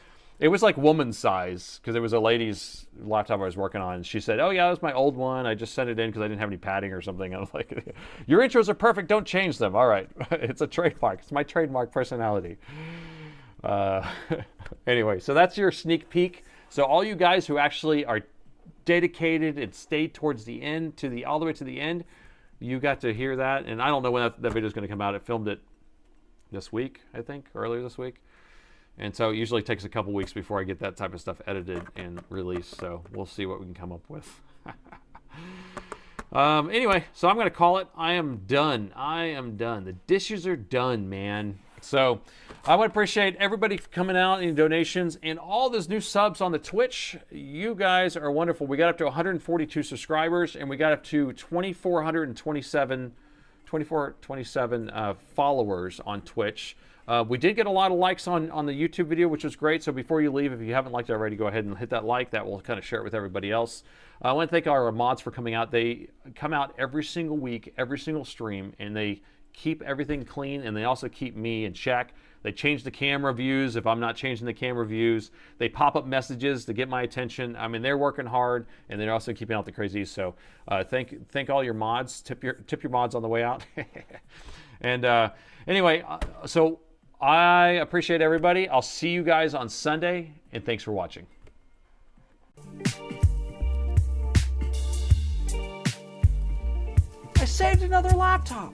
[SPEAKER 1] It was like woman's size because it was a lady's laptop I was working on. And she said, "Oh yeah, that was my old one. I just sent it in because I didn't have any padding or something." I was like, "Your intros are perfect. Don't change them." All right, it's a trademark. It's my trademark personality. Anyway, so that's your sneak peek. So all you guys who actually are dedicated and stayed towards the end, all the way to the end, you got to hear that. And I don't know when that video is going to come out. I filmed it this week, I think, earlier this week. And so it usually takes a couple weeks before I get that type of stuff edited and released. So we'll see what we can come up with. Anyway, so I'm going to call it. I am done. I am done. The dishes are done, man. So I want to appreciate everybody coming out and donations and all those new subs on the Twitch. You guys are wonderful. We got up to 142 subscribers and we got up to 2,427 followers on Twitch. We did get a lot of likes on the YouTube video, which was great. So before you leave, if you haven't liked it already, go ahead and hit that like. That will kind of share it with everybody else. I want to thank our mods for coming out. They come out every single week, every single stream, and they keep everything clean, and they also keep me in check. They change the camera views if I'm not changing the camera views. They pop up messages to get my attention. I mean, they're working hard, and they're also keeping out the crazies. So thank all your mods. Tip your mods on the way out. And anyway, so I appreciate everybody. I'll see you guys on Sunday, and thanks for watching. I saved another laptop.